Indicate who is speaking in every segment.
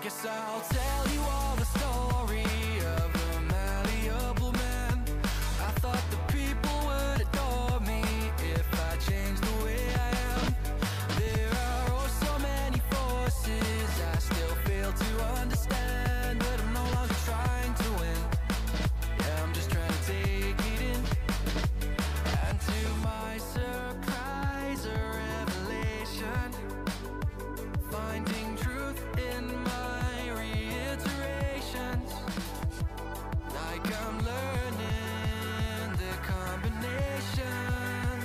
Speaker 1: guess I'll tell you all the story of a malleable man. I thought the people would adore me if I changed the way I am. There are oh so many forces I still fail to understand, but I'm no longer trying to win. Yeah, I'm just trying to take it in. And to my surprise or revelation, finding truth in my reiterations, like I'm learning the combination,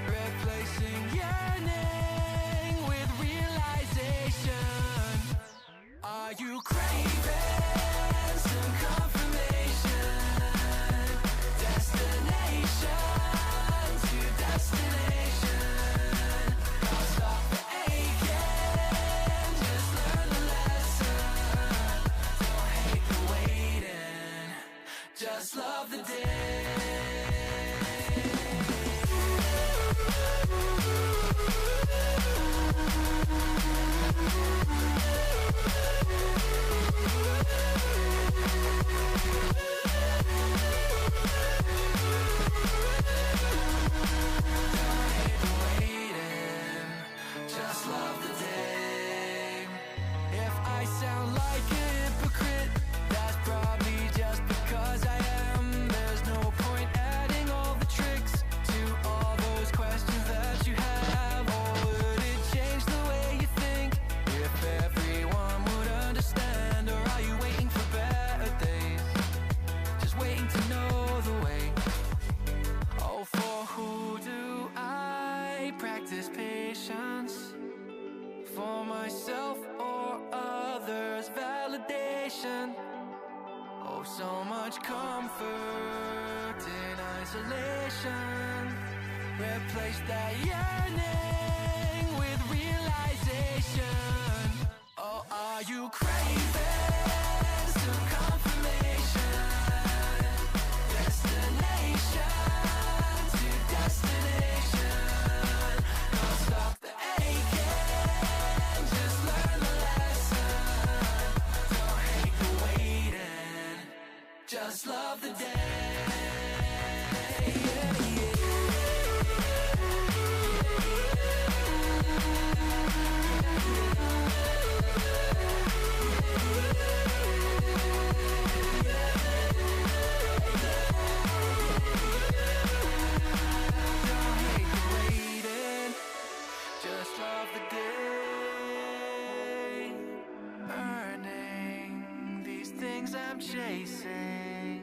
Speaker 1: replacing yearning with realization. Are you craving some confirmation? Destination to destination. I'll stop the aching, just learn the lesson. Don't hate the waiting, just love the day. Just love the day. If I sound like a hypocrite, that's probably just because I am. There's no point adding all the tricks to all those questions that you have. Or would it change the way you think if everyone would understand? Or are you waiting for better days, just waiting to know the way? Oh, for who do I practice patience? For myself or others' validation? Oh, so much comfort in isolation. Replace that yearning with realization. Oh, are you craving some confirmation? Destination to destination. Don't stop the aching, just learn the lesson. Don't hate the waiting, just love the day. Don't hate the waiting, just love the day. Earning these things I'm chasing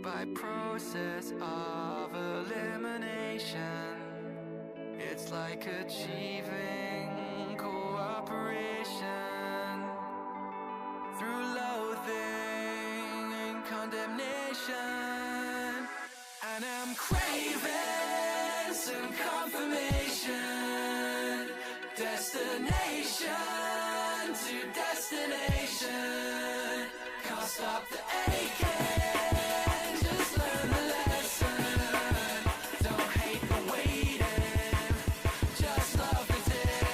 Speaker 1: by process of elimination. It's like achieving cooperation through loathing and condemnation. And I'm craving some confirmation. Destination to destination. Can't stop the aching, just learn the lesson. Don't hate the waiting, just love the day.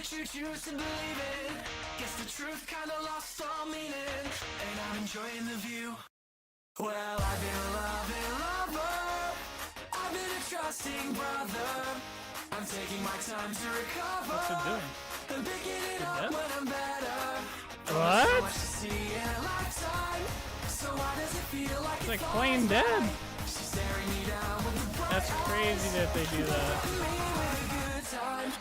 Speaker 1: that you choose to believe it. Guess the truth kinda lost all meaning, and I'm enjoying the view. Well, I've been a loving lover, I've been a trusting brother. I'm taking my time to recover.
Speaker 2: What's it doing?
Speaker 1: And picking it up when I'm better.
Speaker 2: What?
Speaker 1: So much to see in a lifetime. So why does it feel like
Speaker 2: It's like plain dead.
Speaker 1: she's staring me down with the
Speaker 2: That's crazy that they do that.
Speaker 1: me with a good time.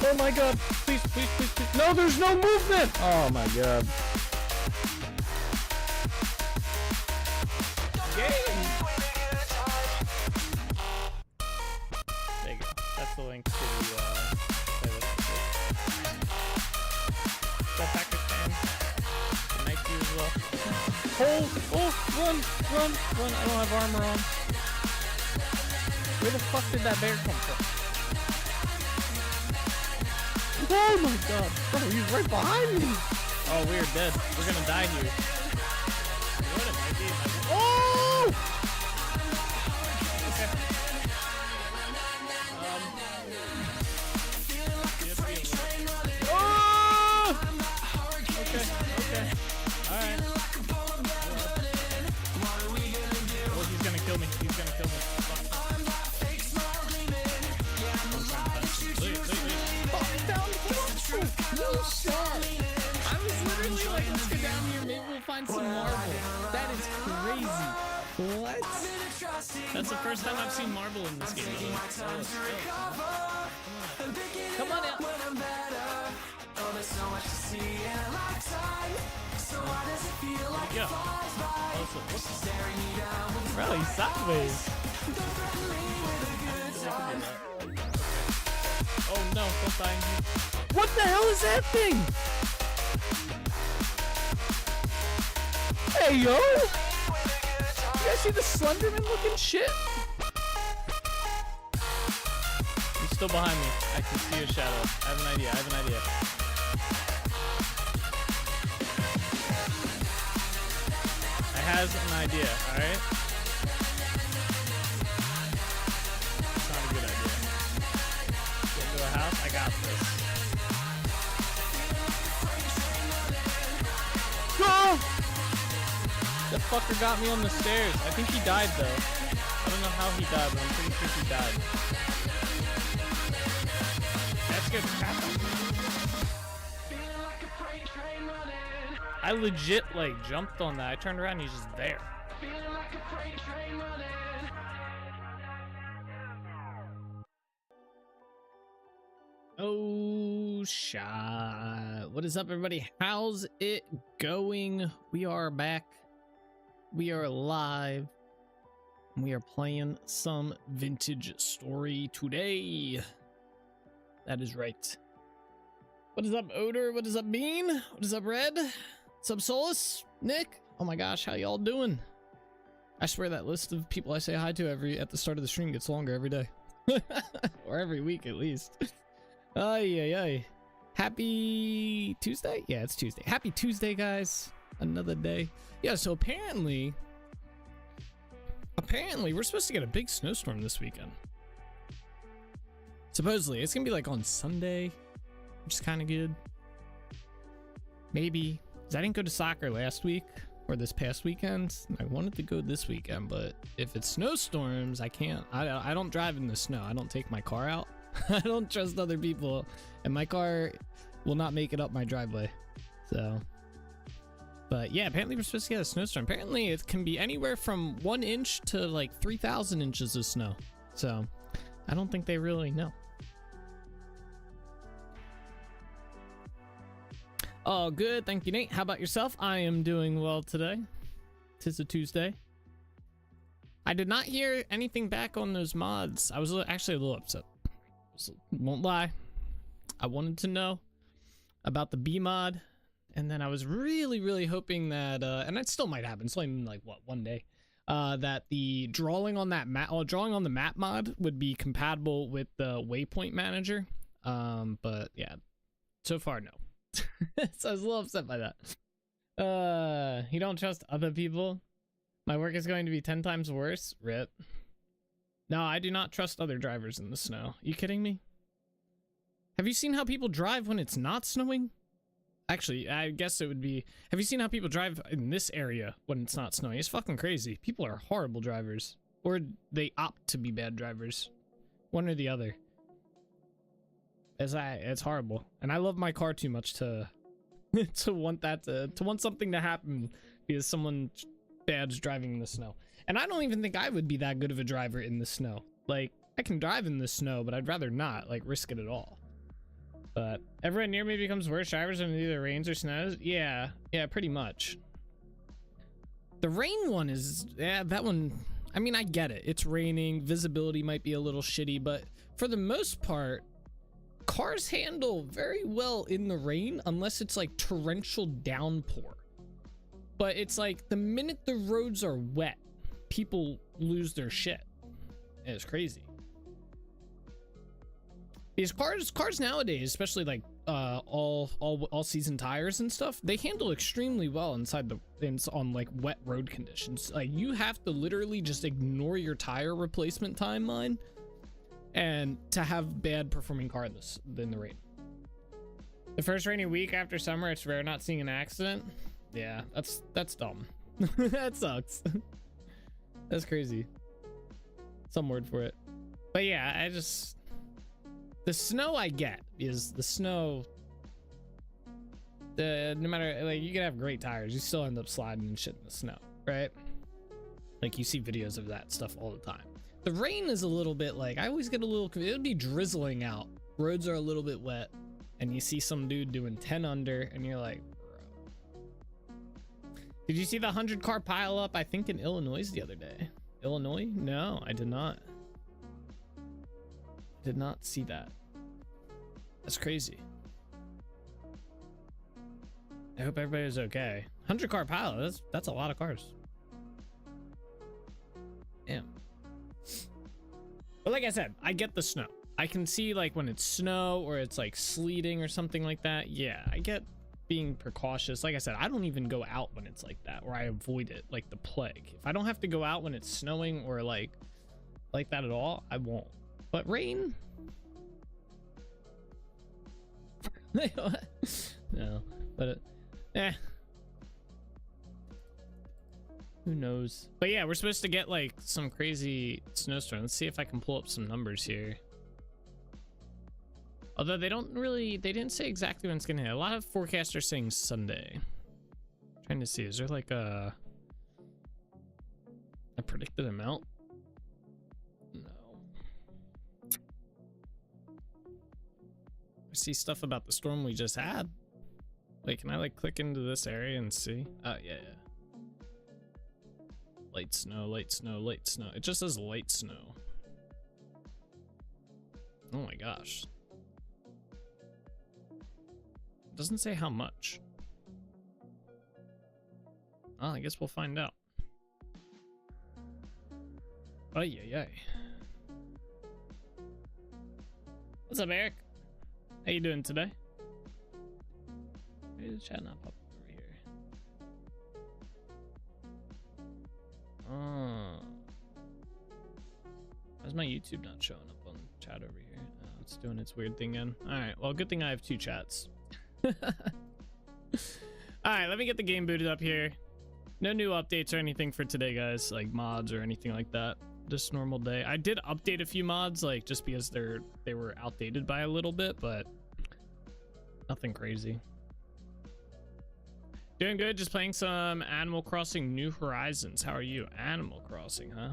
Speaker 2: Oh my god. Please, please, please, please. No, there's no movement. Oh my god. Game. There you go. That's the link to the playlist. That Pakistan. Nice to you as well. Oh, run. I don't have armor on. Where the fuck did that bear come from? Oh my god. Bro, he's right behind me. Oh, we're dead. We're gonna die here. You know what it might be? Oh! Okay. Oh! Okay. Alright. Oh, he's gonna kill me. Fuck. No shot. I was literally like, let's go down here, maybe we'll find some marble. That is crazy. What? That's the first time I've seen marble in this game. Come on out. Yeah. Bro, he's sideways. Oh no, don't die. What the hell is that thing? Hey yo! You guys see the Slenderman looking shit? He's still behind me. I can see your shadow. I have an idea. I has an idea, alright? It's not a good idea. Get into a house? I got this. Go! That fucker got me on the stairs. I think he died though. I don't know how he died, but I'm pretty sure he died. That's good. I legit like jumped on that. I turned around and he's just there. Oh, shot. What is up, everybody? How's it going? We are back. We are live. We are playing some Vintage Story today. That is right. What is up, Odor? What is up, Bean? What is up, Red? What's up, Solus? Nick? Oh my gosh, how y'all doing? I swear that list of people I say hi to at the start of the stream gets longer every day. Or every week, at least. Ay. Happy Tuesday? Yeah, it's Tuesday. Happy Tuesday, guys. Another day. Yeah, so apparently we're supposed to get a big snowstorm this weekend. Supposedly, it's gonna be like on Sunday, which is kind of good. Maybe, because I didn't go to soccer last week or this past weekend. I wanted to go this weekend, but if it's snowstorms, I can't. I don't drive in the snow. I don't take my car out. I don't trust other people, and my car will not make it up my driveway. So, but yeah, apparently we're supposed to get a snowstorm. Apparently it can be anywhere from 1 inch to like 3,000 inches of snow. So I don't think they really know. Oh, good. Thank you, Nate. How about yourself? I am doing well today. 'Tis a Tuesday. I did not hear anything back on those mods. I was actually a little upset. Won't lie. I wanted to know about the B mod, and then I was really hoping that, and it still might happen. It's only like what, one day, that the drawing on that map, drawing on the map mod would be compatible with the waypoint manager. But yeah, so far no. So I was a little upset by that. You don't trust other people? My work is going to be 10 times worse. Rip. No, I do not trust other drivers in the snow. You kidding me? Have you seen how people drive when it's not snowing? Actually, I guess it would be, have you seen how people drive in this area when it's not snowing? It's fucking crazy. People are horrible drivers. Or they opt to be bad drivers. One or the other. It's horrible. And I love my car too much to to want that to want something to happen because someone bad's driving in the snow. And I don't even think I would be that good of a driver in the snow. Like, I can drive in the snow, but I'd rather not, like, risk it at all. But everyone near me becomes worse drivers when it either rains or snows. Yeah, pretty much. The rain one is, yeah, that one, I mean, I get it. It's raining, visibility might be a little shitty, but for the most part, cars handle very well in the rain unless it's like torrential downpour. But it's like the minute the roads are wet, people lose their shit. It's crazy. These cars nowadays, especially like all season tires and stuff, they handle extremely well on like wet road conditions. Like, you have to literally just ignore your tire replacement timeline and to have bad performing car in the rain. The first rainy week after summer, it's rare not seeing an accident. Yeah, that's dumb. That sucks. That's crazy. Some word for it. But yeah, the snow I get is the snow. No matter, like, you can have great tires, you still end up sliding and shit in the snow, right? Like, you see videos of that stuff all the time. The rain is a little bit like, I always get a little, it'll be drizzling out. Roads are a little bit wet, and you see some dude doing 10 under, and you're like, bro. Did you see the 100-car pileup, I think, in Illinois the other day? Illinois? No, I did not. Did not see that. That's crazy. I hope everybody's okay. 100-car pileup, that's a lot of cars. Damn. But like I said, I get the snow. I can see, like, when it's snow or it's like sleeting or something like that. Yeah, I get being precautious. Like I said, I don't even go out when it's like that, or I avoid it like the plague. If I don't have to go out when it's snowing or like that at all, I won't. But rain? No, but who knows? But yeah, we're supposed to get like some crazy snowstorm. Let's see if I can pull up some numbers here. Although they didn't say exactly when it's gonna hit. A lot of forecasters saying Sunday. Trying to see, is there like a predicted amount? No. I see stuff about the storm we just had. Wait, can I like click into this area and see? Yeah. Light snow, light snow, light snow. It just says light snow. Oh my gosh. It doesn't say how much. Oh, I guess we'll find out. Ay. What's up, Eric? How you doing today? Why is the chat not pop up over here? Oh. Why's my YouTube not showing up on chat over here? Oh, it's doing its weird thing again. Alright, well, good thing I have two chats. Alright, let me get the game booted up here. No new updates or anything for today, guys, like mods or anything like that. Just normal day. I did update a few mods, like, just because they were outdated by a little bit, but nothing crazy. Doing good, just playing some Animal Crossing New Horizons. How are you? Animal Crossing, huh?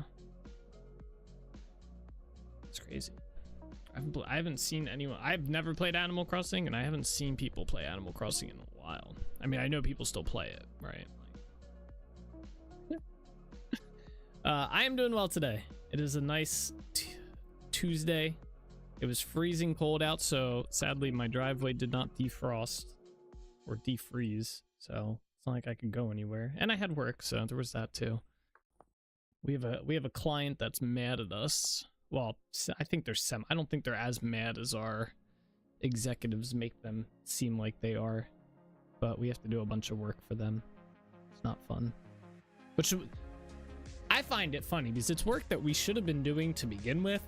Speaker 2: It's crazy. I haven't seen anyone. I've never played Animal Crossing, and I haven't seen people play Animal Crossing in a while. I mean, I know people still play it, right? I am doing well today. It is a nice Tuesday. It was freezing cold out, so sadly my driveway did not defrost or defreeze, so it's not like I could go anywhere. And I had work, so there was that too. We have a client that's mad at us. Well, I think I don't think they're as mad as our executives make them seem like they are, but we have to do a bunch of work for them. It's not fun. Which I find it funny because it's work that we should have been doing to begin with,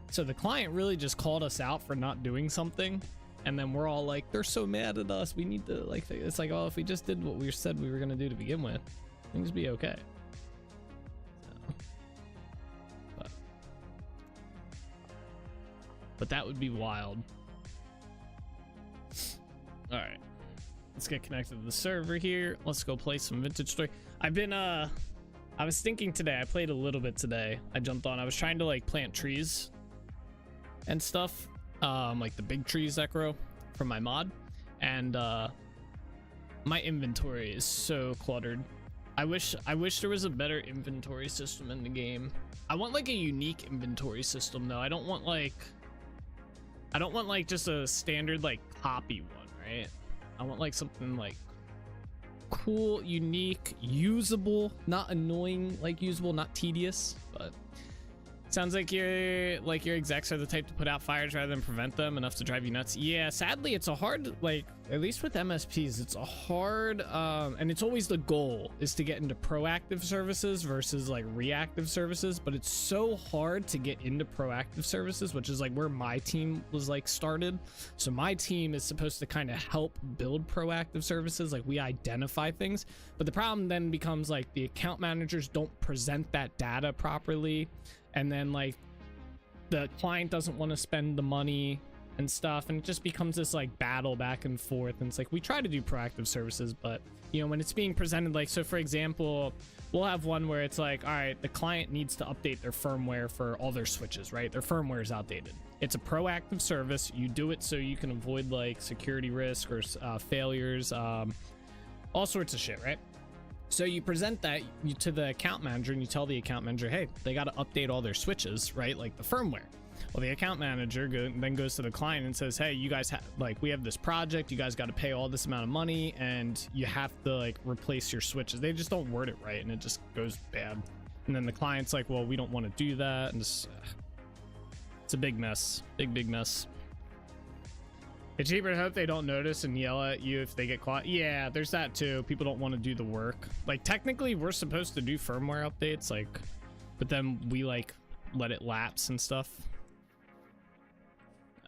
Speaker 2: So the client really just called us out for not doing something, and then we're all like, they're so mad at us, we need to like it's like, oh, if we just did what we said we were gonna do to begin with, things be okay. So, but that would be wild. All right, let's get connected to the server here. Let's go play some Vintage Story. I was thinking today, I played a little bit today. I jumped on, I was trying to like plant trees and stuff, like the big trees that grow from my mod, and my inventory is so cluttered. I wish there was a better inventory system in the game. I want like a unique inventory system though. I don't want like just a standard like copy one, right? I want like something like cool, unique, usable, not annoying, like usable, not tedious. But sounds like your execs are the type to put out fires rather than prevent them, enough to drive you nuts. Yeah, sadly it's a hard, like, at least with MSPs, it's a hard and it's always the goal is to get into proactive services versus like reactive services, but it's so hard to get into proactive services, which is like where my team was like started. So my team is supposed to kind of help build proactive services, like we identify things, but the problem then becomes like the account managers don't present that data properly, and then like the client doesn't want to spend the money and stuff, and it just becomes this like battle back and forth. And it's like we try to do proactive services, but you know, when it's being presented, like, so for example, we'll have one where it's like, all right, the client needs to update their firmware for all their switches, right? Their firmware is outdated. It's a proactive service. You do it so you can avoid like security risk or failures, all sorts of shit, right? So you present that to the account manager, and you tell the account manager, hey, they got to update all their switches, right? Like the firmware. Well, the account manager then goes to the client and says, hey, you guys we have this project, you guys got to pay all this amount of money, and you have to like replace your switches. They just don't word it right, and it just goes bad. And then the client's like, well, we don't want to do that, and it's a big mess, big mess. It's cheaper to hope they don't notice and yell at you if they get caught. Yeah, there's that too. People don't want to do the work. Like technically we're supposed to do firmware updates, like, but then we like let it lapse and stuff.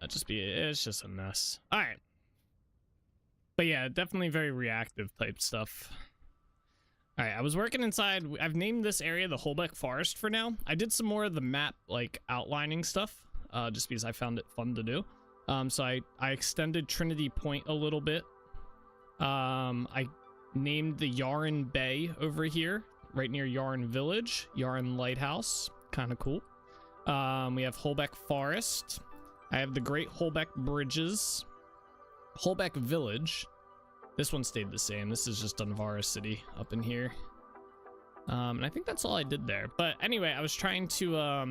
Speaker 2: It's just a mess. All right. But yeah, definitely very reactive type stuff. All right, I was working inside. I've named this area the Holbeck Forest for now. I did some more of the map like outlining stuff, just because I found it fun to do. So I extended Trinity Point a little bit. I named the Yarn Bay over here, right near Yarn Village, Yarn Lighthouse, kind of cool. We have Holbeck Forest. I have the Great Holbeck Bridges, Holbeck Village. This one stayed the same. This is just DUNVARRA City up in here. And I think that's all I did there. But anyway, I was trying to, I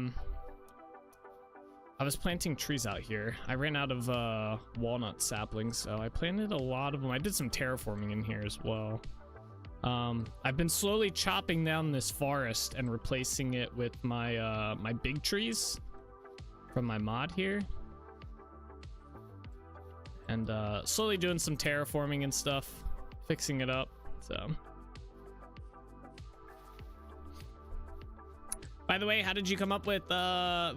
Speaker 2: was planting trees out here. I ran out of walnut saplings, so I planted a lot of them. I did some terraforming in here as well. I've been slowly chopping down this forest and replacing it with my my big trees from my mod here. And slowly doing some terraforming and stuff, fixing it up. So, by the way, how did you come up with the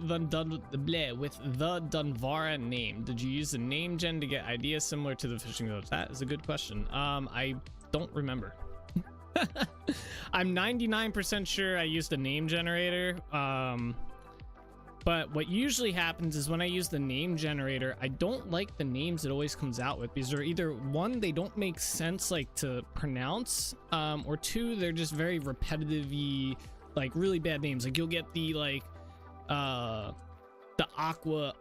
Speaker 2: DUNVARRA name? Did you use the name gen to get ideas similar to the fishing village? That is a good question. I don't remember. I'm 99% sure I used a name generator. But what usually happens is when I use the name generator, I don't like the names it always comes out with, because they're either one, they don't make sense like to pronounce, or two, they're just very repetitive-y, like really bad names. Like you'll get the like the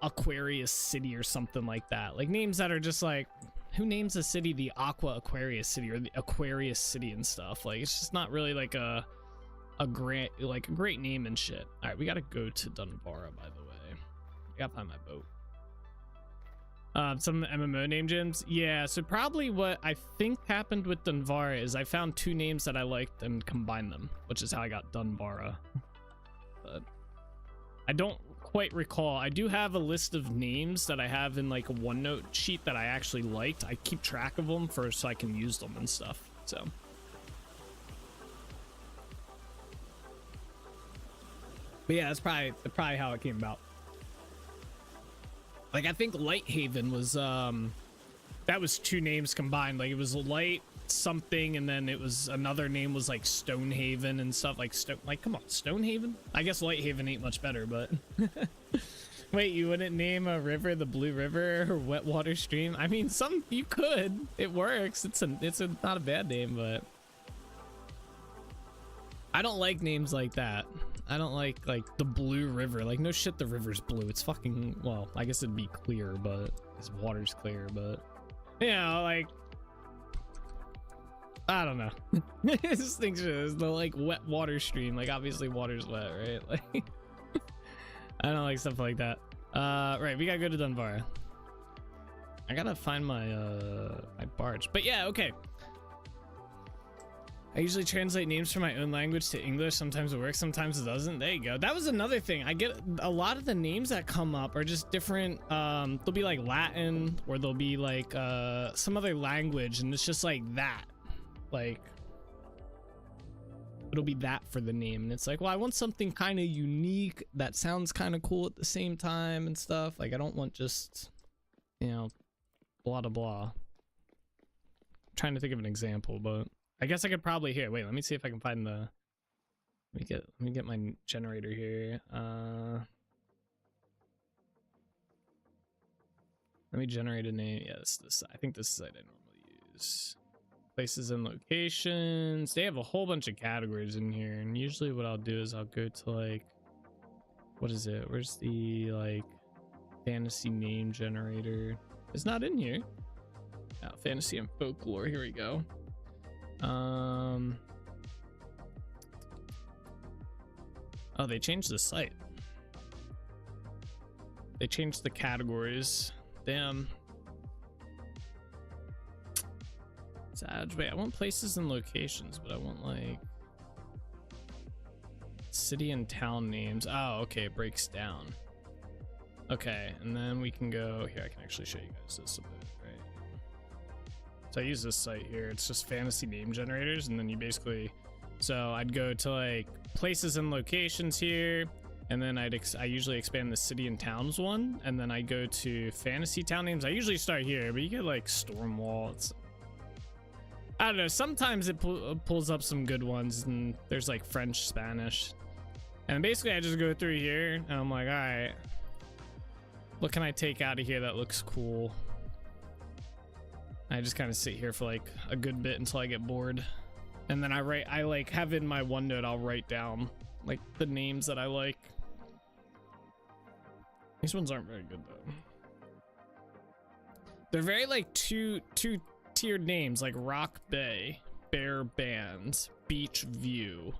Speaker 2: Aquarius City or something like that. Like names that are just like, who names a city the Aquarius City or the Aquarius City and stuff? Like it's just not really like a great name and shit. All right, we gotta go to DUNVARRA, by the way. I gotta find my boat. Some MMO name gems. Yeah, so probably what I think happened with DUNVARRA is I found two names that I liked and combined them, which is how I got DUNVARRA. But I don't quite recall. I do have a list of names that I have in like a OneNote sheet that I actually liked. I keep track of them so I can use them and stuff. So. But yeah, that's probably how it came about. Like I think Lighthaven was that was two names combined. Like it was Light something, and then it was another name was like Stonehaven and stuff. Like come on, Stonehaven. I guess Lighthaven ain't much better, but wait, you wouldn't name a river the Blue River or Wet Water Stream? I mean, some you could. It works. It's not a bad name, but I don't like names like that. I don't like the Blue River. Like no shit, the river's blue. It's fucking, well, I guess it'd be clear, but his water's clear, but you know, like I don't know. This thing's just the like Wet Water Stream. Like obviously water's wet, right? Like I don't like stuff like that. Right, we gotta go to DUNVARRA. I gotta find my my barge. But yeah, okay. I usually translate names from my own language to English. Sometimes it works, sometimes it doesn't. There you go. That was another thing. I get a lot of the names that come up are just different. They'll be like Latin, or they'll be like some other language, and it's just like that. Like it'll be that for the name, and it's like, well, I want something kind of unique that sounds kind of cool at the same time and stuff. Like I don't want just, you know, blah blah blah. I'm trying to think of an example, but I guess I could probably here. Wait, let me see if I can find the. Let me get my generator here. Let me generate a name. Yeah, this. I think this is what I normally use. Places and locations. They have a whole bunch of categories in here, and usually what I'll do is I'll go to like, what is it? Where's the like fantasy name generator? It's not in here. Oh, fantasy and folklore. Here we go. Oh, they changed the site. They changed the categories. Damn. Sad. Wait, I want places and locations, but I want like city and town names. Oh, okay, it breaks down. Okay, and then we can go here. I can actually show you guys this a bit, right? So I use this site here. It's just fantasy name generators, and then you basically, so I'd go to like places and locations here, and then I usually expand the city and towns one, and then I go to fantasy town names. I usually start here, but you get like Stormwall. It's, I don't know, sometimes it pulls up some good ones, and there's like French, Spanish, and basically I just go through here and I'm like, all right, what can I take out of here that looks cool? I just kind of sit here for like a good bit until I get bored, and then I like have in my OneNote, I'll write down like the names that I like. These ones aren't very good though. They're very like two tiered names, like Rock Bay, Bear Band, Beach View,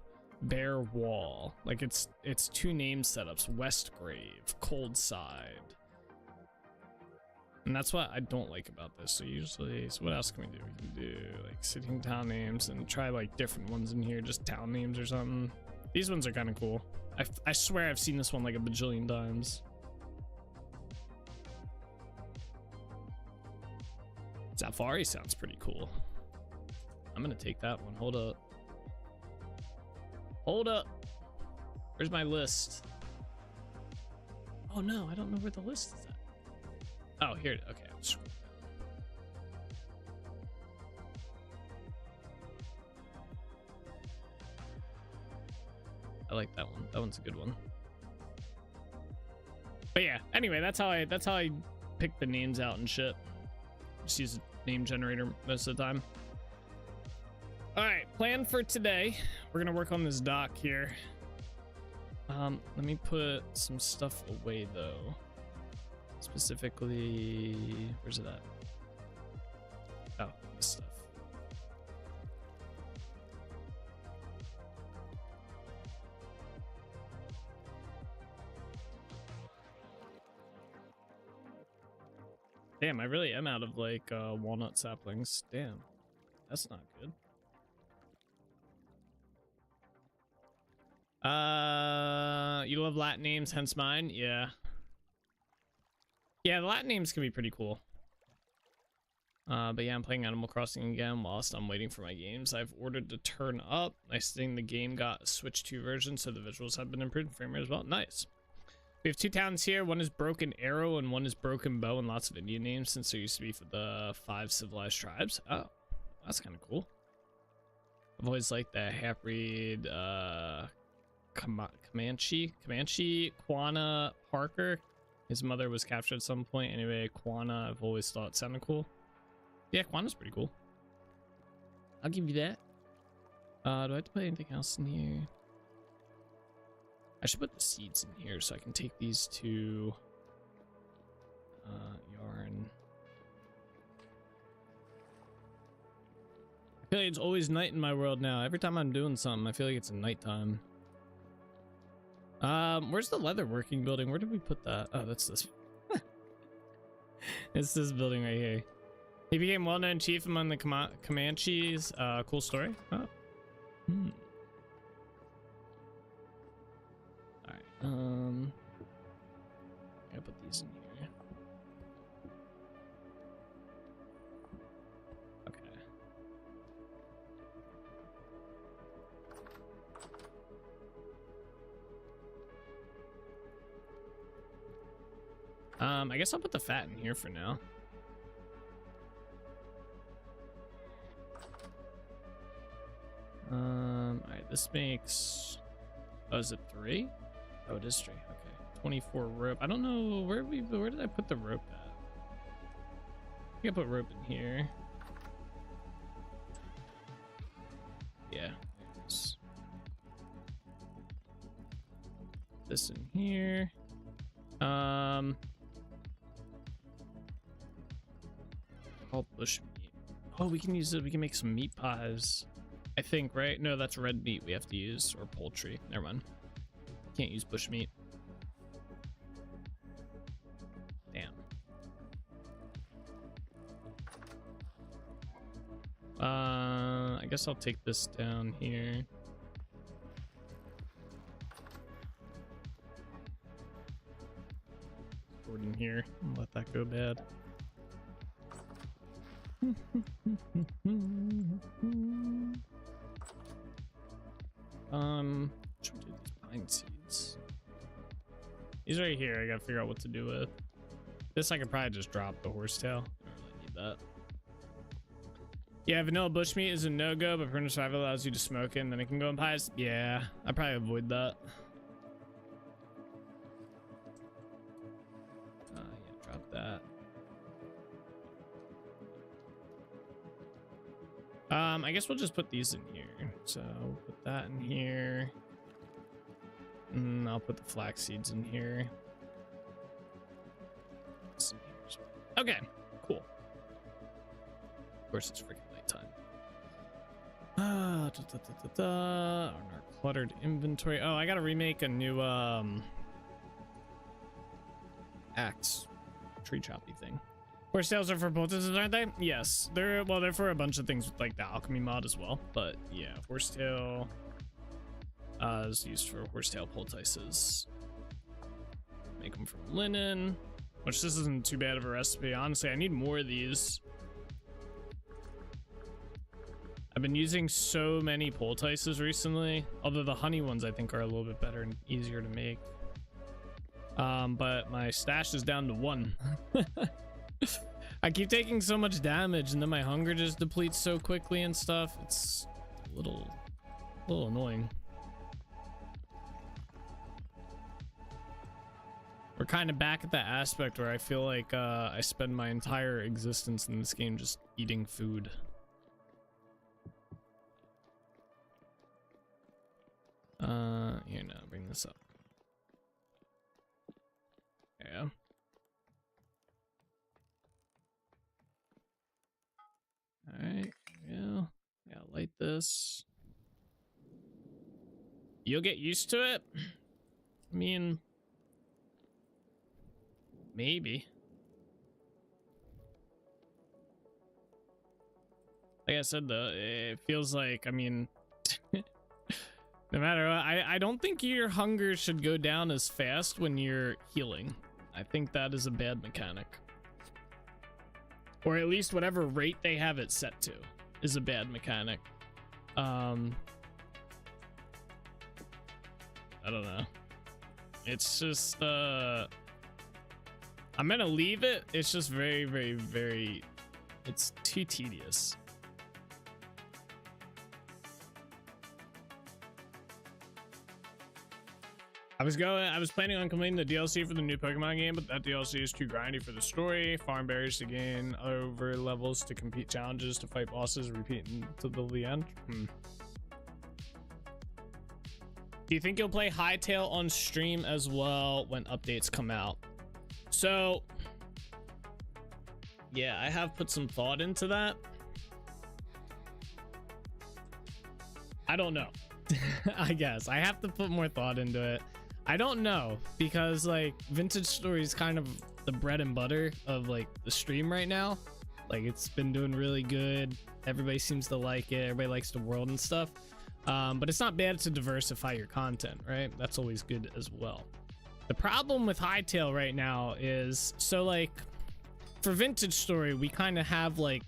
Speaker 2: Bear Wall. Like it's two name setups. Westgrave, Cold Side. And that's what I don't like about this. So usually, so what else can we do? We can do like city and town names and try like different ones in here, just town names or something. These ones are kind of cool. I swear I've seen this one like a bajillion times. Safari sounds pretty cool. I'm gonna take that one. Hold up. Hold up. Where's my list? Oh no, I don't know where the list is at. Oh, here. Okay, I'll scroll down. I like that one. That one's a good one. But yeah, anyway, that's how I pick the names out and shit. Just use a name generator most of the time. All right, plan for today. We're gonna work on this dock here. Let me put some stuff away though. Specifically, where's it at? Oh, this stuff. Damn, I really am out of like walnut saplings. Damn, that's not good. You love Latin names, hence mine. Yeah, the Latin names can be pretty cool. But yeah, I'm playing Animal Crossing again whilst I'm waiting for my games. I've ordered to turn up. Nice thing the game got a Switch 2 version, so the visuals have been improved. Frame rate as well. Nice. We have 2 towns here. One is Broken Arrow and one is Broken Bow, and lots of Indian names since there used to be for the 5 civilized tribes. Oh, that's kind of cool. I've always liked the half-breed Comanche, Quanah Parker. His mother was captured at some point. Anyway, Quanah, I've always thought sounded cool. Yeah, Quanah's pretty cool. I'll give you that. Do I have to put anything else in here? I should put the seeds in here so I can take these to yarn. I feel like it's always night in my world now. Every time I'm doing something, I feel like it's nighttime. Where's the leather working building? Where did we put that? Oh, that's this. It's this building right here. He became well-known chief among the Comanches. Cool story. Oh. Alright, I'm gonna put these in here. Okay. I guess I'll put the fat in here for now. Alright, this makes, oh, is it 3? Oh, it is 3. Okay, 24 rope. I don't know where did I put the rope at? I think I put rope in here. Yeah, there it is. This in here. All bush meat. Oh, we can use it. We can make some meat pies. I think, right? No, that's red meat we have to use, or poultry. Never mind. Can't use bush meat. Damn. I guess I'll take this down here. Put it in here and let that go bad. Should we do these pine seeds? These right here, I gotta figure out what to do with. This I could probably just drop the horsetail. I don't really need that. Yeah, vanilla bushmeat is a no-go, but Primitive Survival allows you to smoke it and then it can go in pies. Yeah, I'd probably avoid that. Yeah, drop that. I guess we'll just put these in here. So we'll put that in here. And I'll put the flax seeds in here. Okay, cool. Of course, it's freaking nighttime. On our cluttered inventory. Oh, I gotta remake a new axe tree choppy thing. Horsetails are for poultices, aren't they? Yes, they're for a bunch of things with like the alchemy mod as well. But yeah, horsetail is used for horsetail poultices. Make them from linen, which this isn't too bad of a recipe. Honestly, I need more of these. I've been using so many poultices recently, although the honey ones I think are a little bit better and easier to make. But my stash is down to 1. I keep taking so much damage and then my hunger just depletes so quickly and stuff. It's a little annoying. We're kind of back at that aspect where I feel like I spend my entire existence in this game just eating food. Here, no, bring this up. Yeah. Alright, yeah. Yeah, light this. You'll get used to it. I mean, maybe. Like I said, though, it feels like, I mean, no matter what, I don't think your hunger should go down as fast when you're healing. I think that is a bad mechanic. Or at least whatever rate they have it set to is a bad mechanic. I don't know. It's just I'm gonna leave it. It's just very it's too tedious. I was planning on completing the DLC for the new Pokemon game, but that DLC is too grindy for the story. Farm berries to gain over levels to compete challenges to fight bosses, repeating to the end. Do you think you'll play Hytale on stream as well when updates come out? So, yeah, I have put some thought into that. I don't know. I guess I have to put more thought into it. I don't know, because like Vintage Story is kind of the bread and butter of like the stream right now. Like it's been doing really good. Everybody seems to like it. Everybody likes the world and stuff. But it's not bad to diversify your content, right? That's always good as well. The problem with Hytale right now is, so like for Vintage Story, we kind of have like,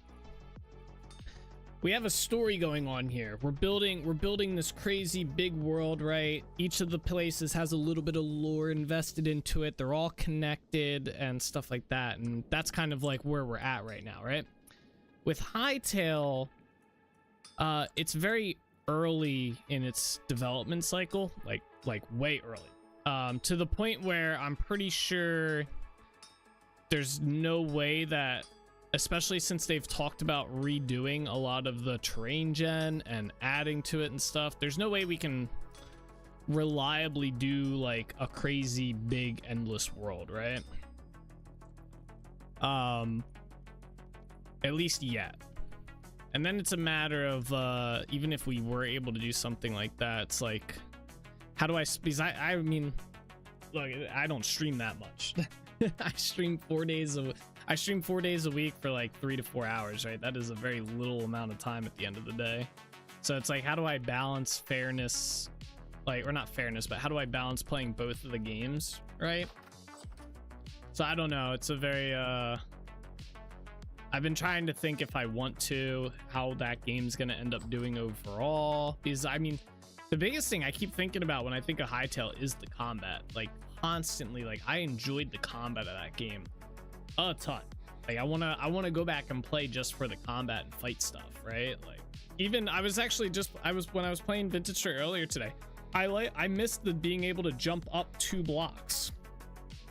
Speaker 2: we have a story going on here. We're building this crazy big world, right? Each of the places has a little bit of lore invested into it. They're all connected and stuff like that. And that's kind of like where we're at right now, right? With Hytale, it's very early in its development cycle, like way early. To the point where I'm pretty sure there's no way that, especially since they've talked about redoing a lot of the terrain gen and adding to it and stuff, there's no way we can reliably do like a crazy big endless world, right? At least yet. And then it's a matter of even if we were able to do something like that, it's like, how do I, because I mean, look, I don't stream that much. I stream 4 days a week for like 3 to 4 hours, right? That is a very little amount of time at the end of the day. So it's like, how do I balance fairness, like, or not fairness, but how do I balance playing both of the games, right? So I don't know. It's a very I've been trying to think, if I want to, how that game's gonna end up doing overall, because I mean, the biggest thing I keep thinking about when I think of Hytale is the combat. Like constantly, like I enjoyed the combat of that game a ton. Like I wanna go back and play just for the combat and fight stuff, right? Like even when I was playing Vintage Story earlier today, I missed the being able to jump up 2 blocks.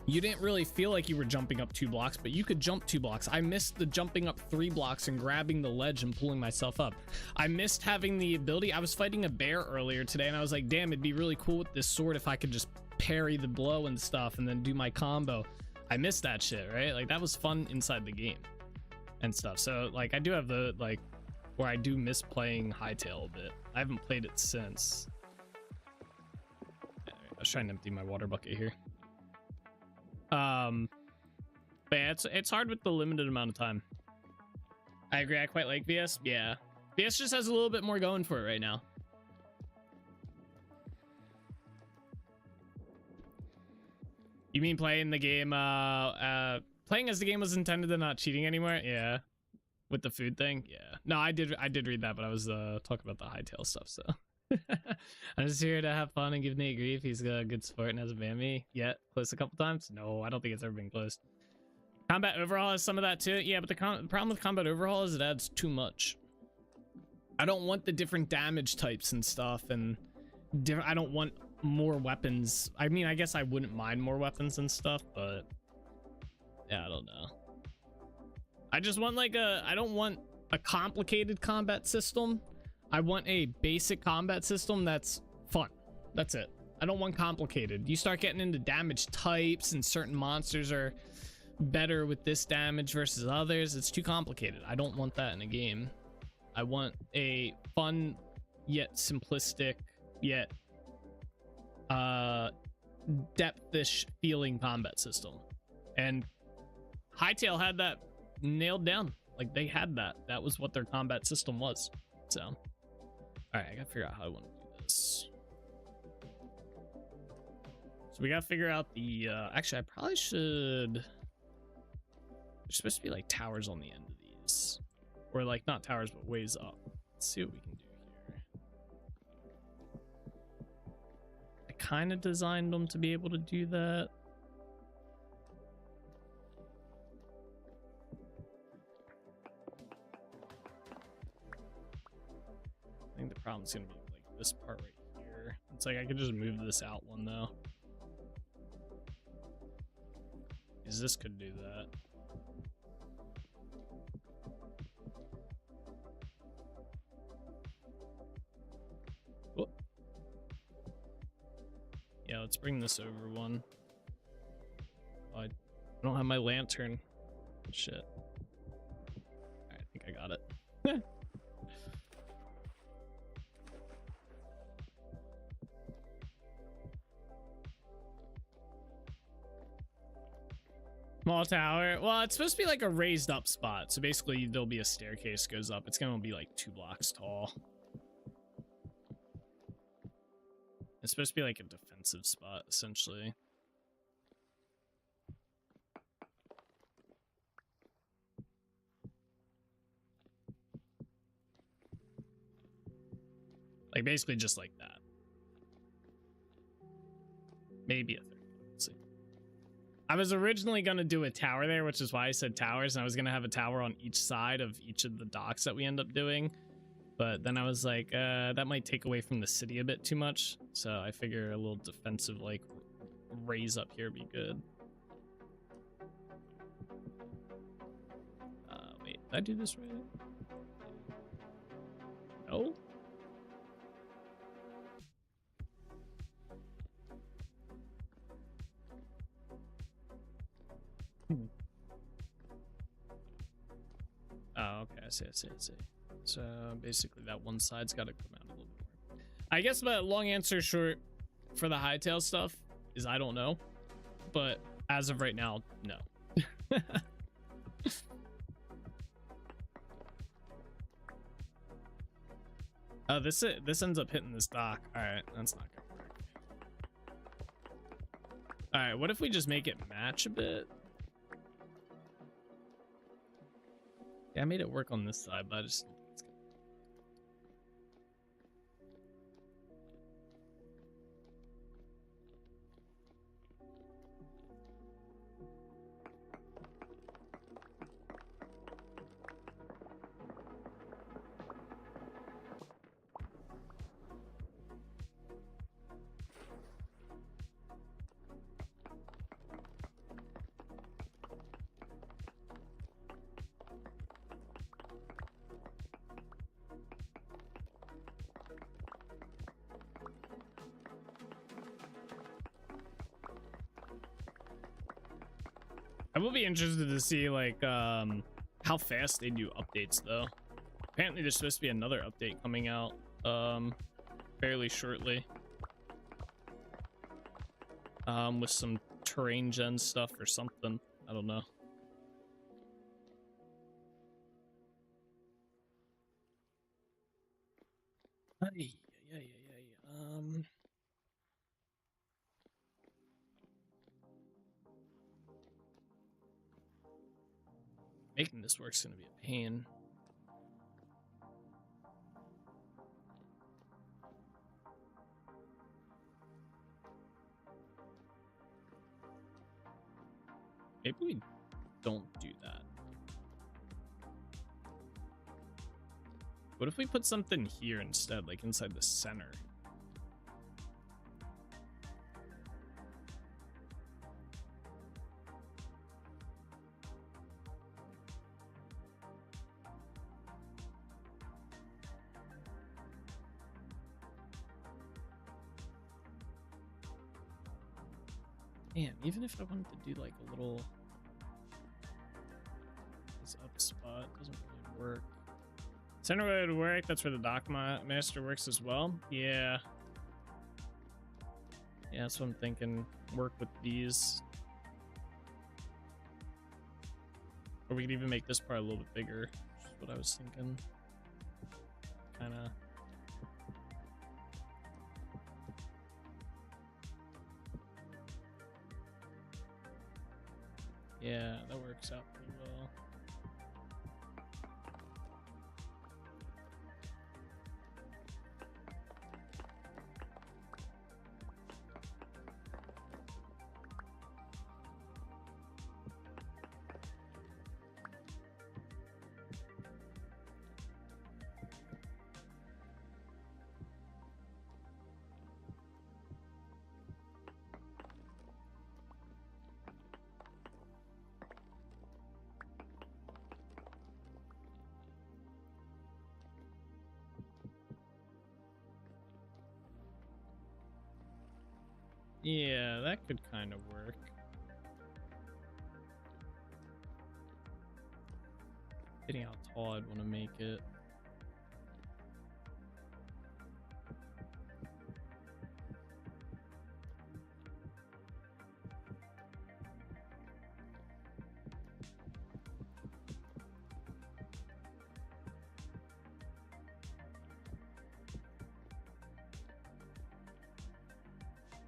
Speaker 2: You didn't really feel like you were jumping up 2 blocks, but you could jump 2 blocks. I missed the jumping up 3 blocks and grabbing the ledge and pulling myself up. I missed having the ability. I was fighting a bear earlier today and I was like, damn, it'd be really cool with this sword if I could just parry the blow and stuff and then do my combo. I missed that shit, right? Like that was fun inside the game and stuff. So like I do have the, like, where I do miss playing Hytale a bit. I haven't played it since. I was trying to empty my water bucket here. But yeah, it's hard with the limited amount of time. I agree. I quite like VS. Yeah, VS just has a little bit more going for it right now. You mean playing the game, playing as the game was intended and not cheating anymore? Yeah. With the food thing? Yeah. No, I did read that, but I was talking about the Hytale stuff, so. I'm just here to have fun and give Nate grief. He's a good sport and hasn't banned me yet. Close a couple times? No, I don't think it's ever been closed. Combat Overhaul has some of that too. Yeah, but the problem with Combat Overhaul is it adds too much. I don't want the different damage types and stuff, and I don't want more weapons. I mean, I guess I wouldn't mind more weapons and stuff, but yeah, I don't know. I just want like I don't want a complicated combat system. I want a basic combat system that's fun. That's it. I don't want complicated. You start getting into damage types and certain monsters are better with this damage versus others. It's too complicated. I don't want that in a game. I want a fun yet simplistic yet depth-ish feeling combat system. And Hytale had that nailed down. Like they had that. That was what their combat system was. So, all right, I gotta figure out how I want to do this. So we gotta figure out the. Actually, I probably should. There's supposed to be like towers on the end of these, or like not towers, but ways up. Let's see what we can do here. I kind of designed them to be able to do that. I think the problem's gonna be like this part right here. It's like I could just move this out one though. Because this could do that. Oh. Yeah, let's bring this over one. Oh, I don't have my lantern. Shit. Alright, I think I got it. Small tower. Well, it's supposed to be like a raised up spot. So basically there'll be a staircase goes up. It's gonna be like 2 blocks tall. It's supposed to be like a defensive spot, essentially. Like basically just like that. Maybe a third. Let's see. I was originally going to do a tower there, which is why I said towers, and I was going to have a tower on each side of each of the docks that we end up doing. But then I was like, that might take away from the city a bit too much. So I figure a little defensive, like, raise up here would be good. Wait, did I do this right? No? Oh, okay, I see. So basically that one side's got to come out a little bit more. I guess the long answer short for the hightail stuff is I don't know. But as of right now, no. Oh, this ends up hitting this dock. Alright, that's not gonna work. Alright, what if we just make it match a bit? Yeah, I made it work on this side, but I just... I will be interested to see like how fast they do updates though. Apparently there's supposed to be another update coming out fairly shortly. With some terrain gen stuff or something. I don't know. Making this work's gonna be a pain. Maybe we don't do that. What if we put something here instead, like inside the center? Man, even if I wanted to do like a little this up spot, doesn't really work. Center would work. That's where the dock master works as well. Yeah. Yeah, that's what I'm thinking. Work with these. Or we could even make this part a little bit bigger. Which is what I was thinking. Kind of. Yeah, that works out pretty well. Yeah, that could kind of work. Getting how tall I'd want to make it.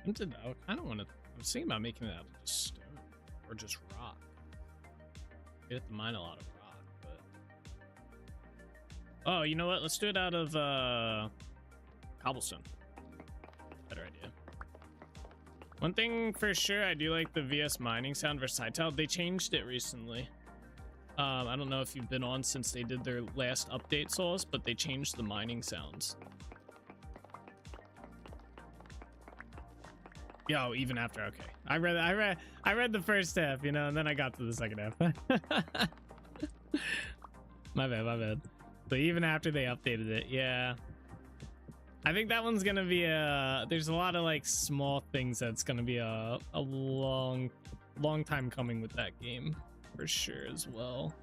Speaker 2: I kind of want to. I was thinking about making it out of just stone or just rock. You have to mine a lot of rock, but oh, you know what? Let's do it out of cobblestone. Better idea. One thing for sure, I do like the VS mining sound versatile. They changed it recently. I don't know if you've been on since they did their last update, Souls, but they changed the mining sounds. Yo, even after, okay. I read the first half, you know, and then I got to the second half. my bad. But even after they updated it, yeah. I think that one's gonna be there's a lot of like small things that's gonna be a long time coming with that game for sure as well.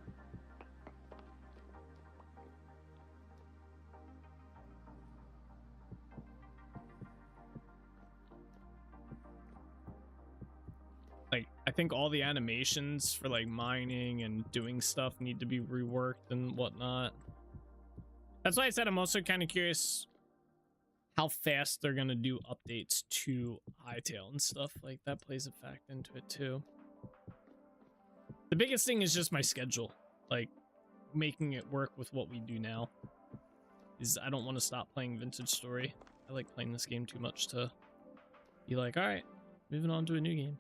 Speaker 2: Like, I think all the animations for like mining and doing stuff need to be reworked and whatnot. That's why I said I'm also kind of curious how fast they're gonna do updates to Hightail and stuff. Like, that plays a fact into it too. The biggest thing is just my schedule, like making it work with what we do now. Is I don't want to stop playing Vintage Story. I like playing this game too much to be like, all right, moving on to a new game.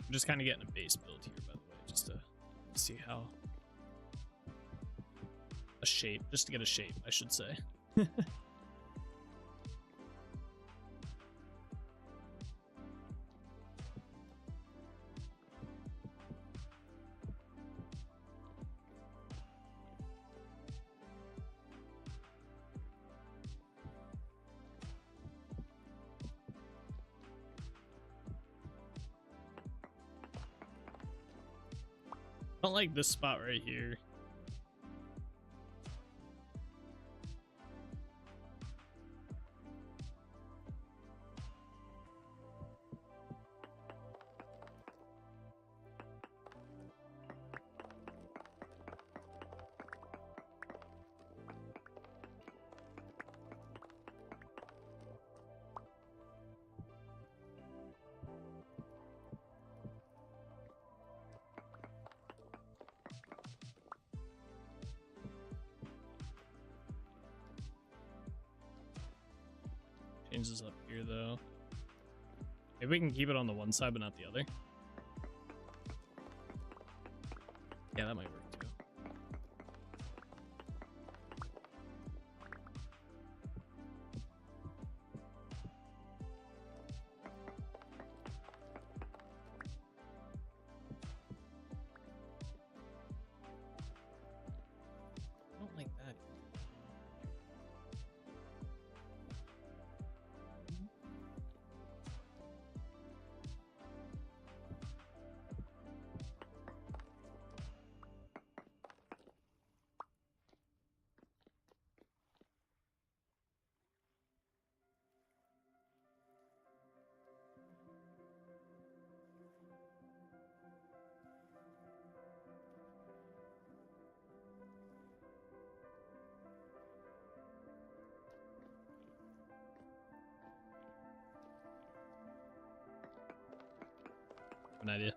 Speaker 2: I'm just kind of getting a base build here, by the way, just to see how a shape, just to get a shape, I should say. I don't like this spot right here. Changes up here though. Maybe we can keep it on the one side but not the other. Yeah, that might work too. I don't like that. An idea.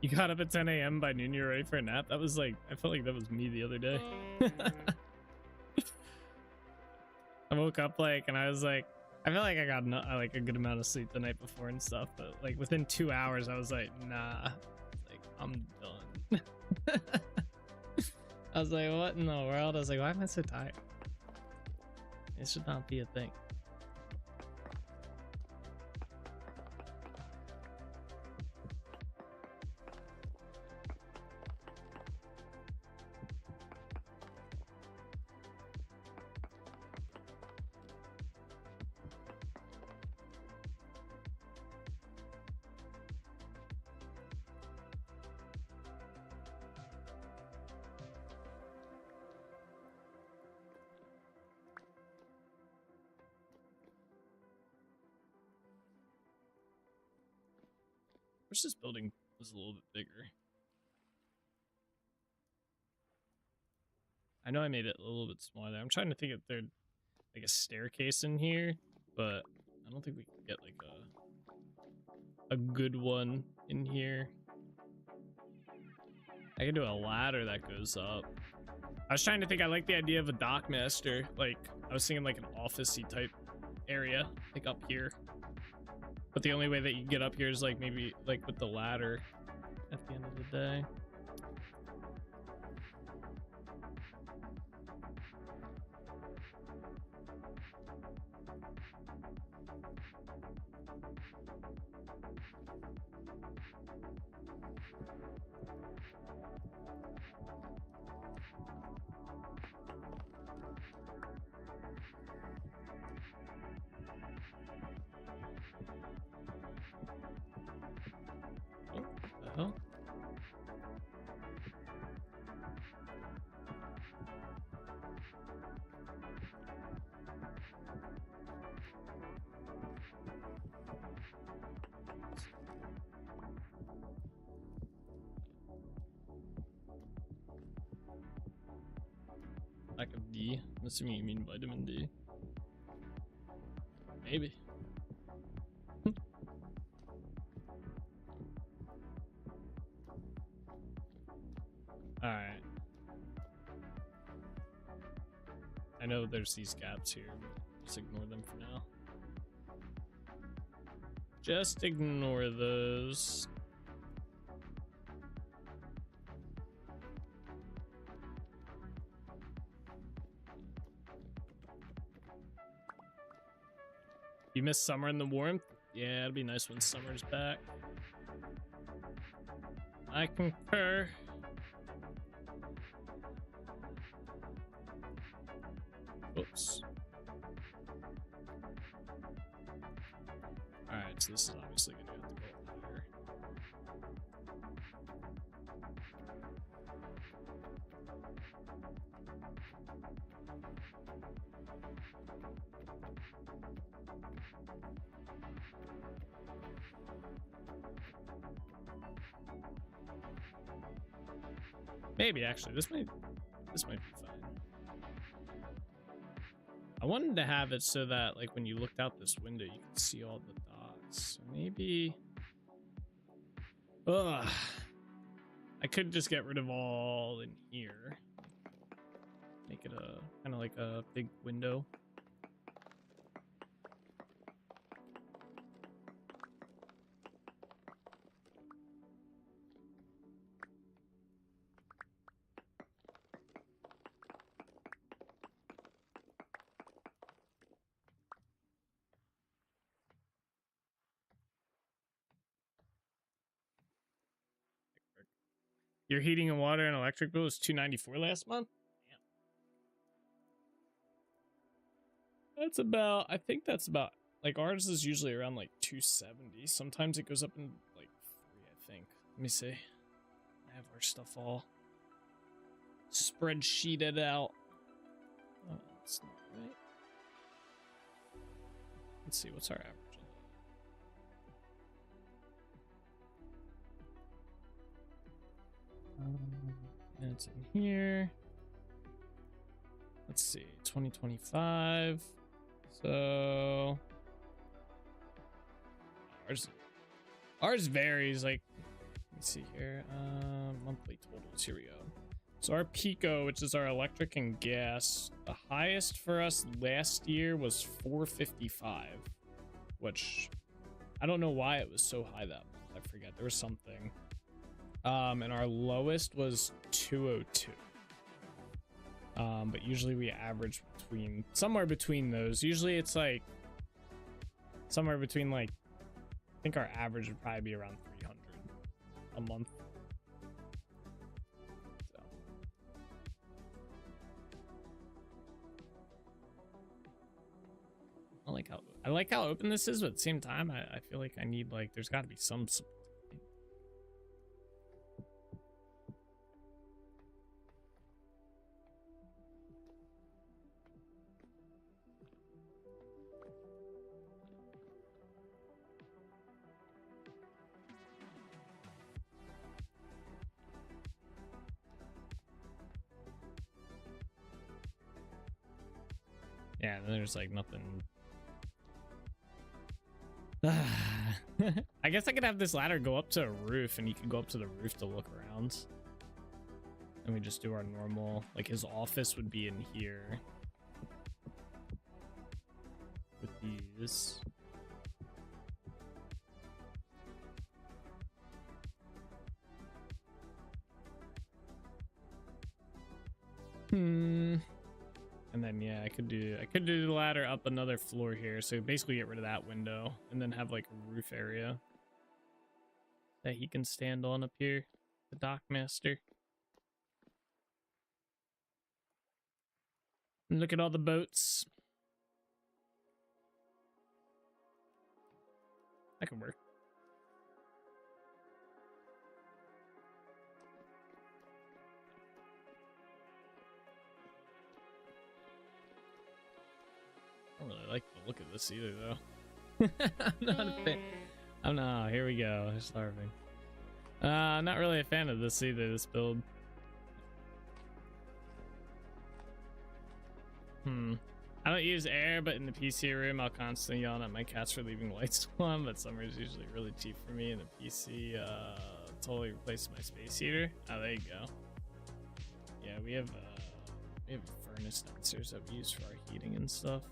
Speaker 2: You got up at 10 a.m. by noon, you were ready for a nap? That was like, I felt like that was me the other day. I woke up like, and I was like, I feel like I got like a good amount of sleep the night before and stuff, but like within 2 hours, I was like, nah, like I'm done. I was like, what in the world? I was like, why am I so tired? It should not be a thing. Wish this building was a little bit bigger. I know I made it a little bit smaller. I'm trying to think if there's like a staircase in here, but I don't think we can get like a good one in here. I can do a ladder that goes up. I was trying to think, I like the idea of a dockmaster. Like, I was thinking like an office-y type area, like up here. But the only way that you get up here is like maybe like with the ladder at the end of the day. Oh, what the hell? Lack of D. I'm assuming you mean vitamin D. Maybe. Alright. I know there's these gaps here, but just ignore them for now. Just ignore those. You miss summer in the warmth? Yeah, it'll be nice when summer's back. I concur. Oops. Alright, so this is obviously gonna have to go up here. Maybe actually, this might be fine. I wanted to have it so that like when you looked out this window you could see all the dots. So maybe ugh. I could just get rid of all in here. Make it a kind of like a big window. Your heating and water and electric bill was $294 last month? Damn. That's about, I think that's about, like ours is usually around like 270. Sometimes it goes up in like 3, I think. Let me see. I have our stuff all spreadsheeted out. Oh, that's not right. Let's see, what's our average? And it's in here. Let's see, 2025. So ours varies. Like, me see here. Monthly totals. Here we go. So our Pico, which is our electric and gas, the highest for us last year was 455, which I don't know why it was so high that month. I forget. There was something. And our lowest was 202. But usually we average between somewhere between those. Usually it's like somewhere between, like, I think our average would probably be around 300 a month. So. I like how open this is, but at the same time, I feel like I need, like, there's got to be some. Yeah, there's like nothing. I guess I could have this ladder go up to a roof and you could go up to the roof to look around. And we just do our normal, like his office would be in here. With these. And then yeah, I could do the ladder up another floor here, so basically get rid of that window and then have like a roof area that he can stand on up here, the dock master. And look at all the boats. That can work. I don't really like the look of this either, though. I'm not a fan. Oh no, here we go. They're starving. Not really a fan of this either, this build. I don't use air, but in the PC room, I'll constantly yell at my cats for leaving lights on, but summer is usually really cheap for me, and the PC totally replaced my space heater. Oh, there you go. Yeah, we have a furnace downstairs that we use for our heating and stuff.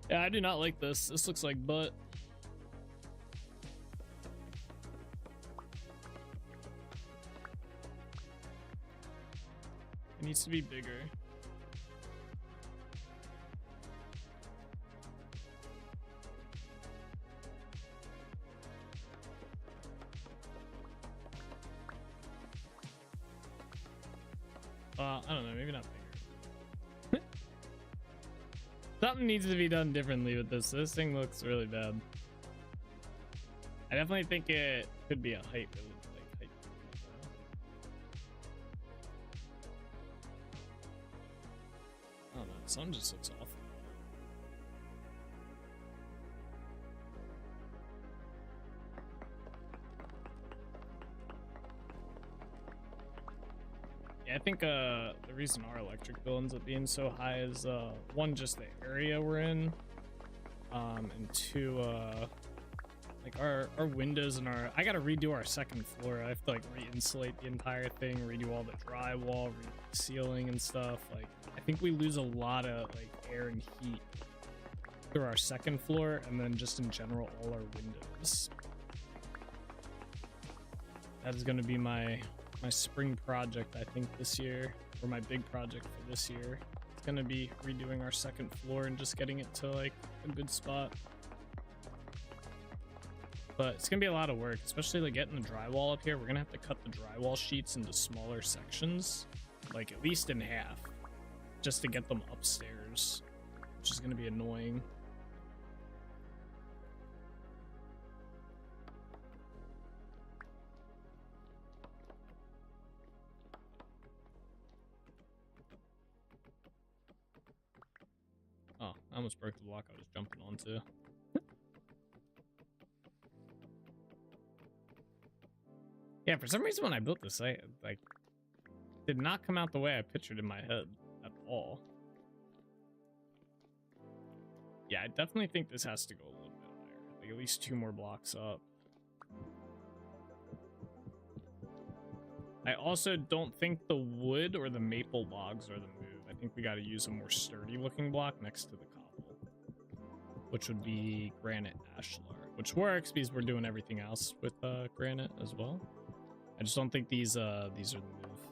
Speaker 2: Yeah, I do not like this. This looks like butt. It needs to be bigger. I don't know, maybe not bigger. Something needs to be done differently with this. This thing looks really bad. I definitely think it could be a height, really, like height. I don't know. Some just looks awful. Yeah, I think the reason our electric bill ends up being so high is one, just the area we're in, and two, like our windows and I gotta redo our second floor. I have to like re-insulate the entire thing, redo all the drywall, redo the ceiling and stuff. Like I think we lose a lot of like air and heat through our second floor, and then just in general all our windows. That is gonna be my spring project, I think, this year, or my big project for this year. It's gonna be redoing our second floor and just getting it to like a good spot. But it's gonna be a lot of work, especially like getting the drywall up here. We're gonna have to cut the drywall sheets into smaller sections, like at least in half, just to get them upstairs, which is gonna be annoying. Oh, I almost broke the block I was jumping onto. Yeah, for some reason when I built this, I like did not come out the way I pictured in my head at all. Yeah, I definitely think this has to go a little bit higher. Like at least 2 more blocks up. I also don't think the wood or the maple logs are the move. I think we got to use a more sturdy looking block next to the cobble, which would be granite ashlar, which works because we're doing everything else with granite as well. I just don't think these are the move.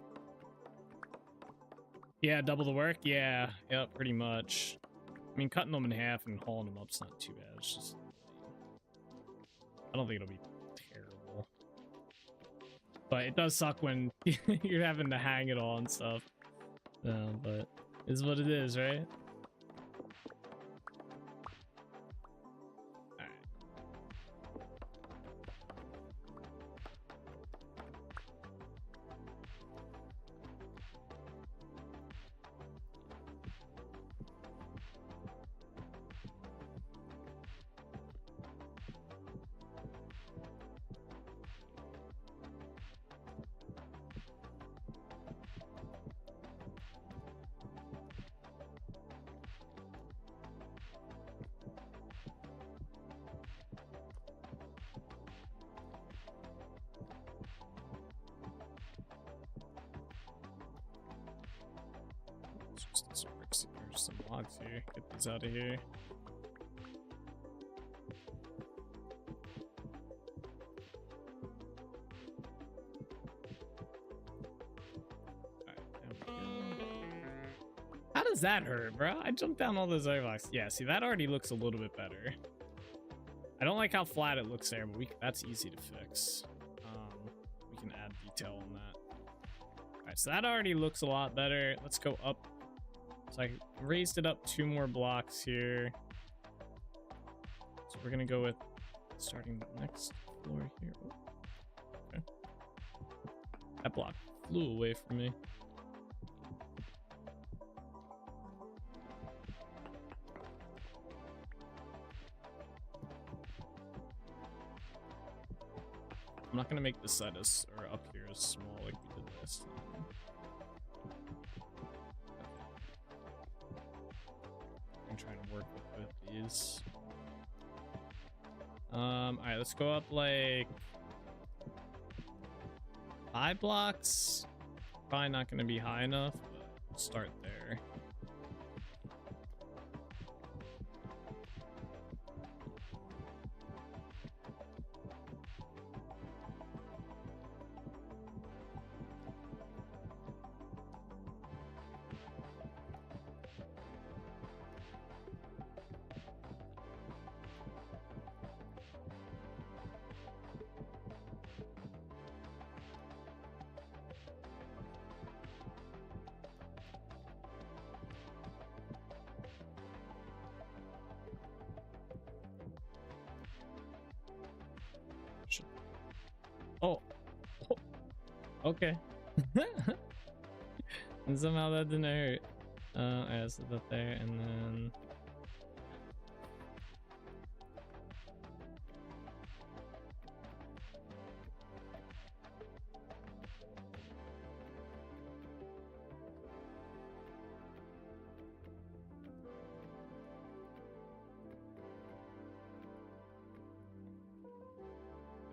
Speaker 2: Yeah, double the work. Yeah, yep, pretty much. I mean, cutting them in half and hauling them up's not too bad. It's just, I don't think it'll be terrible. But it does suck when you're having to hang it all and stuff. But it's what it is, right? There's some logs here. Get these out of here. How does that hurt, bro? I jumped down all those blocks. Yeah, see, that already looks a little bit better. I don't like how flat it looks there, but that's easy to fix. We can add detail on that. All right, so that already looks a lot better. Let's go up. So I raised it up 2 more blocks here. So we're gonna go with starting the next floor here. Okay. That block flew away from me. I'm not gonna make this side or up here as small like we did last time. I'm trying to work with both these. Alright, let's go up like 5 blocks. Probably not gonna be high enough, but we'll start there. Oh. Okay. And somehow that didn't hurt. I set that there, and then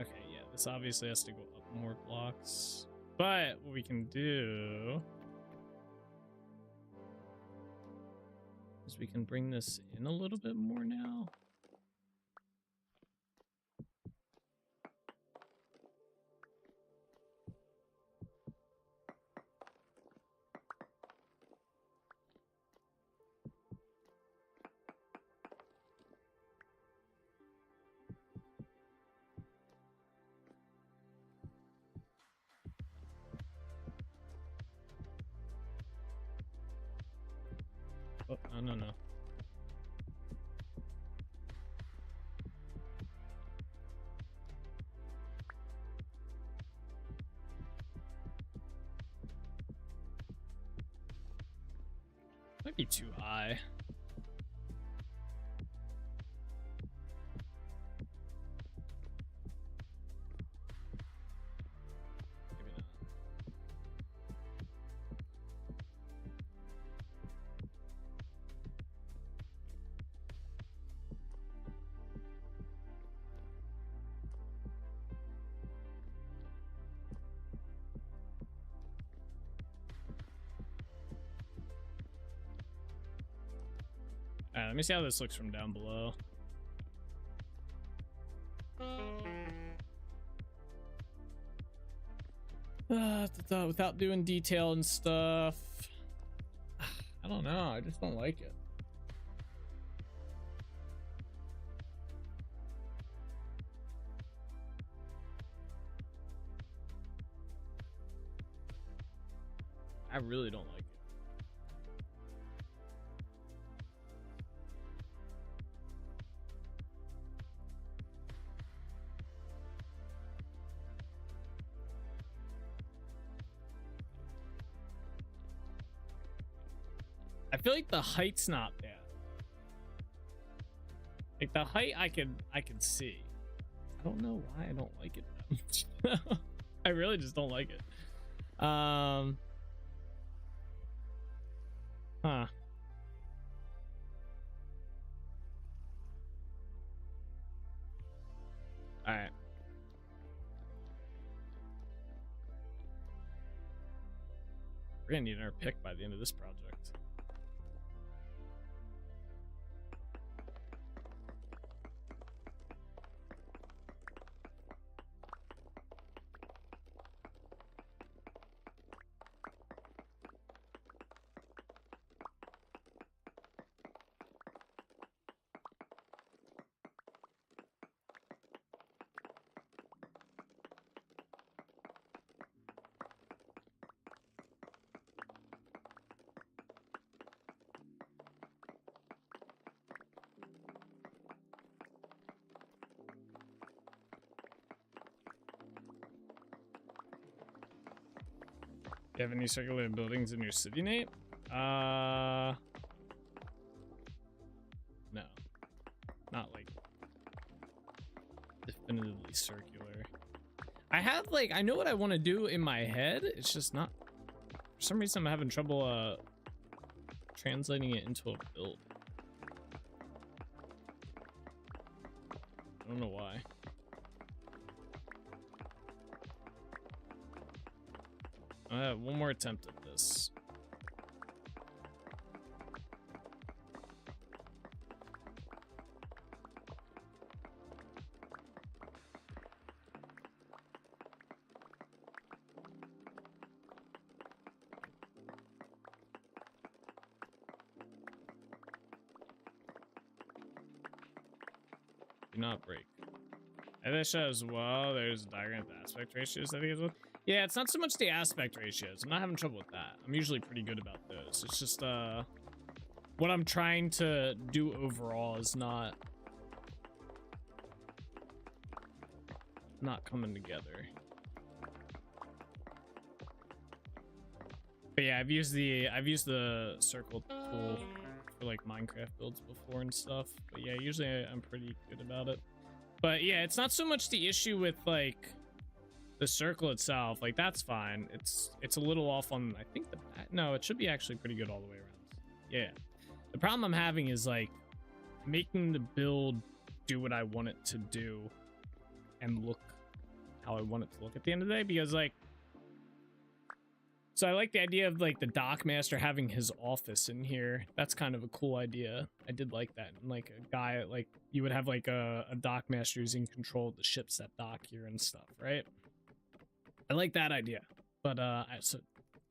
Speaker 2: okay, yeah, this obviously has to go up more blocks. But what we can do is we can bring this in a little bit more now. Oh, no. Might be too high. Maybe not. Alright, let me see how this looks from down below. Without doing detail and stuff. I don't know, I just don't like it. I really don't like it. I feel like the height's not bad. Like the height I can see. I don't know why I don't like it that much. I really just don't like it. Huh. Alright. We're gonna need another pick by the end of this project. Do you have any circular buildings in your city, Nate? No. Not like definitively circular. I have like, I know what I want to do in my head. It's just not, for some reason I'm having trouble translating it into a build. I don't know why. One more attempt at this. Do not break. And this as well, there's a diagram of aspect ratios, I think is what. Yeah, it's not so much the aspect ratios. I'm not having trouble with that. I'm usually pretty good about those. It's just what I'm trying to do overall is not coming together. But yeah, I've used the circle tool for like Minecraft builds before and stuff. But yeah, usually I'm pretty good about it. But yeah, it's not so much the issue with like the circle itself. Like that's fine. It's a little off on, I think no, it should be actually pretty good all the way around. Yeah. The problem I'm having is like making the build do what I want it to do and look how I want it to look at the end of the day, because like, so I like the idea of like the dock master having his office in here. That's kind of a cool idea. I did like that. And like a guy, like you would have like a dock master who's in control of the ships that dock here and stuff, right? I like that idea. But so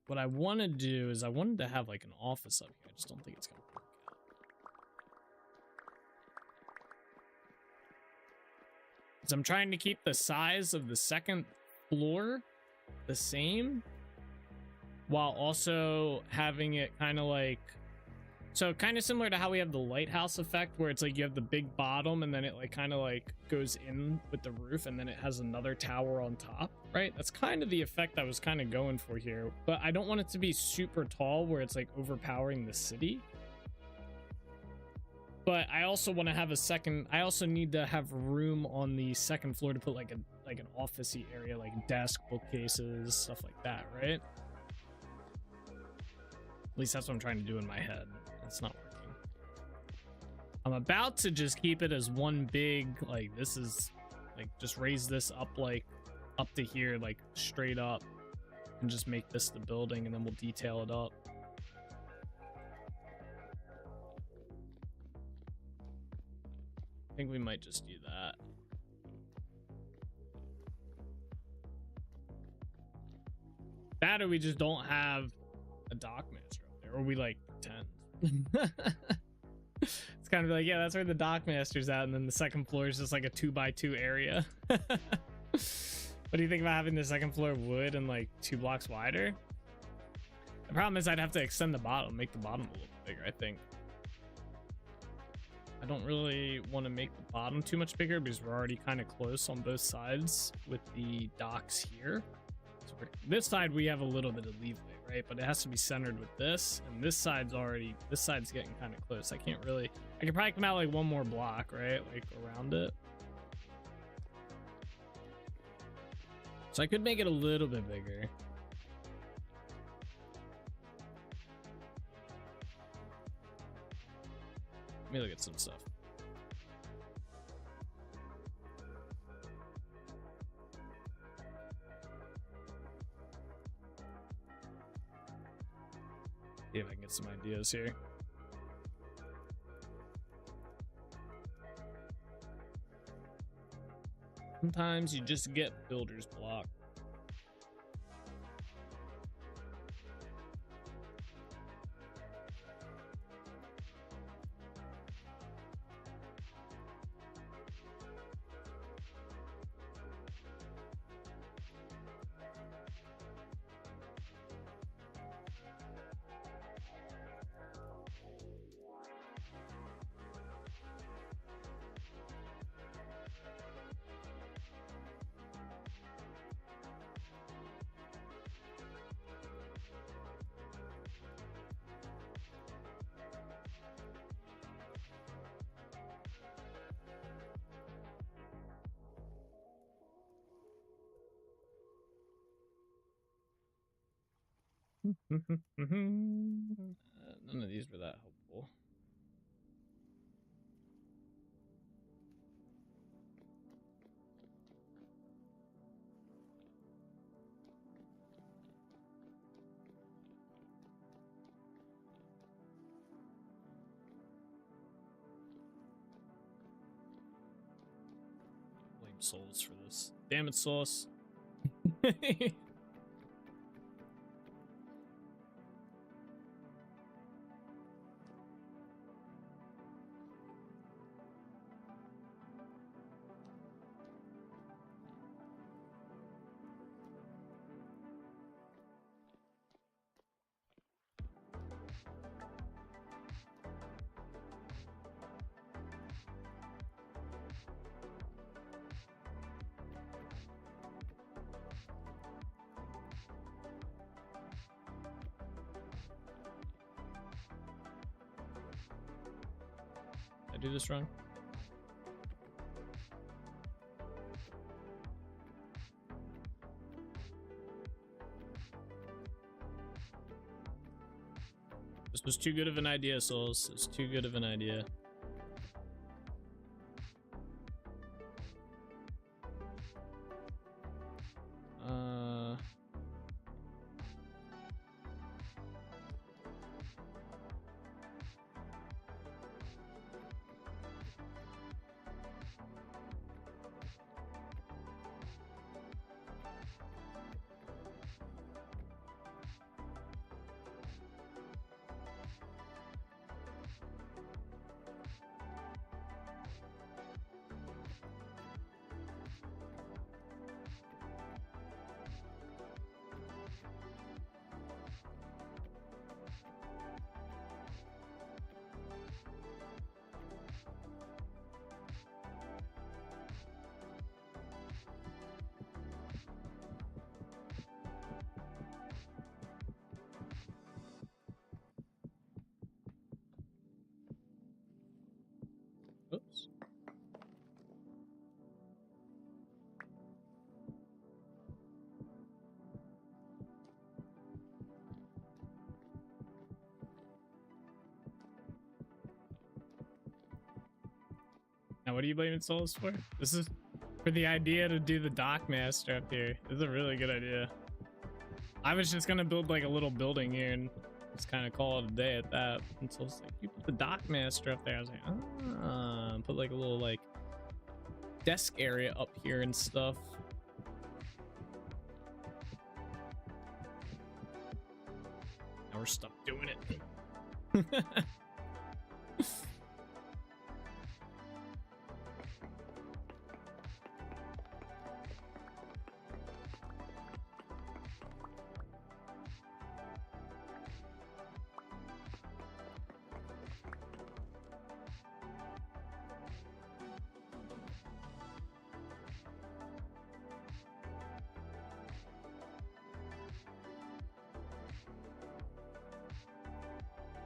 Speaker 2: what I want to do is I wanted to have like an office up here. I just don't think it's gonna work out. So I'm trying to keep the size of the second floor the same, while also having it kind of like, so kind of similar to how we have the lighthouse effect, where it's like you have the big bottom and then it like kind of like goes in with the roof and then it has another tower on top, right? That's kind of the effect I was kind of going for here, but I don't want it to be super tall where it's like overpowering the city. But I also want to have I also need to have room on the second floor to put like an office-y area, like desk, bookcases, stuff like that, right? At least that's what I'm trying to do in my head. It's not working. I'm about to just keep it as one big, like, this is, like, just raise this up, like, up to here, like, straight up, and just make this the building, and then we'll detail it up. think we might just do that. That or we just don't have a dock master up there, or we like pretend. It's kind of like, yeah, that's where the dock master's at, and then the second floor is just like a 2x2 area. What do you think about having the second floor wood and like 2 blocks wider? The problem is I'd have to extend the bottom, make the bottom a little bigger, I think. I don't really want to make the bottom too much bigger because we're already kind of close on both sides with the docks here. So this side we have a little bit of leeway, right? But it has to be centered with this, and this side's getting kind of close. I could probably come out like 1 more block, right? Like around it. So I could make it a little bit bigger. Let me look at some stuff. See if I can get some ideas here. Sometimes you just get builder's block. None of these were that helpful. Blame Souls for this. Damn it, Sauce. Did I do this wrong? This was too good of an idea, Souls. It's too good of an idea. Oops. Now, what are you blaming Souls for? This is for the idea to do the dock master up here. This is a really good idea. I was just gonna build like a little building here and Let's kind of call it a day at that. Until it's like, you put the dock master up there. I was like, ah, put like a little like desk area up here and stuff. Now we're stuck doing it.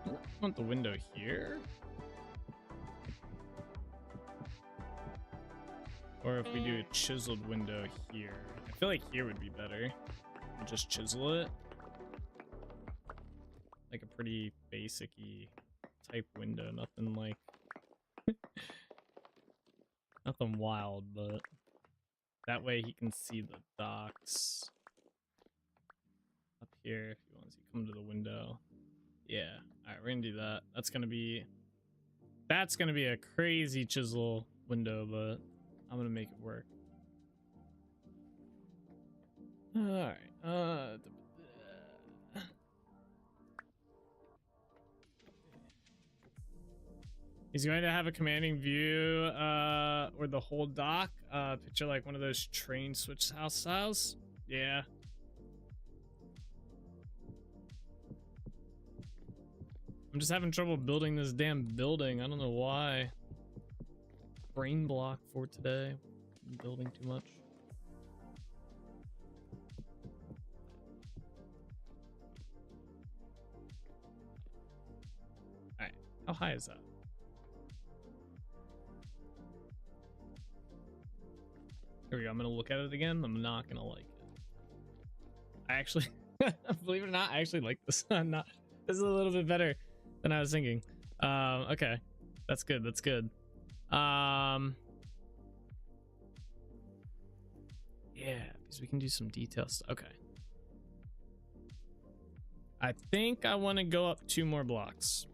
Speaker 2: I want the window here, or if we do a chiseled window here. I feel like here would be better. We'll just chisel it like a pretty basic-y type window, nothing like nothing wild, but that way he can see the docks up here if he wants to come to the window. Yeah, all right, we're gonna do that. That's gonna be a crazy chisel window, but I'm gonna make it work. All right, he's going to have a commanding view, or the whole dock. Picture like one of those train switch house styles. Yeah. I'm just having trouble building this damn building. I don't know why. Brain block for today. I'm building too much. Alright, how high is that? Here we go. I'm gonna look at it again. I'm not gonna like it. I actually, believe it or not, I actually like this. I'm not. This is a little bit better than I was thinking. Okay, that's good. That's good. Yeah, because we can do some details. Okay. I think I want to go up 2 more blocks.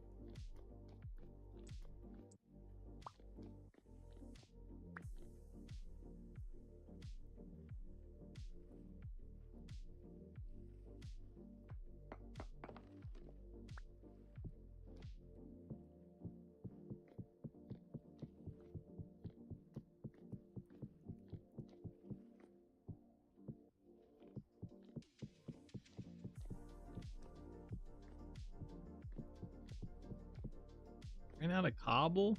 Speaker 2: Ran out of cobble?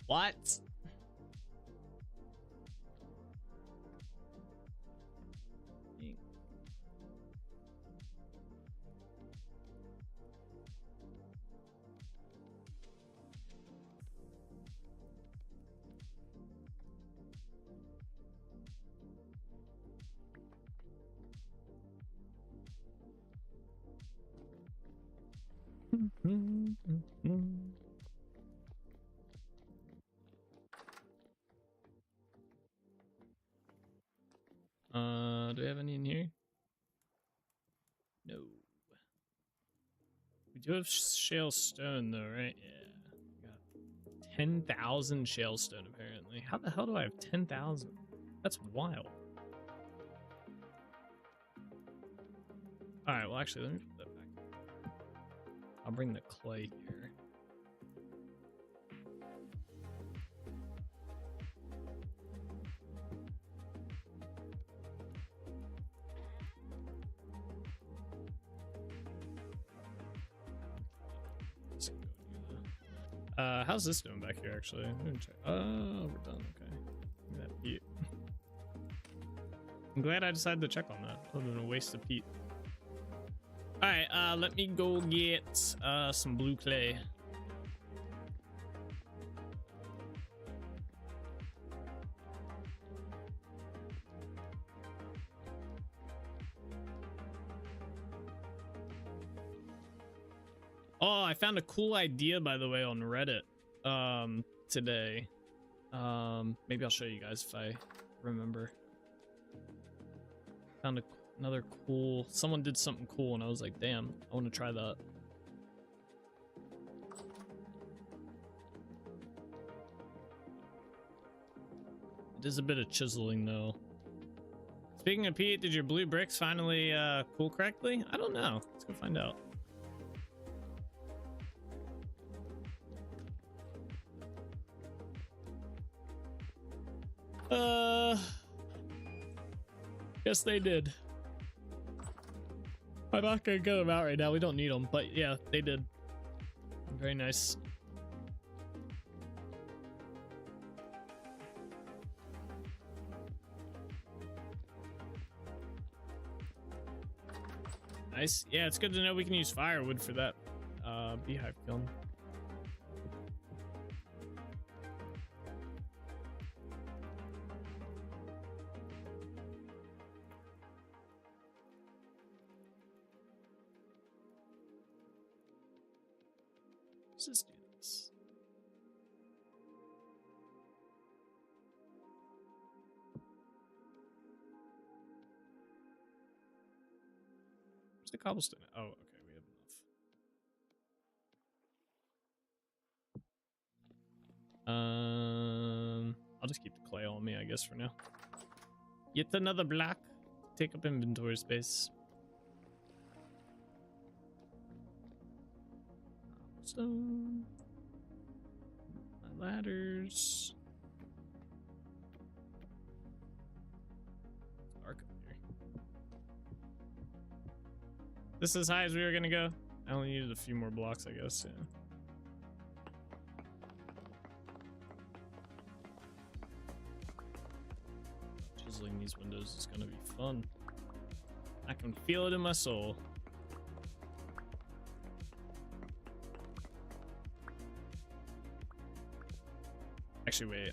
Speaker 2: What? Do we have any in here? No. We do have shale stone though, right? Yeah. Got 10,000 shale stone apparently. How the hell do I have 10,000? That's wild. Alright, well actually let me put that back. I'll bring the clay here. How's this doing back here, actually? I'm gonna check. Oh, we're done. Okay. Look at that peat. I'm glad I decided to check on that. It would have been a waste of peat. Alright, let me go get some blue clay. Oh, I found a cool idea, by the way, on Reddit today. Maybe I'll show you guys if I remember. Found a another cool, someone did something cool and I was like, damn, I want to try that. It is a bit of chiseling though. Speaking of Pete, did your blue bricks finally cool correctly? I don't know. Let's go find out. Guess they did. I'm not gonna get them out right now. We don't need them, but yeah, they did. Very nice. Nice. Yeah, it's good to know we can use firewood for that beehive kiln. Let's just do this. Where's the cobblestone? Oh, okay, we have enough. I'll just keep the clay on me, I guess, for now. Yet another block. Take up inventory space. Stone. My ladders. It's dark up here. This is as high as we were gonna go. I only needed a few more blocks, I guess. Yeah. Chiseling these windows is gonna be fun. I can feel it in my soul. Actually, wait,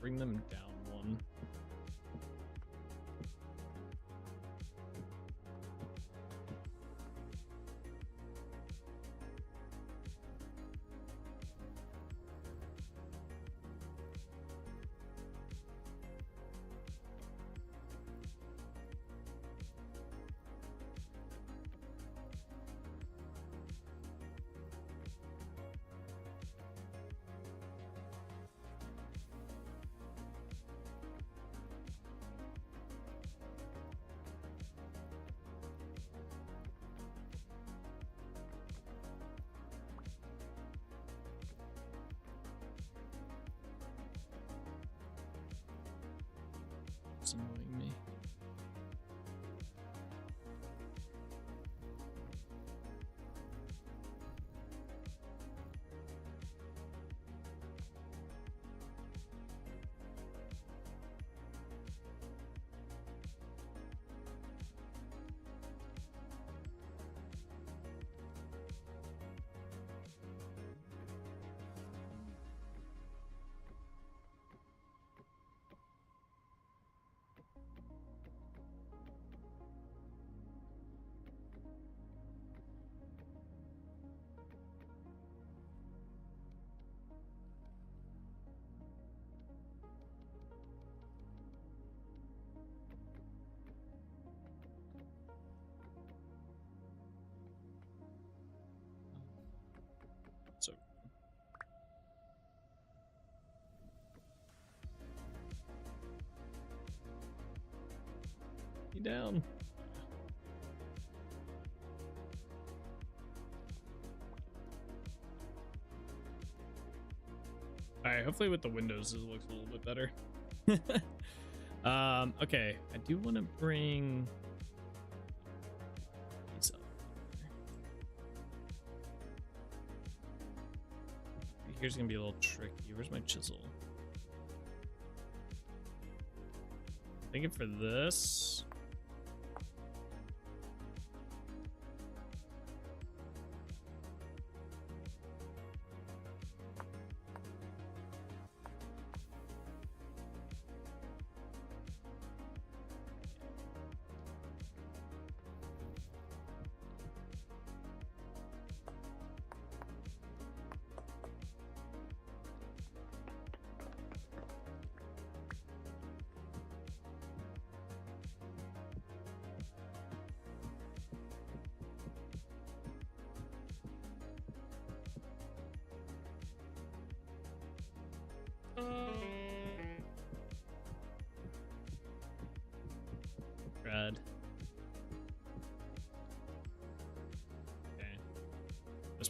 Speaker 2: bring them down one. It's annoying me. So you down. All right, hopefully with the windows this looks a little bit better. Okay, I do want to bring these up. Here's gonna be a little tricky. Where's my chisel? Thinking for this.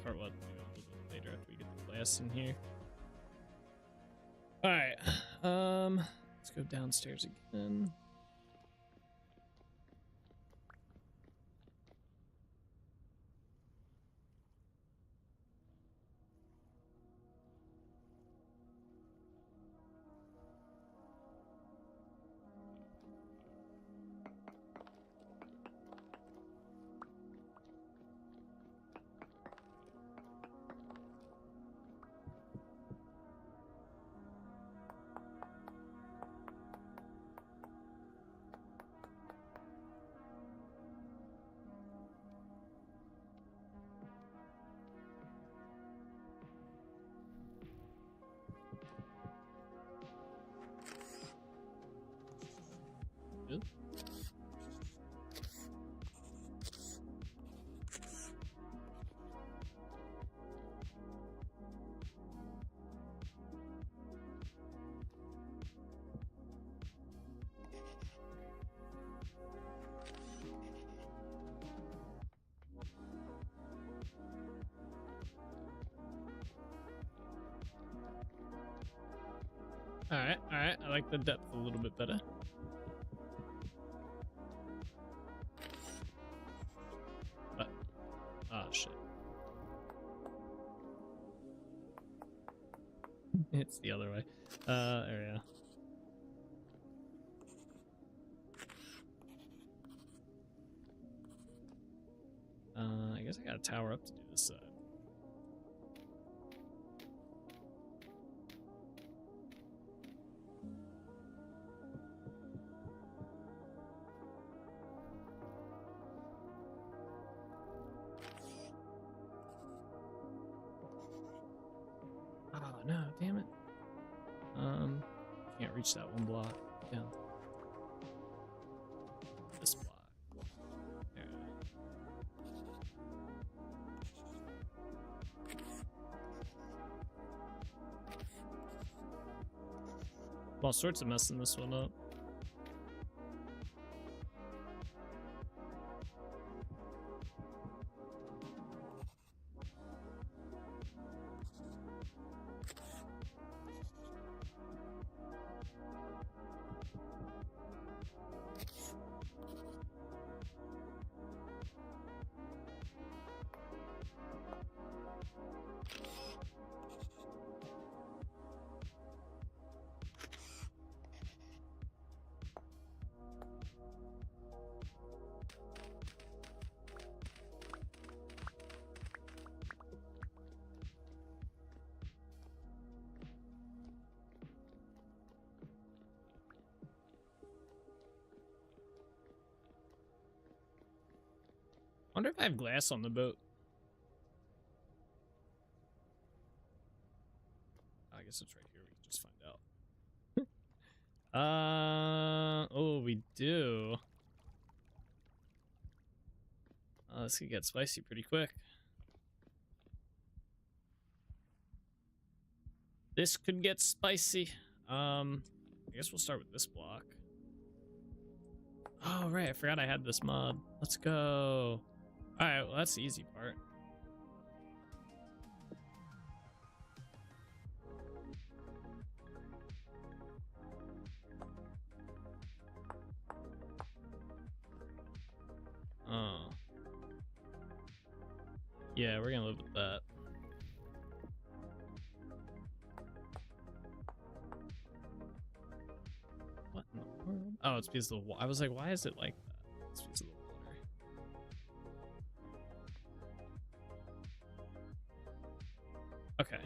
Speaker 2: most part, we'll have to do it a little bit later after we get the glass in here. All right, let's go downstairs again. Good. All right, I like the depth a little bit better. Oh shit. It's the other way. There we go. I guess I gotta tower up to do this side. Oh no, damn it. Can't reach that one block. Down. This block. There. All sorts of messing this one up. Wonder if I have glass on the boat. I guess it's right here. We can just find out. Oh, we do. This could get spicy pretty quick. This could get spicy. I guess we'll start with this block. Oh, right. I forgot I had this mod. Let's go. All right. Well, that's the easy part. Oh. Yeah, we're gonna live with that. What in the world? Oh, it's because of the water. I was like, why is it like that? It's because of the water. Okay.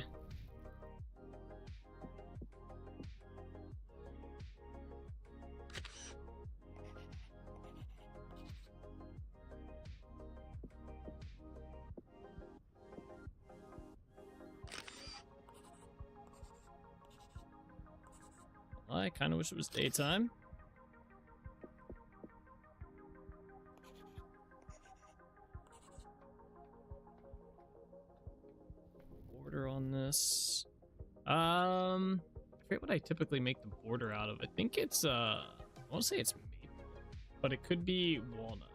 Speaker 2: I kind of wish it was daytime. Border on this. I forget what I typically make the border out of. I think it's I want to say it's maple, but it could be walnut.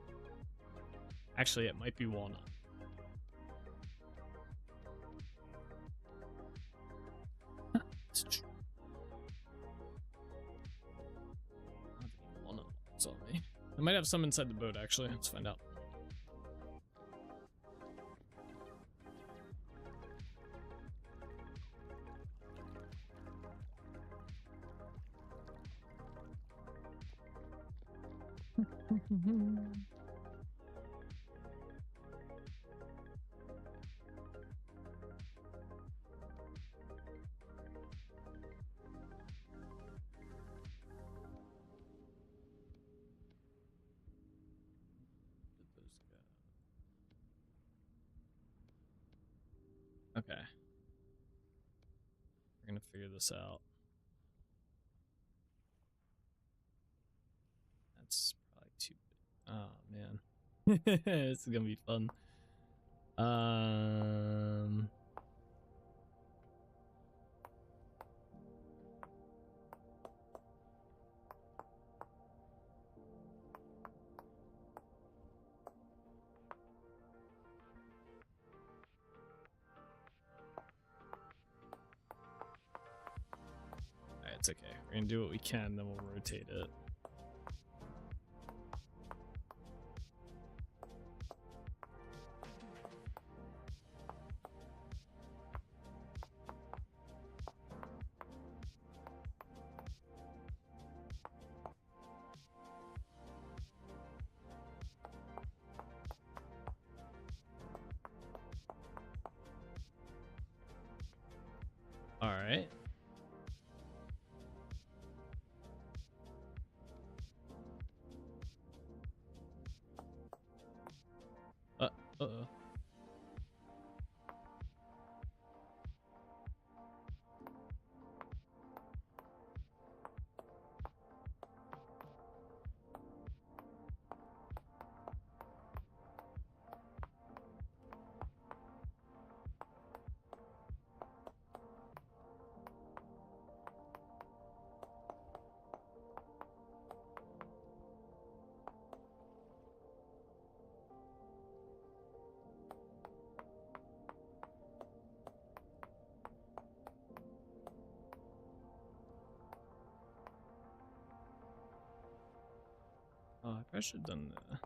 Speaker 2: Actually, it might be walnut. On me. I might have some inside the boat actually. Let's find out. Okay. We're gonna figure this out. That's probably too big. Oh man. This is gonna be fun. It's okay. We're gonna do what we can, then we'll rotate it. All right. Uh-oh. Oh, I probably should have done that.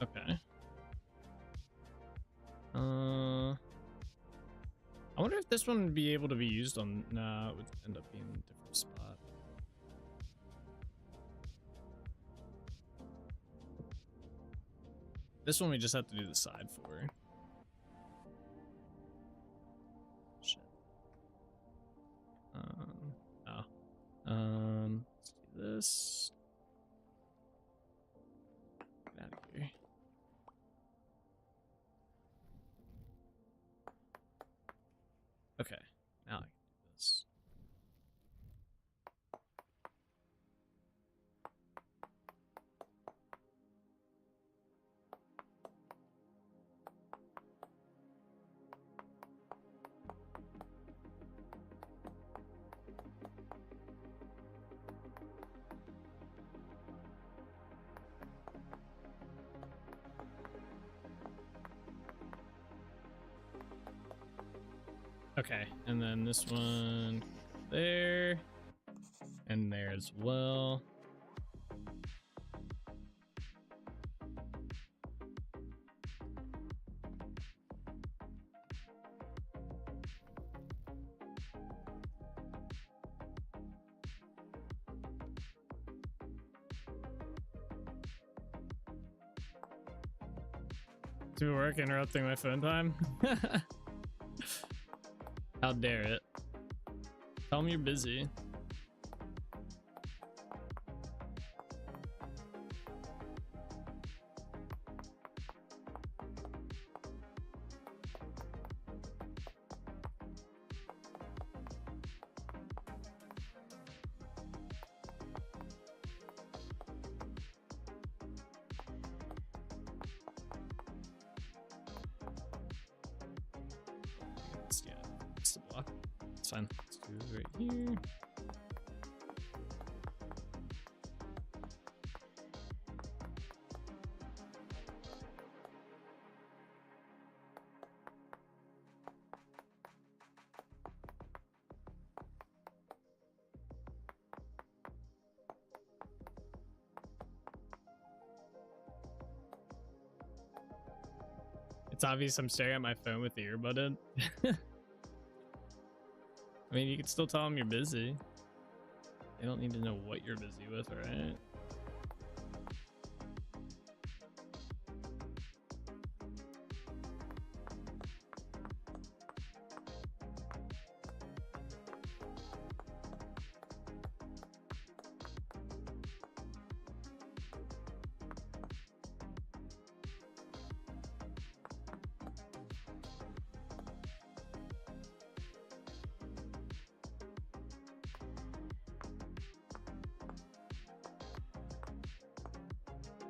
Speaker 2: Okay. I wonder if this one would be able to be used on. Nah, it would end up being a different spot. This one we just have to do the side for. Shit. Oh. Let's do this. Get out of here. Okay, now I can do this. Okay, and then this one there and there as well. Do work interrupting my phone time? How dare it? Tell me you're busy. Yeah, it's the block. It's fine. Let's do it right here. It's obvious I'm staring at my phone with the earbud in. I mean, you can still tell them you're busy. They don't need to know what you're busy with, right?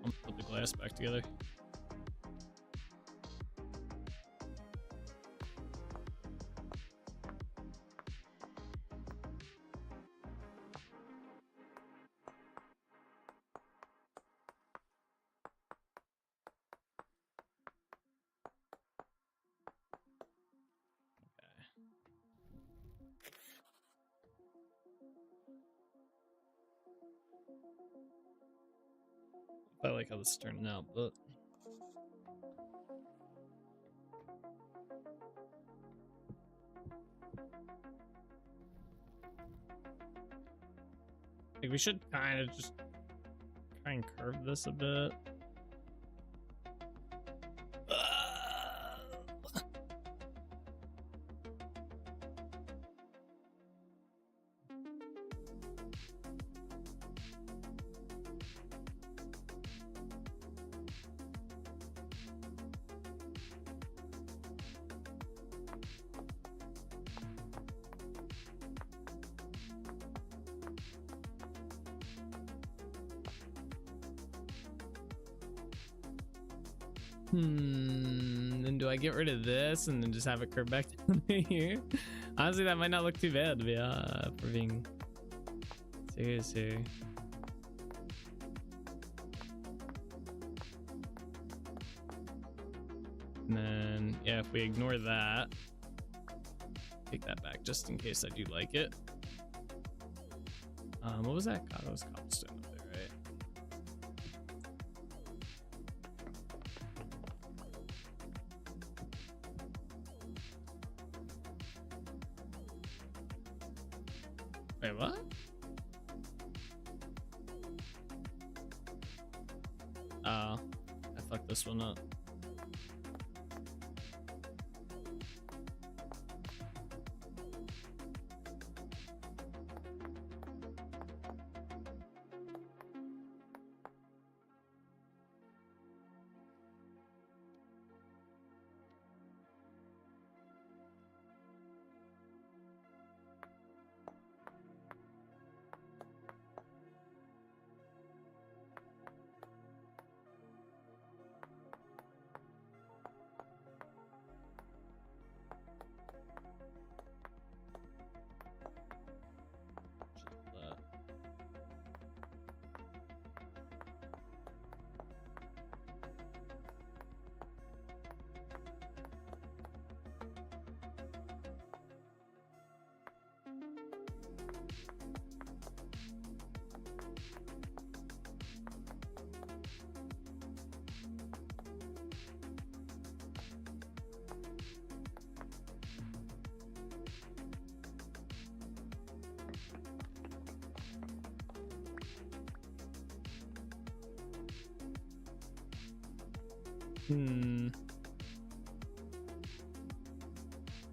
Speaker 2: I'll put the glass back together. I like how this is turning out, but like we should kind of just try and curve this a bit. Then do I get rid of this and then just have it curve back down here? Honestly, that might not look too bad, for being serious here. And then, yeah, if we ignore that, take that back just in case I do like it. What was that? God, that was cobblestone up there, right? Wait, what? Oh, I fucked this one up.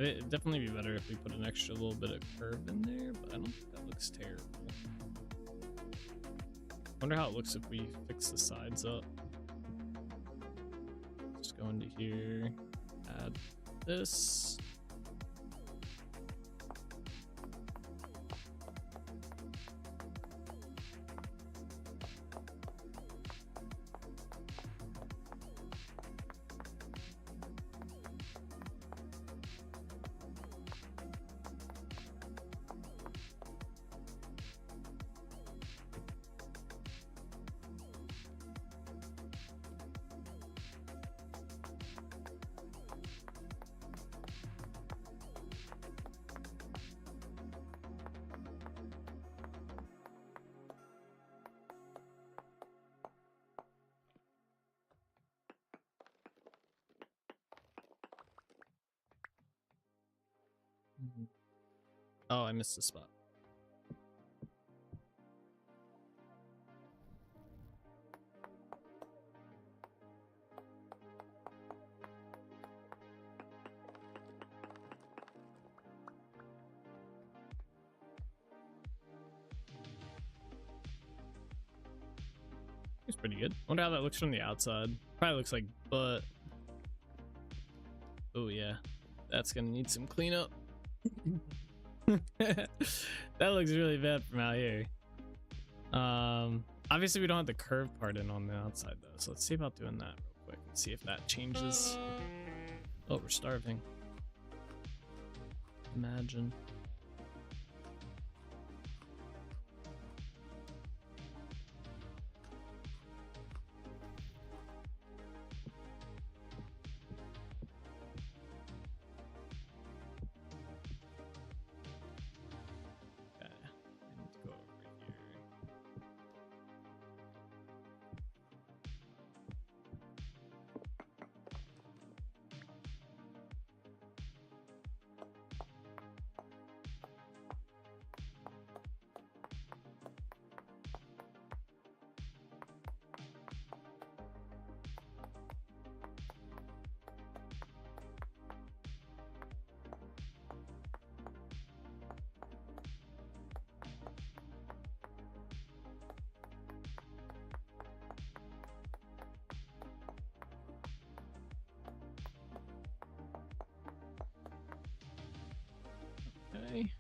Speaker 2: It'd definitely be better if we put an extra little bit of curve in there, but I don't think that looks terrible. Wonder how it looks if we fix the sides up. Just go into here, add this. Oh, I missed the spot. It's pretty good. Wonder how that looks from the outside. Probably looks like butt. Oh yeah, that's gonna need some cleanup. That looks really bad from out here. Obviously we don't have the curved part in on the outside though, so let's see about doing that real quick and see if that changes. Oh, we're starving. Imagine. Okay.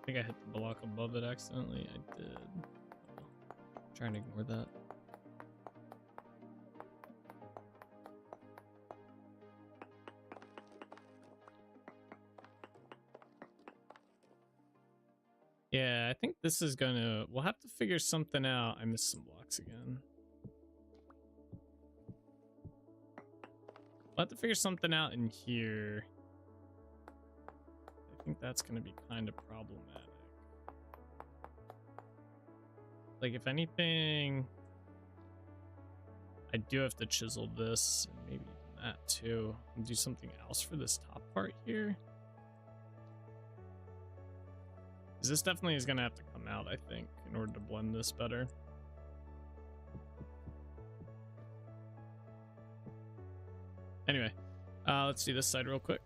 Speaker 2: I think I hit the block above it accidentally. I did. Trying to ignore that. Yeah, I think this is gonna... We'll have to figure something out. I missed some blocks again. We'll have to figure something out in here. I think that's gonna be kind of problematic. Like, if anything... I do have to chisel this, and maybe even that too, and do something else for this top part here. This definitely is gonna have to come out, I think, in order to blend this better. Anyway, let's do this side real quick.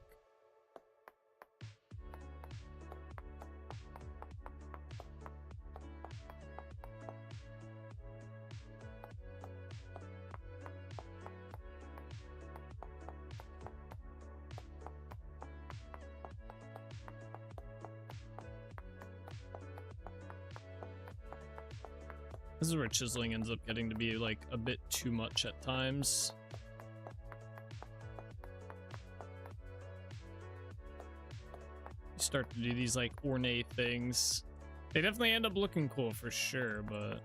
Speaker 2: This is where chiseling ends up getting to be like a bit too much at times. You start to do these like ornate things. They definitely end up looking cool for sure, but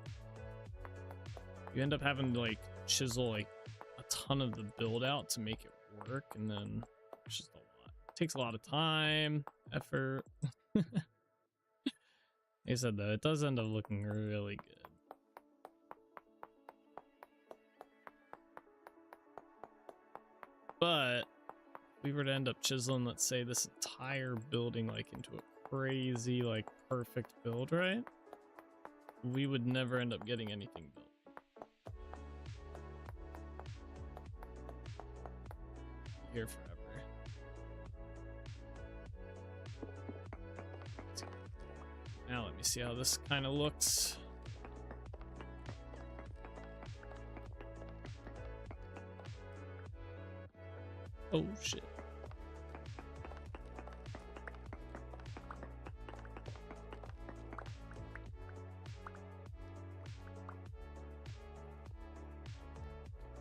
Speaker 2: you end up having to like chisel like a ton of the build out to make it work, and then it's just a lot. It takes a lot of time, effort. Like I said though, it does end up looking really good. But if we were to end up chiseling, let's say, this entire building like into a crazy, like perfect build, right? We would never end up getting anything built. Here forever. Now let me see how this kind of looks. Oh shit.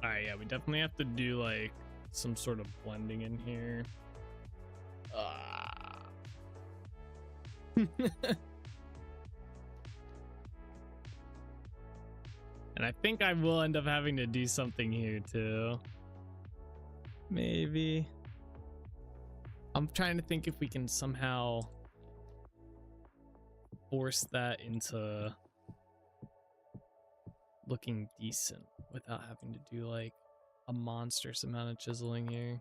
Speaker 2: Alright, yeah, we definitely have to do like some sort of blending in here. And I think I will end up having to do something here too. Maybe. I'm trying to think if we can somehow force that into looking decent without having to do like a monstrous amount of chiseling here.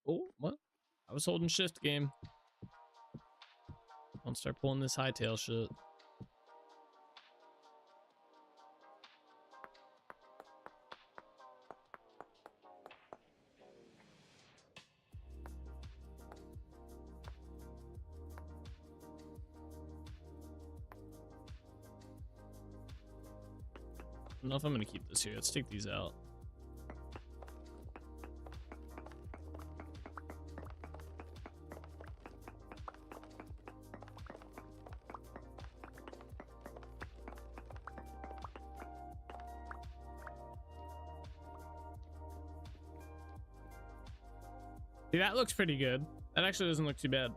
Speaker 2: Oh, what? I was holding shift, game. Don't start pulling this hightail shit. I don't know if I'm gonna keep this here. Let's take these out. See, that looks pretty good. That actually doesn't look too bad.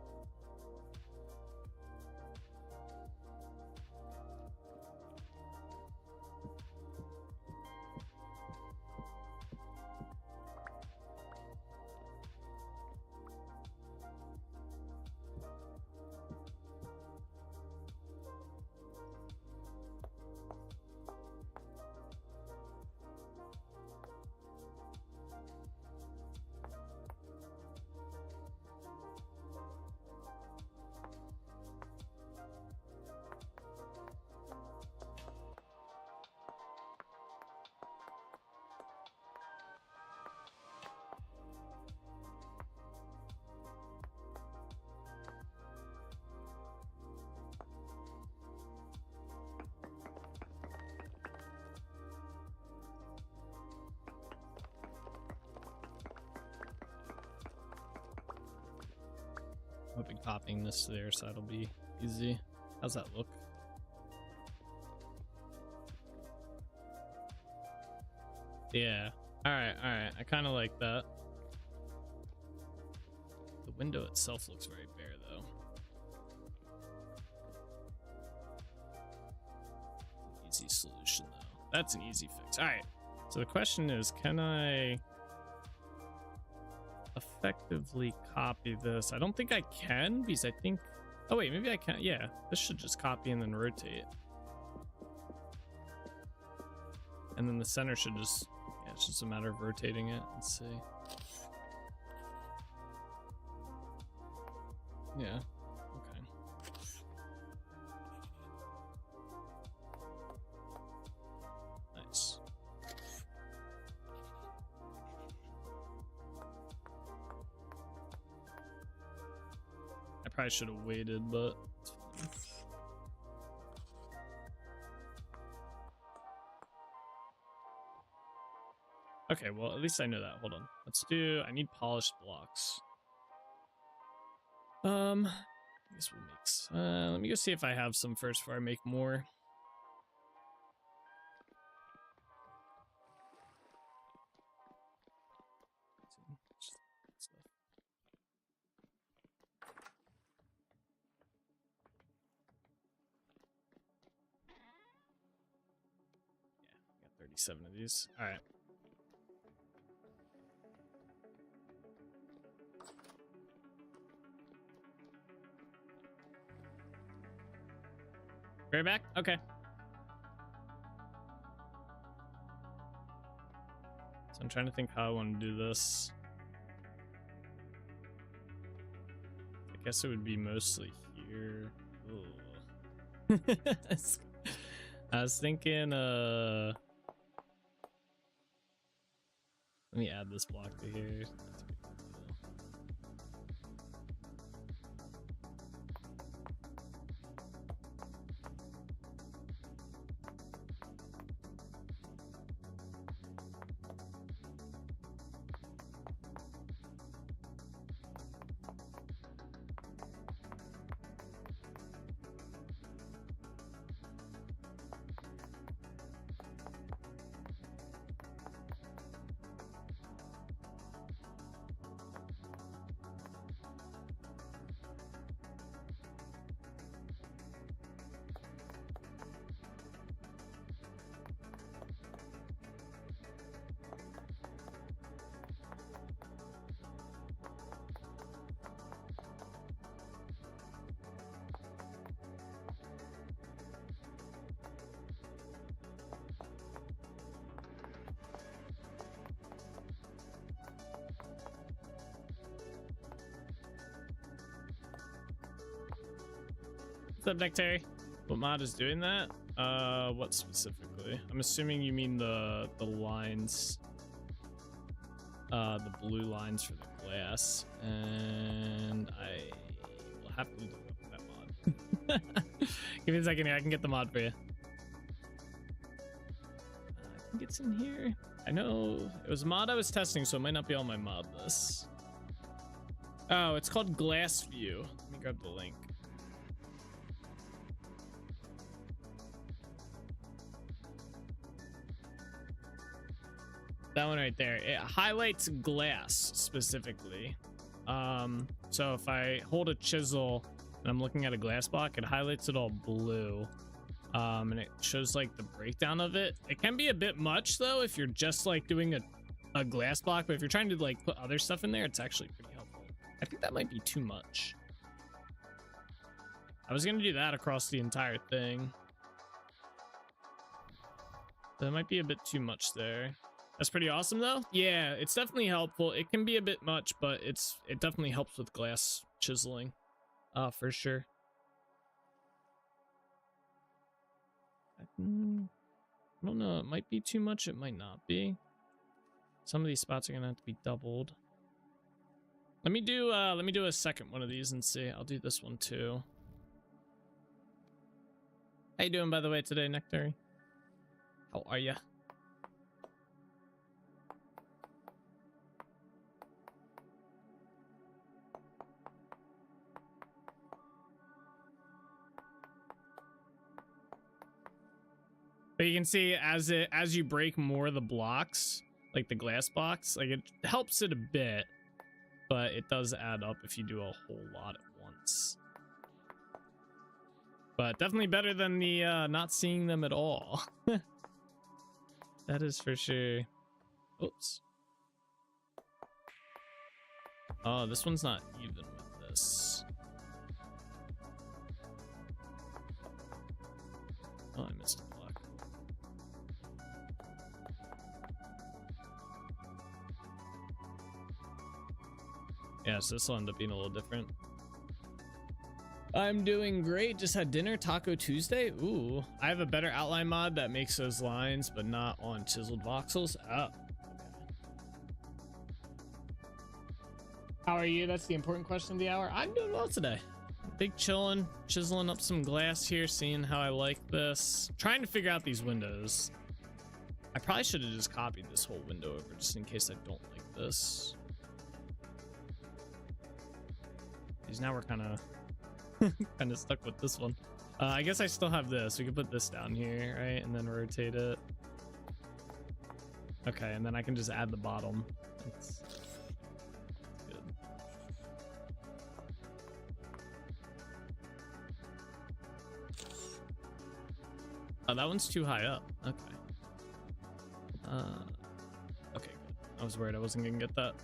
Speaker 2: Hoping copying this to their side will be easy. How's that look? Yeah. Alright, alright. I kind of like that. The window itself looks very bare, though. Easy solution, though. That's an easy fix. Alright. So the question is, can I effectively copy this? I don't think I can, because I think... Oh, wait, maybe I can. Yeah, this should just copy and then rotate. And then the center should just... Yeah, it's just a matter of rotating it. Let's see. Yeah. Okay. Nice. I probably should have waited, but it's fine. Okay, well, at least I know that. Hold on. Let's do... I need polished blocks. I guess we'll mix. Let me go see if I have some first before I make more. Yeah, I got 37 of these. All right. Right back? Okay. So I'm trying to think how I want to do this. I guess it would be mostly here. I was thinking, let me add this block to here. What's up, Nectary? What mod is doing that? What specifically? I'm assuming you mean the lines, the blue lines for the glass, and I will have to look up that mod. Give me a second here, I can get the mod for you. I think it's in here. I know it was a mod I was testing, so it might not be on my mod list. Oh, it's called Glass View. Let me grab the link. That one right there. It highlights glass specifically. So if I hold a chisel and I'm looking at a glass block, it highlights it all blue. And it shows like the breakdown of it. It can be a bit much though if you're just like doing a glass block, but if you're trying to like put other stuff in there, it's actually pretty helpful. I think that might be too much. I was gonna do that across the entire thing. That might be a bit too much there. That's pretty awesome though. Yeah, it's definitely helpful. It can be a bit much, but it definitely helps with glass chiseling. For sure. I don't know, it might be too much, it might not be. Some of these spots are gonna have to be doubled. Let me do a second one of these and see. I'll do this one too. How you doing by the way today, Nectary? How are ya? But you can see as you break more of the blocks, like the glass blocks, like it helps it a bit, but it does add up if you do a whole lot at once. But definitely better than the not seeing them at all. That is for sure. Oops. Oh, this one's not even with this. Oh, I missed a block. Yeah, so this will end up being a little different. I'm doing great. Just had dinner. Taco Tuesday. Ooh, I have a better outline mod that makes those lines, but not on chiseled voxels. Oh. How are you? That's the important question of the hour. I'm doing well today. Big chillin', chiseling up some glass here, seeing how I like this. Trying to figure out these windows. I probably should have just copied this whole window over just in case I don't like this. Because now we're kind of stuck with this one. I guess I still have this. We can put this down here, right? And then rotate it. Okay, and then I can just add the bottom. That's good. Oh, that one's too high up. Okay. Okay, good. I was worried I wasn't gonna get that.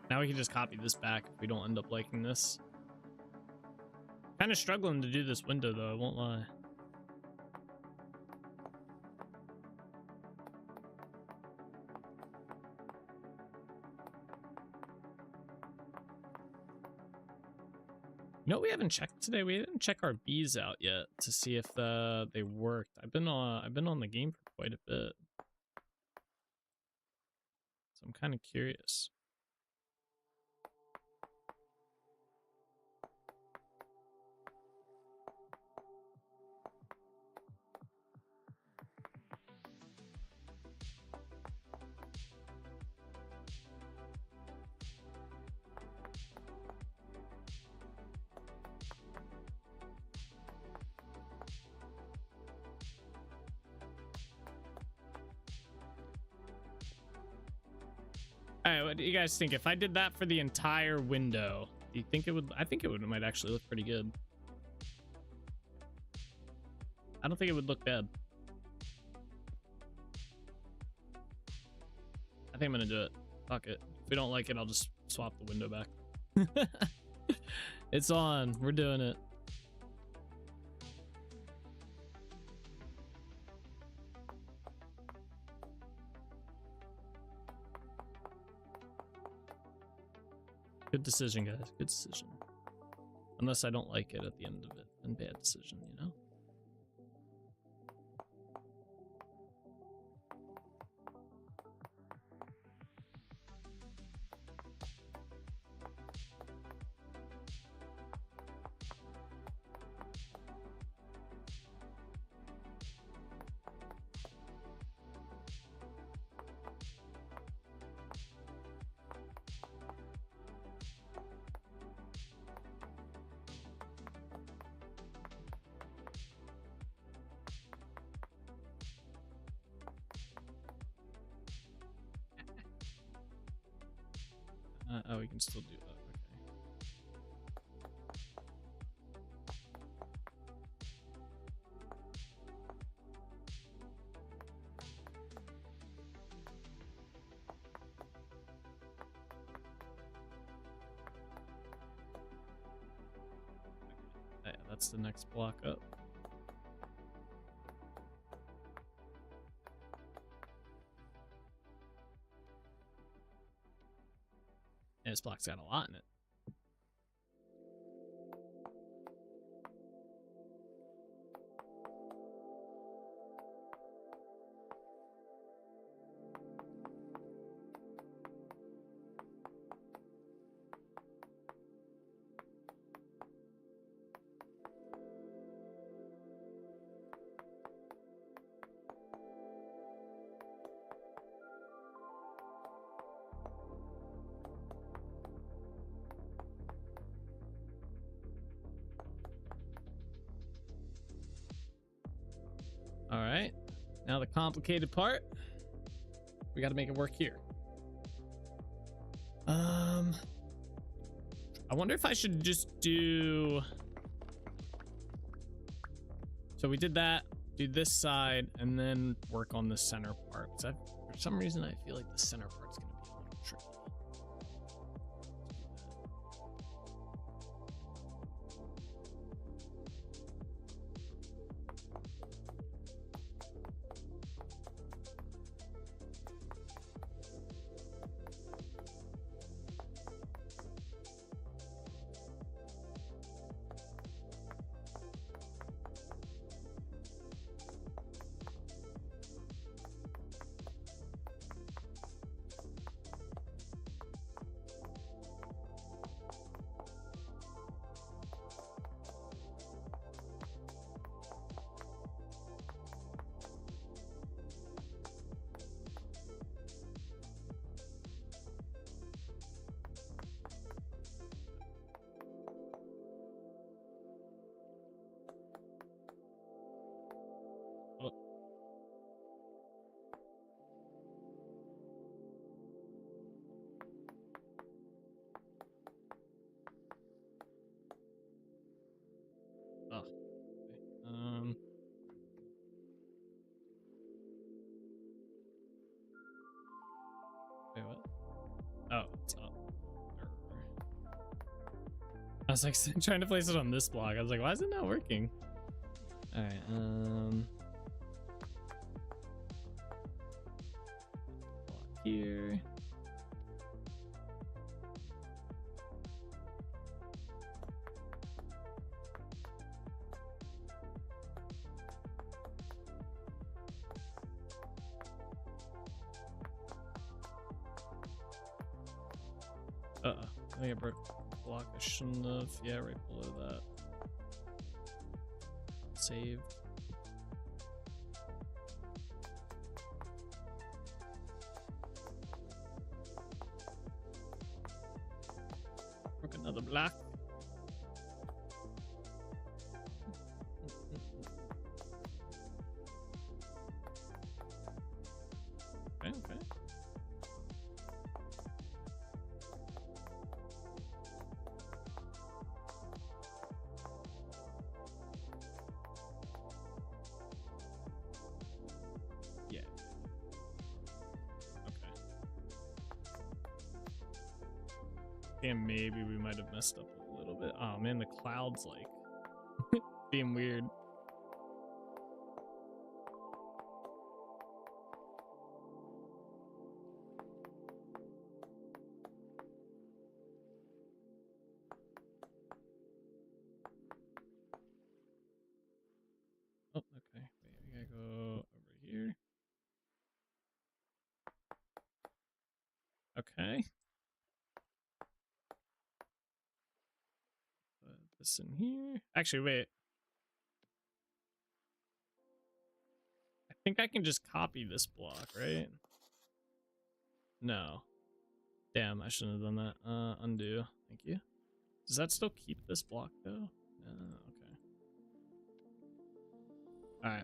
Speaker 2: Now we can just copy this back if we don't end up liking this. Kind of struggling to do this window though, I won't lie. You know what we haven't checked today? We didn't check our bees out yet to see if they worked. I've been on the game for quite a bit, so I'm kind of curious. All right, what do you guys think? If I did that for the entire window, do you think it would? I think it might actually look pretty good. I don't think it would look bad. I think I'm gonna do it. Fuck it. If we don't like it, I'll just swap the window back. It's on. We're doing it. Good decision, guys. Good decision. Unless I don't like it at the end of it, then bad decision, you know? Oh, we can still do that. Okay. Yeah, that's the next block up. And this block's got a lot in it. All right, now the complicated part. We got to make it work here. I wonder if I should just do. So we did that, do this side, and then work on the center part. Because for some reason, I feel like the center part's gonna be a little tricky. Oh. Okay. Wait, what? Oh, it's up. I was like trying to place it on this block. I was like, why is it not working? All right. Block here. I think I broke the block. I shouldn't have. Yeah, right below that. Save. Broke another block. Okay, okay. thinking maybe we might have messed up a little bit. Oh man, the cloud's like being weird. Oh, okay. Wait, we gotta go over here. Okay. Put this in here. Actually, wait. I think I can just copy this block, right? No. Damn, I shouldn't have done that. Undo. Thank you. Does that still keep this block though? Okay. Alright.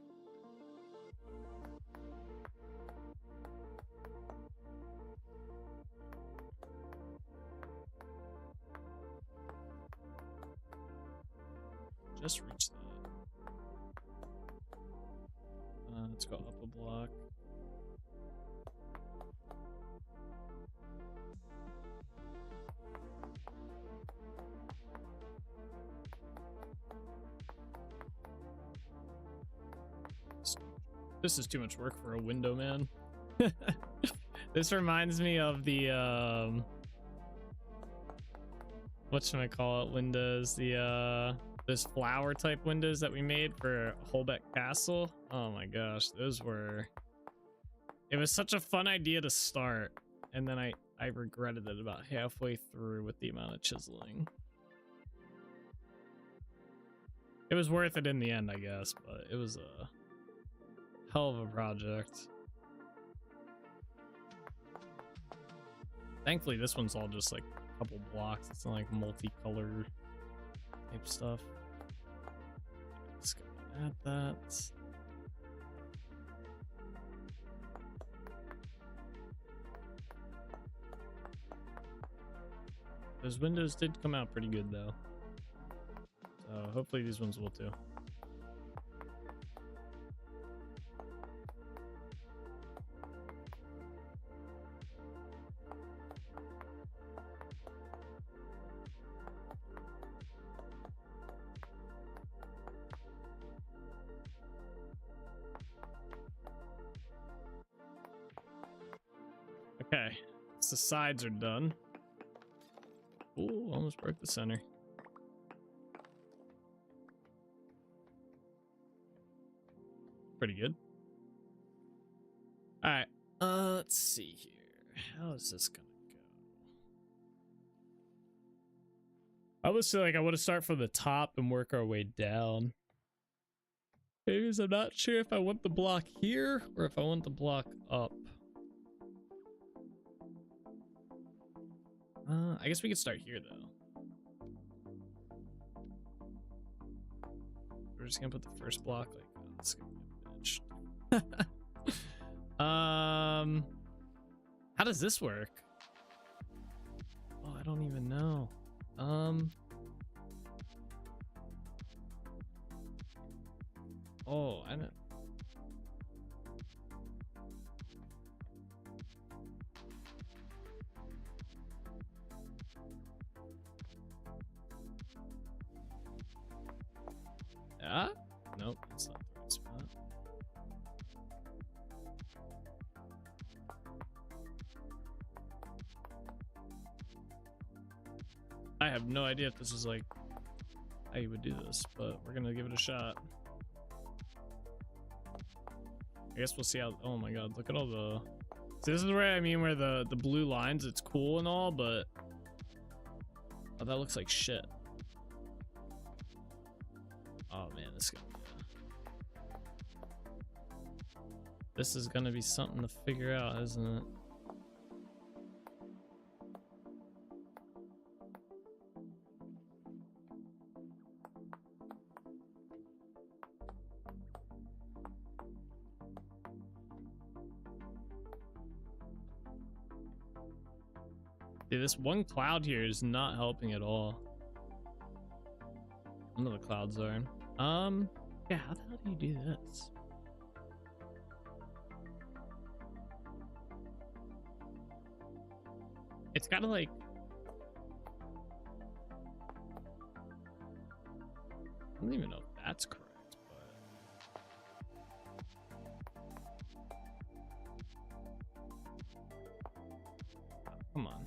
Speaker 2: Just reach that. Let's go up a block. This is too much work for a window, man. This reminds me of the whatchamacallit windows, the those flower type windows that we made for Holbeck Castle. Oh my gosh, those were, it was such a fun idea to start, and then I regretted it about halfway through with the amount of chiseling. It was worth it in the end, I guess, but it was a hell of a project. Thankfully, this one's all just like a couple blocks. It's not like multicolored type stuff. Let's go add that. Those windows did come out pretty good though. So hopefully these ones will too. Okay, so the sides are done. Ooh, almost broke the center. Pretty good. All right, let's see here. How is this gonna go? I would say like I want to start from the top and work our way down. Because I'm not sure if I want the block here or if I want the block up. I guess we could start here though. We're just gonna put the first block like, oh, this is gonna be a bitch. How does this work? Oh, I don't even know. Oh, I don't. Nope, that's not the right spot. I have no idea if this is like how you would do this, but we're gonna give it a shot. I guess we'll see how. Oh my god, look at all the. See, this is where I mean, where the blue lines, it's cool and all, but oh, that looks like shit. Oh man, this is gonna be something to figure out, isn't it? Dude, this one cloud here is not helping at all. None of the clouds are. Yeah, how the hell do you do this? It's gotta like, don't even know if that's correct, but come on.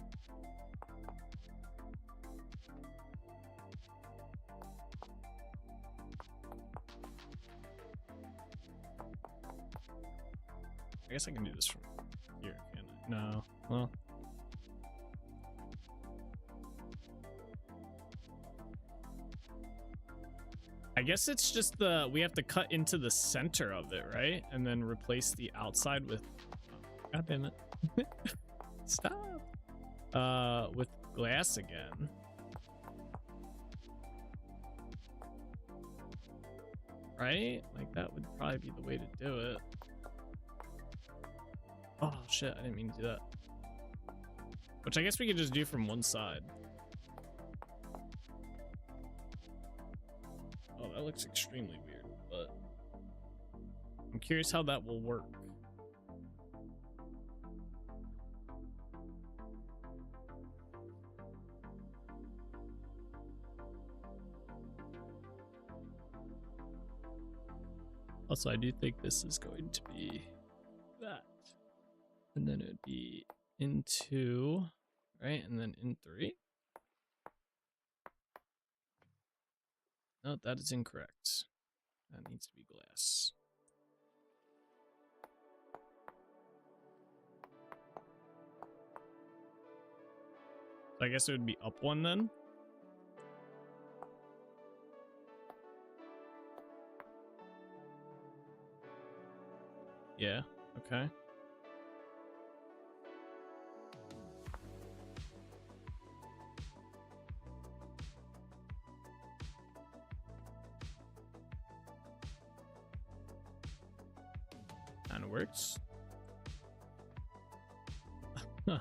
Speaker 2: I guess I can do this from here, can I? No. Well. I guess it's just we have to cut into the center of it, right? And then replace the outside with, God damn it. Stop. With glass again. Right? Like that would probably be the way to do it. Oh shit, I didn't mean to do that. Which I guess we could just do from one side. Oh, that looks extremely weird, but I'm curious how that will work. Also, I do think this is going to be that. And then it would be in 2, right? And then in 3. No, that is incorrect. That needs to be glass. So I guess it would be up 1 then. Yeah, okay. Kind of works. Huh.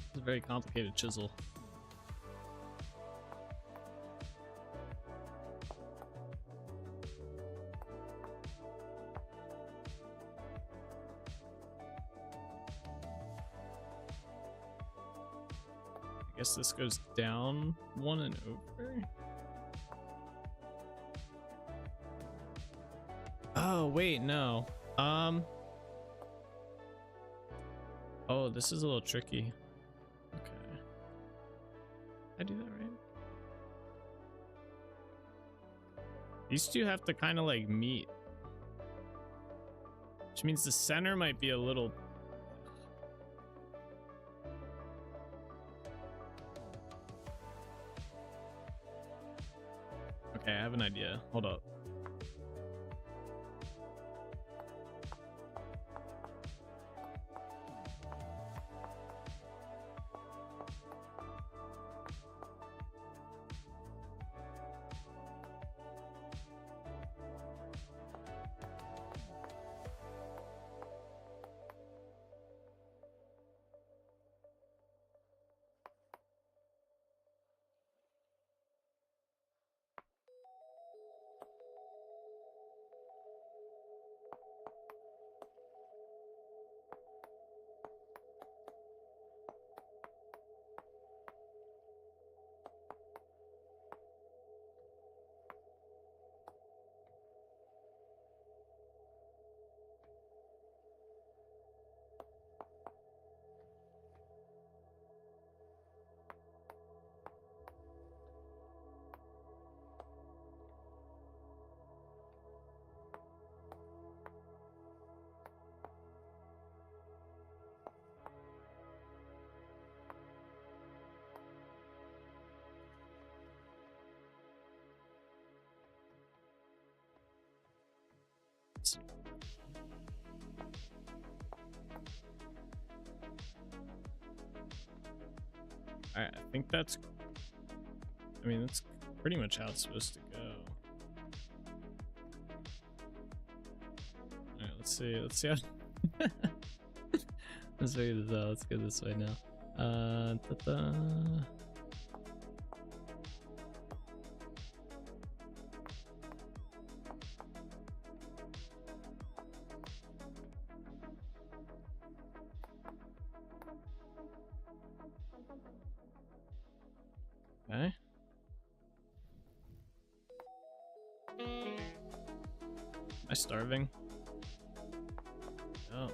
Speaker 2: It's a very complicated chisel. I guess this goes down 1 and over. Oh, wait, no. Oh, this is a little tricky. Okay. I do that right? These two have to kind of like meet. Which means the center might be a little... Okay, I have an idea. Hold up. Alright, I think that's... I mean, that's pretty much how it's supposed to go. Alright, let's see. Let's see how... Let's figure this out. Let's go this way now. Ta-da. Okay. Am I starving? Oh.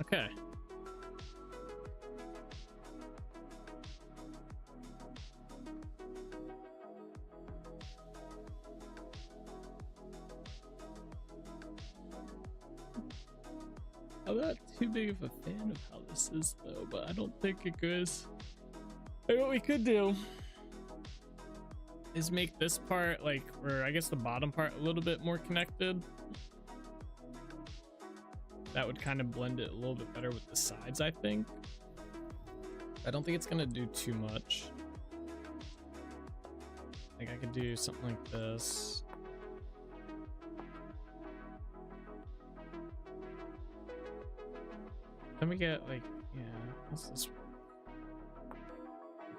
Speaker 2: Okay. I'm not too big of a fan of how this is though, but I don't think it goes. And what we could do is make this part like, or I guess the bottom part a little bit more connected. That would kind of blend it a little bit better with the sides, I think. I don't think it's gonna do too much. Like I could do something like this. Then we get like, yeah, what's this?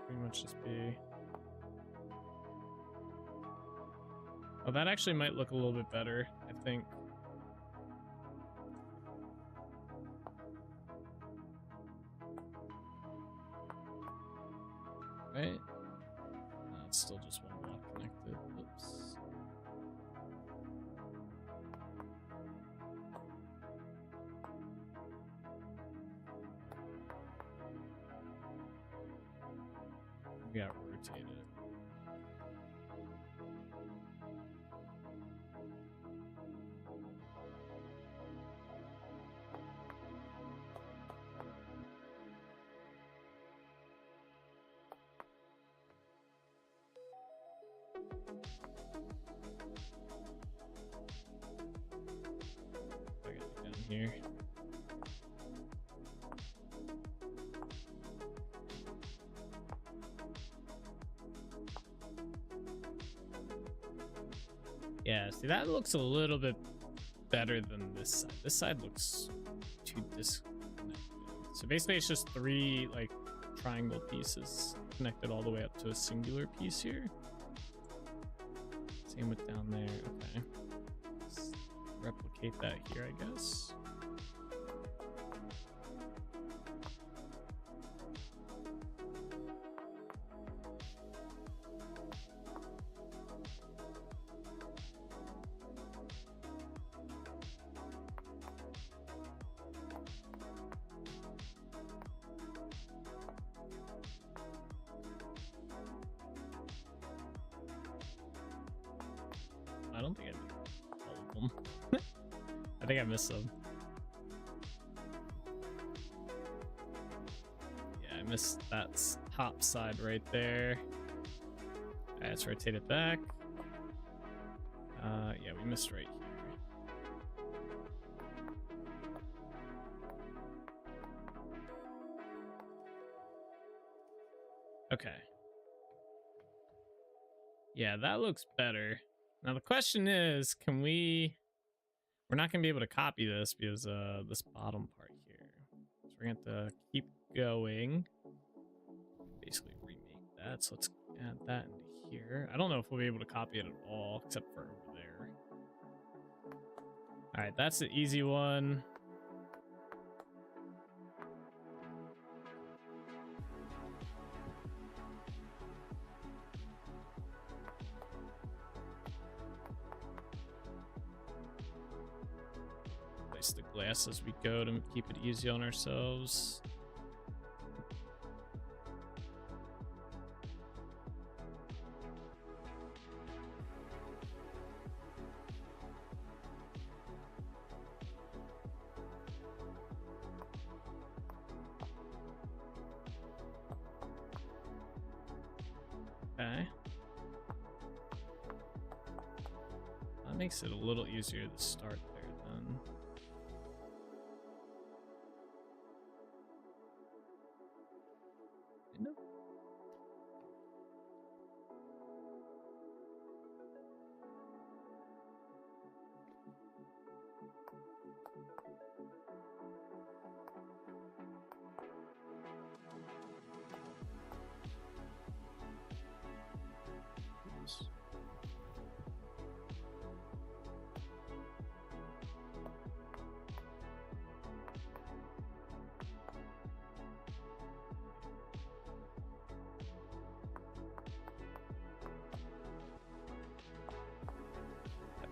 Speaker 2: Pretty much just be. Oh, that actually might look a little bit better, I think. Right? No, it's still just one block connected. Oops. We got rotated. I got it down here. Yeah, see, that looks a little bit better than this side. This side looks too disconnected. So basically it's just three like triangle pieces connected all the way up to a singular piece here. Same with down there. Okay. Let's replicate that here, I guess. I don't think I did all of them. I think I missed some. Yeah, I missed that top side right there. Alright, let's rotate it back. Yeah, we missed right here. Okay. Yeah, that looks better. Now the question is, can we're not gonna be able to copy this because this bottom part here. So we're gonna have to keep going. Basically remake that. So let's add that into here. I don't know if we'll be able to copy it at all, except for over there. Alright, that's the easy one. Place the glass as we go to keep it easy on ourselves. Okay. That makes it a little easier to start there then.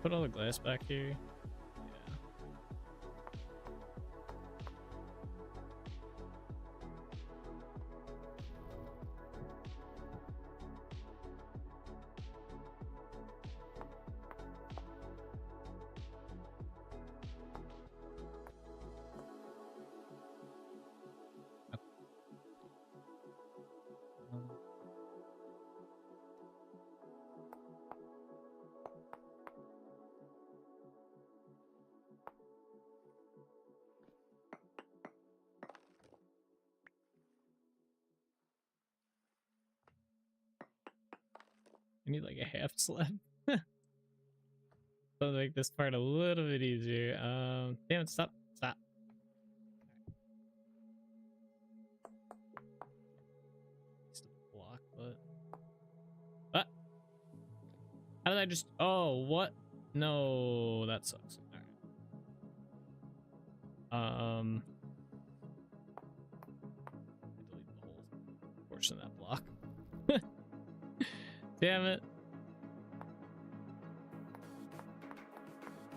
Speaker 2: put all the glass back here? Yeah. I need like a half slab. So make this part a little bit easier. Damn it, stop. Just a block, but how did I just what? No, that sucks. Alright. Delete the whole portion of that block. Damn it.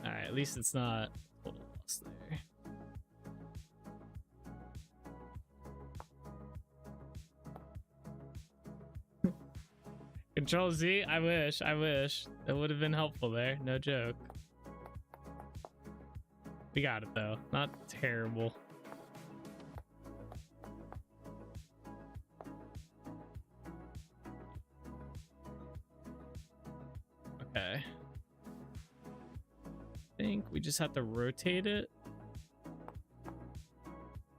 Speaker 2: Alright, at least it's not total loss there. Control Z? I wish. That would have been helpful there. No joke. We got it though. Not terrible. Okay. I think we just have to rotate it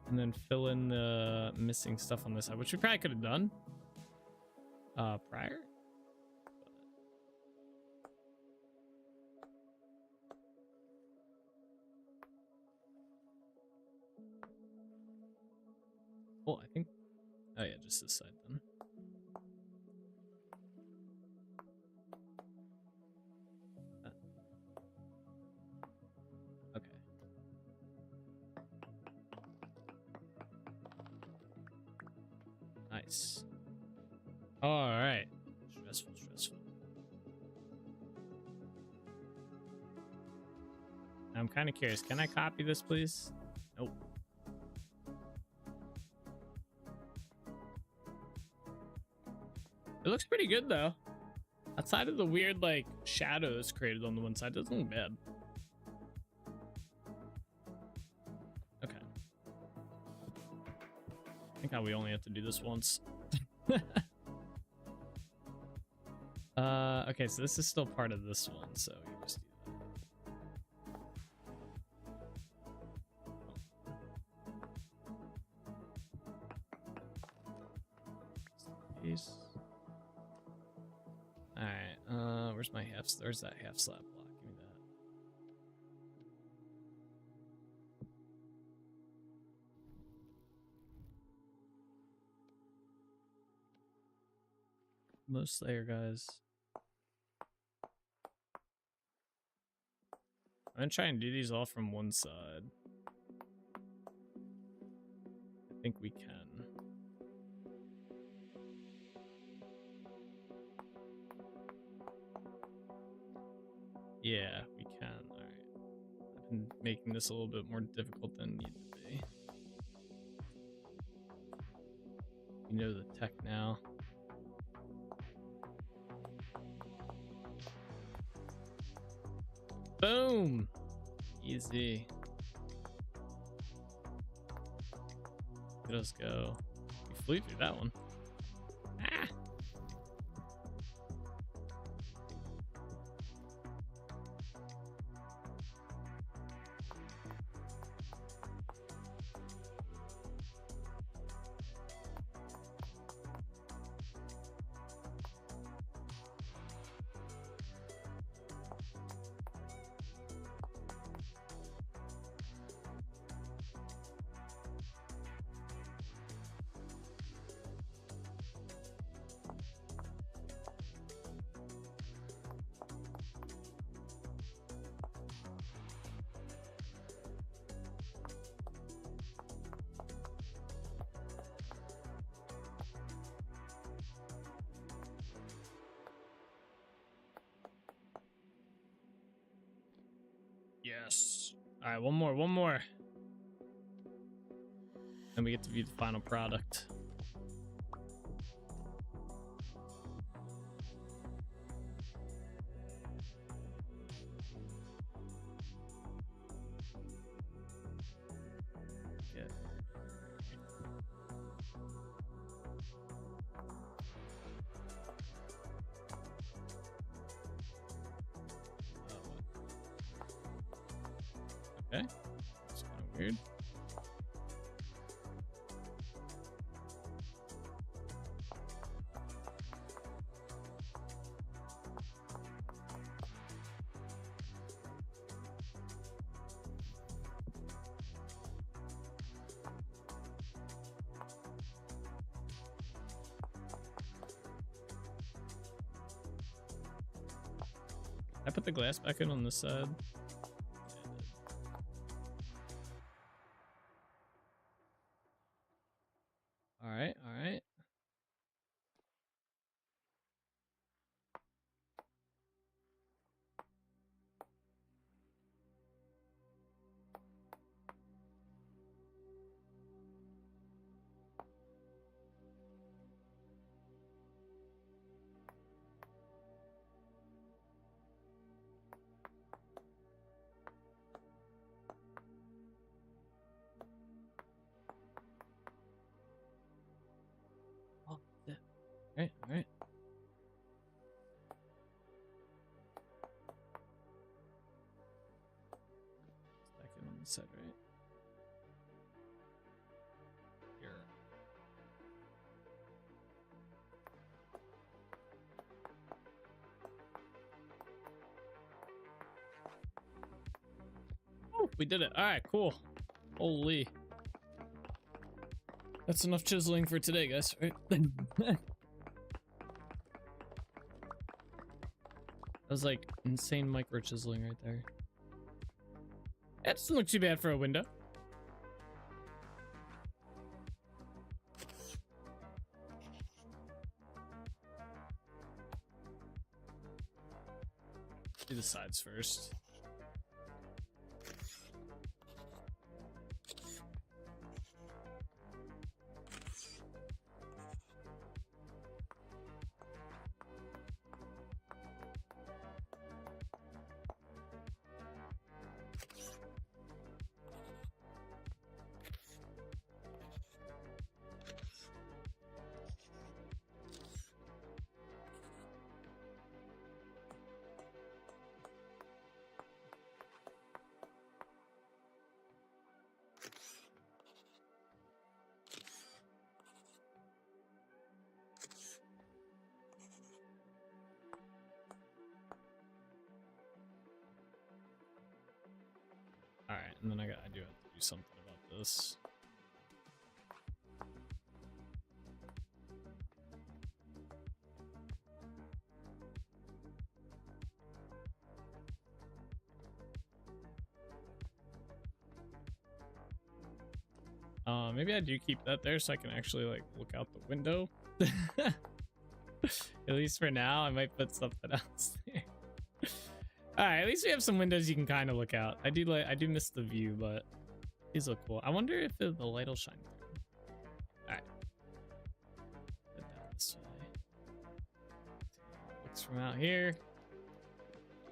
Speaker 2: and then fill in the missing stuff on this side, which we probably could have done prior. Well, I think, oh yeah, just this side then. Okay. Nice. All right. Stressful. I'm kind of curious. Can I copy this, please? Nope. It looks pretty good though. Outside of the weird like shadows created on the one side, doesn't look bad. Okay. I think how we only have to do this once. Okay, so this is still part of this one, so you just do that. Peace. Alright, where's my half? There's that half slab block. Give me that. Most layer, guys. I'm gonna try and do these all from one side. I think we can. Yeah, we can. Alright. I've been making this a little bit more difficult than it needed to be. You know the tech now. Boom! Easy. Let us go. We flew through that one. Ah! Yes. All right, one more, one more. Then we get to view the final product. Yeah. Okay. It's kind of weird. I put the glass back in on this side. All right, all right. Oh, yeah. All right, all right. Back in on this side, right? Here. Oh, we did it. All right, cool. Holy. That's enough chiseling for today, guys, right? That was like insane micro chiseling right there. That doesn't look too bad for a window. Do the sides first. All right, and then I do have to do something about this. Maybe I do keep that there so I can actually like look out the window. At least for now, I might put something else there. All right, at least we have some windows you can kind of look out. I do miss the view, but these look cool. I wonder if the light will shine through. All right, put that this way. Looks from out here.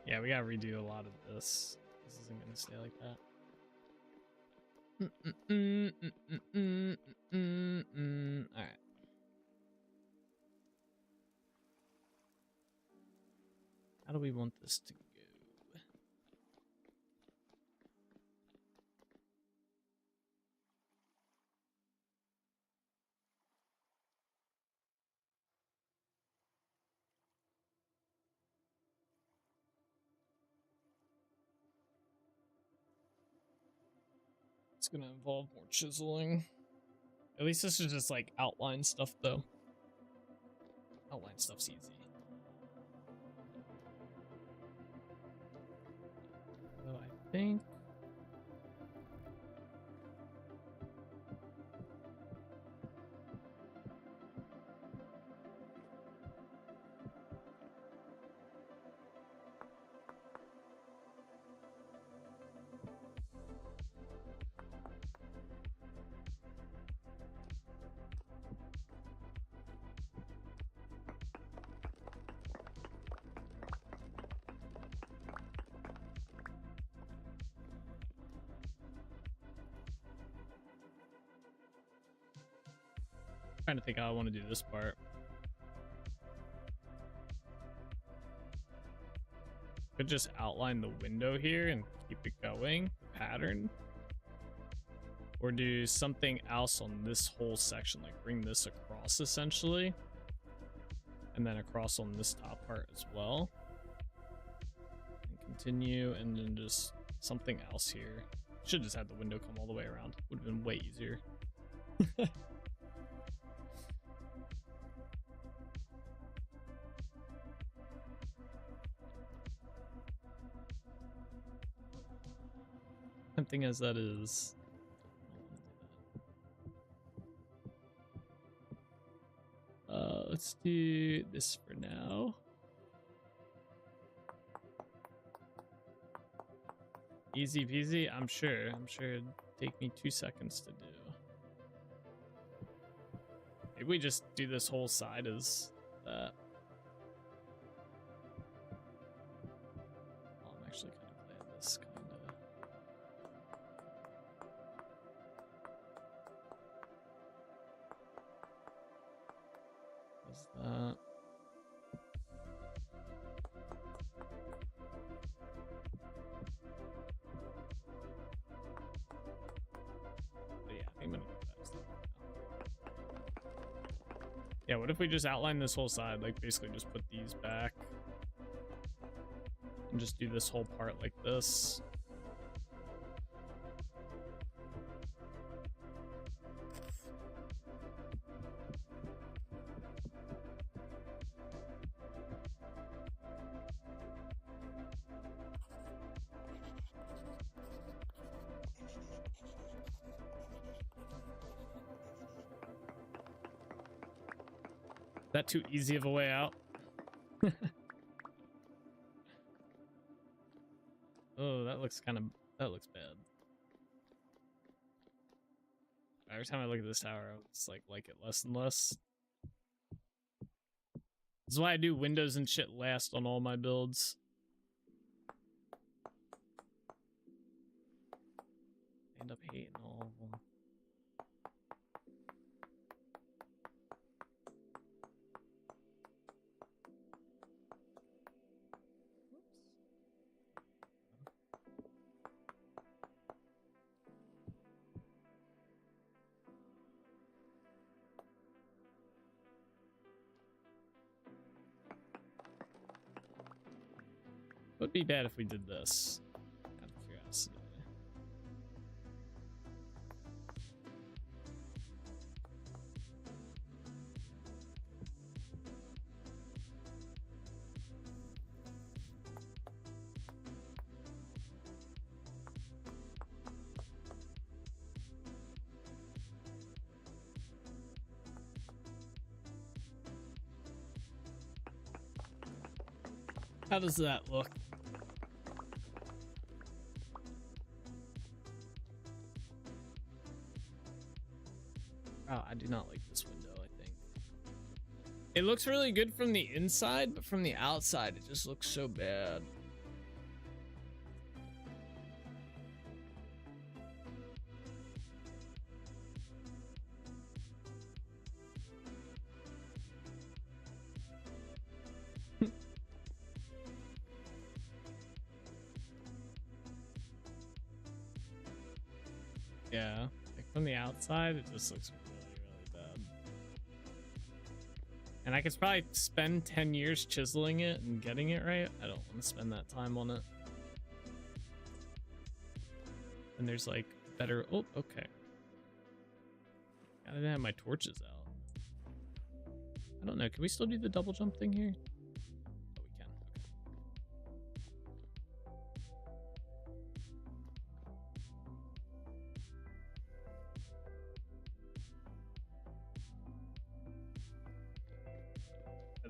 Speaker 2: Yeah, we gotta redo a lot of this. This isn't gonna stay like that. All right. How do we want this to go? It's gonna involve more chiseling. At least this is just like outline stuff though. Outline stuff's easy. So I think Trying to think how I want to do this part. Could just outline the window here and keep it going, pattern. Or do something else on this whole section, like bring this across essentially. And then across on this top part as well. And continue, and then just something else here. Should just have the window come all the way around. Would have been way easier. Something as that is. Let's do this for now. Easy peasy, I'm sure. I'm sure it'd take me 2 seconds to do. Maybe we just do this whole side as that. Oh, I'm actually kind of playing this kind of. What's that? Yeah, what if we just outline this whole side, like basically just put these back and just do this whole part like this. That too easy of a way out? Oh, that looks bad. Every time I look at this tower, I just like it less and less. This is why I do windows and shit last on all my builds. I end up hating all of them. Would be bad if we did this. Out of curiosity. How does that look? Oh, I do not like this window, I think. It looks really good from the inside, but from the outside, it just looks so bad. Yeah, like from the outside, it just looks really bad. And I could probably spend 10 years chiseling it and getting it right. I don't want to spend that time on it. And there's like better. Oh, okay. I didn't have my torches out. I don't know. Can we still do the double jump thing here? Oh, we can. Okay.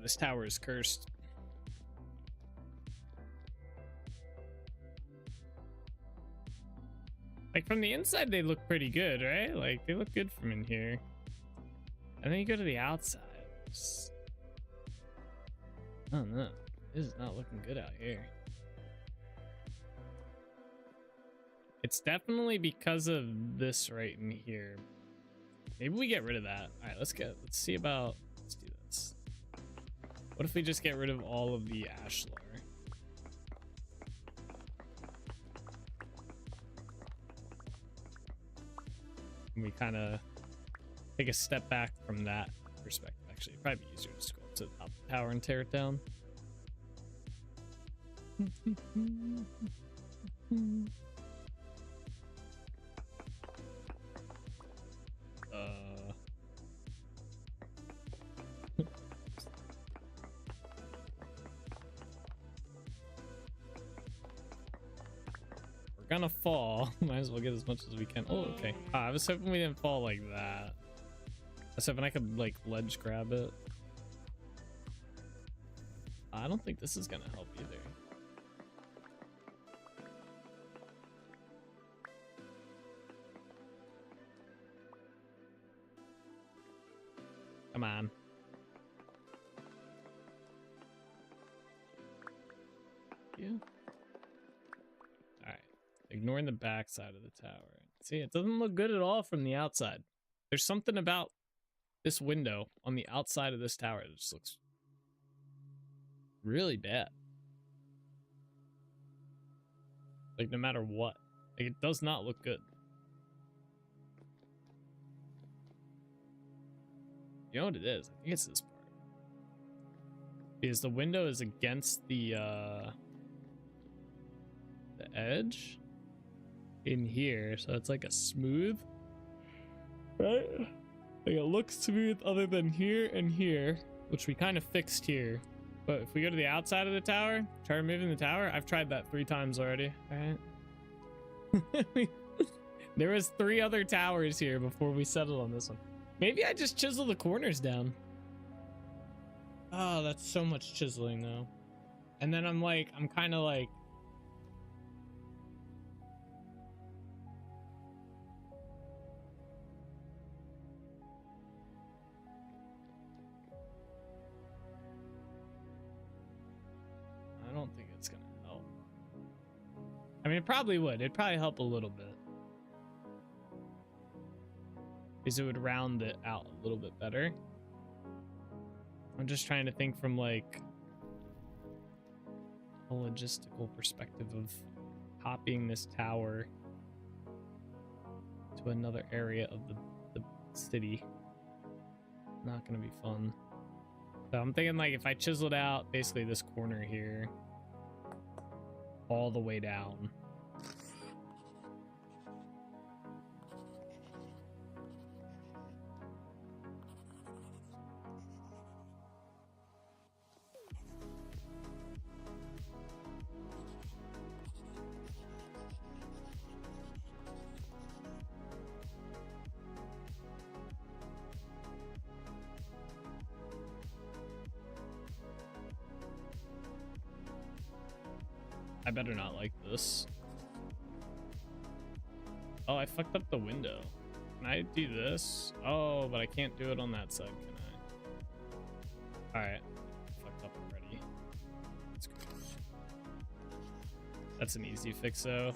Speaker 2: This tower is cursed. Like from the inside, they look pretty good, right? Like they look good from in here. And then you go to the outside. Just... I don't know. This is not looking good out here. It's definitely because of this right in here. Maybe we get rid of that. All right, let's do this. What if we just get rid of all of the ashlar? And we kind of take a step back from that perspective. Actually, it'd probably be easier to just go up to the top of the tower and tear it down. We're gonna fall. Might as well get as much as we can. Oh, okay. I was hoping we didn't fall like that. I was hoping I could like ledge grab it. I don't think this is gonna help either. Come on. Yeah. Alright. Ignoring the back side of the tower. See, it doesn't look good at all from the outside. There's something about this window on the outside of this tower that just looks really bad. Like, no matter what. Like, it does not look good. You know what it is? I think it's this part. Because the window is against the edge in here, so it's like a smooth, right? Like it looks smooth other than here and here, which we kind of fixed here. But if we go to the outside of the tower, try removing the tower. I've tried that 3 times already. All right. There was 3 other towers here before we settled on this one. Maybe I just chisel the corners down. Oh, that's so much chiseling though. And then I'm kind of like, I don't think it's gonna help. I mean, it probably would. It'd probably help a little bit. Because it would round it out a little bit better. I'm just trying to think from like a logistical perspective of copying this tower to another area of the city. Not gonna be fun. So I'm thinking like if I chiseled out basically this corner here all the way down. I better not like this. Oh, I fucked up the window. Can I do this? Oh, but I can't do it on that side, can I? Alright. Fucked up already. That's good. That's an easy fix, though.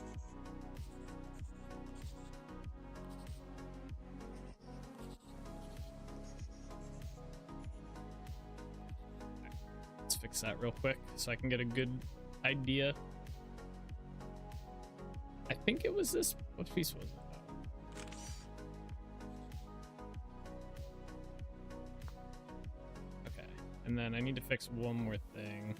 Speaker 2: Let's fix that real quick so I can get a good idea. I think it was this. What piece was it? Okay, and then I need to fix one more thing.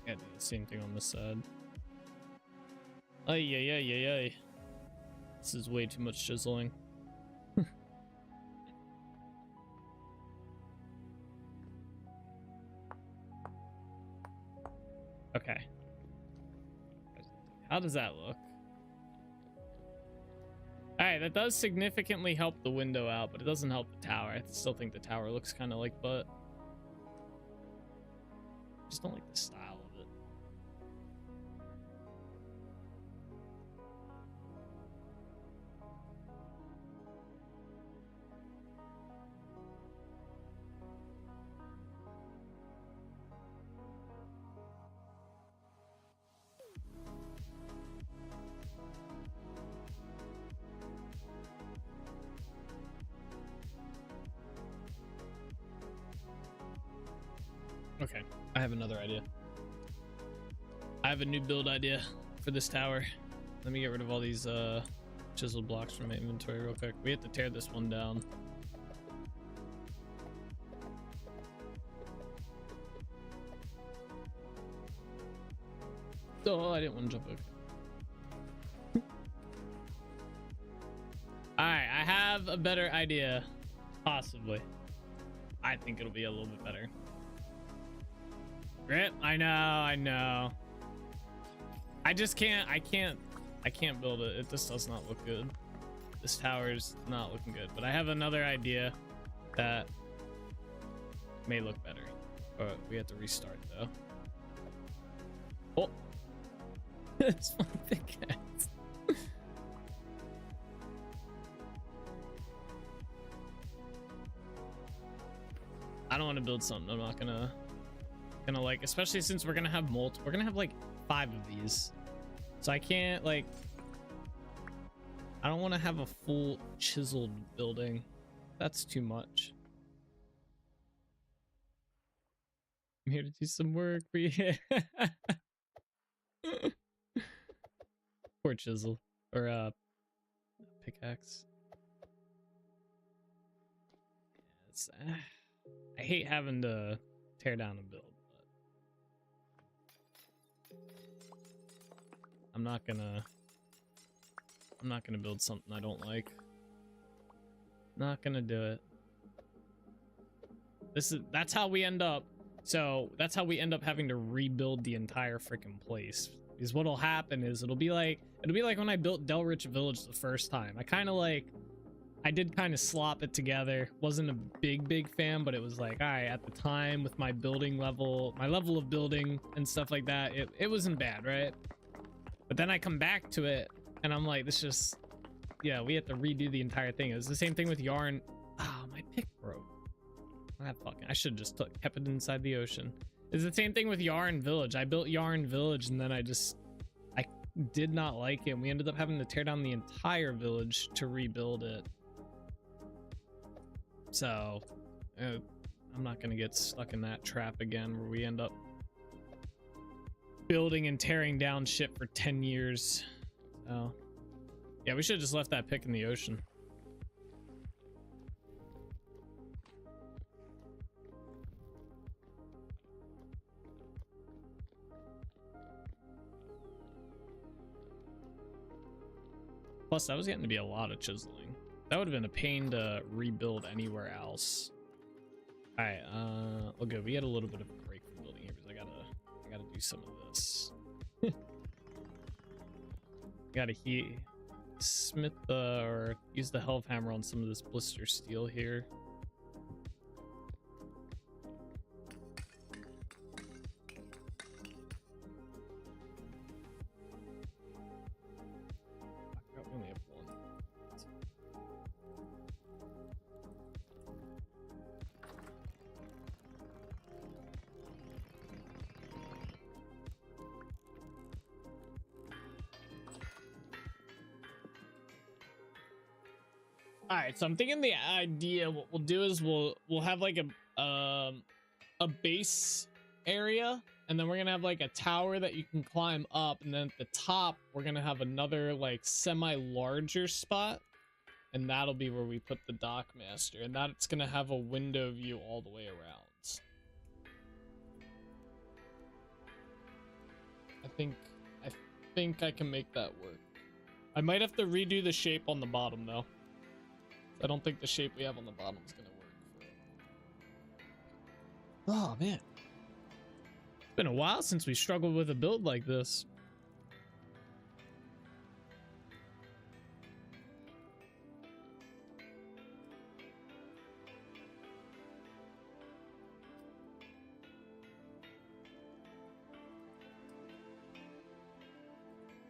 Speaker 2: Yeah, do the same thing on this side. Ay, ay, ay, ay, ay. This is way too much chiseling. Okay. How does that look? Alright, that does significantly help the window out, but it doesn't help the tower. I still think the tower looks kind of like butt. I just don't like the style of it. Okay, I have another idea. I have a new build idea for this tower. Let me get rid of all these chiseled blocks from my inventory real quick. We have to tear this one down. Oh, I didn't want to jump over. Alright, I have a better idea. Possibly. I think it'll be a little bit better. Rip, I know. I just can't build it. It just does not look good. This tower's not looking good. But I have another idea that may look better. But we have to restart though. Oh. It's my pickaxe. I don't want to build something I'm not gonna like, especially since we're gonna have we're gonna have like 5 of these, so I can't like, I don't want to have a full chiseled building. That's too much. I'm here to do some work for you. Poor chisel or pickaxe. Yeah, I hate having to tear down a build, but I'm not gonna build something I don't like. Not gonna do it. That's how we end up. So that's how we end up having to rebuild the entire freaking place. Because what'll happen is it'll be like when I built Delrich Village the first time. I did kind of slop it together. Wasn't a big fan, but it was like, all right, at the time with my building level, my level of building and stuff like that, it wasn't bad, right? But then I come back to it and I'm like, this just, yeah, we have to redo the entire thing. It was the same thing with Yarn. Oh, my pick broke. I should have just kept it inside the ocean. It's the same thing with Yarn Village. I built Yarn Village and then I did not like it. We ended up having to tear down the entire village to rebuild it. So I'm not gonna get stuck in that trap again where we end up building and tearing down shit for 10 years. So yeah, we should have just left that pick in the ocean. Plus that was getting to be a lot of chiseling. That would have been a pain to rebuild anywhere else. All right, okay, we had a little bit of a break from building here because I gotta do some of this. Gotta smith or use the helve hammer on some of this blister steel here. We only have one. All right, so I'm thinking the idea what we'll do is we'll have like a base area, and then we're gonna have like a tower that you can climb up, and then at the top we're gonna have another like semi-larger spot, and that'll be where we put the dock master, and that's gonna have a window view all the way around. I think I can make that work. I might have to redo the shape on the bottom though. I don't think the shape we have on the bottom is gonna work for it. Oh man, it's been a while since we struggled with a build like this.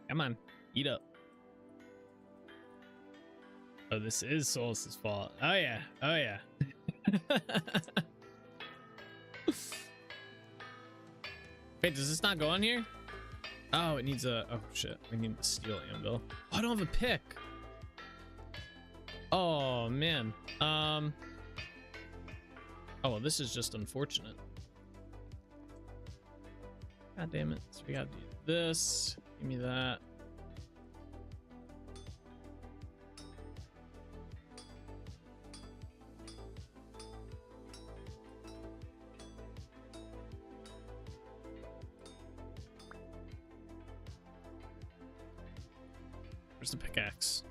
Speaker 2: Come on, eat up. Oh, this is Solstice's fault. Oh yeah, oh yeah. Wait, does this not go on here? Oh, it needs a, oh shit, we need the steel anvil. Oh, I don't have a pick. Oh man. Oh well, this is just unfortunate. God damn it. So we gotta do this. Give me that. Where's the pickaxe?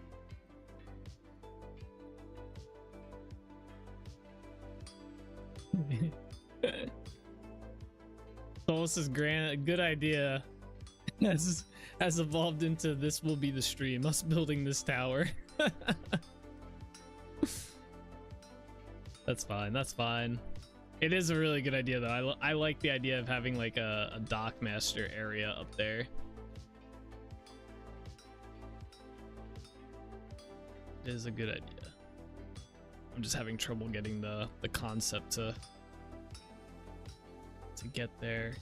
Speaker 2: Solus's good idea has evolved into this will be the stream, us building this tower. That's fine, that's fine. It is a really good idea though. I like the idea of having like a dockmaster area up there. It is a good idea. I'm just having trouble getting the concept to get there.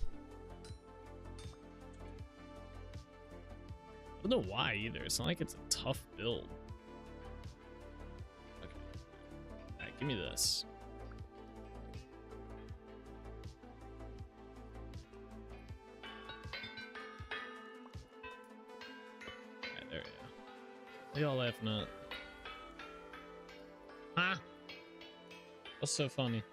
Speaker 2: I don't know why either. It's not like it's a tough build. Okay. Alright, give me this. Alright, there we go. What are y'all laughing at? Huh? What's so funny?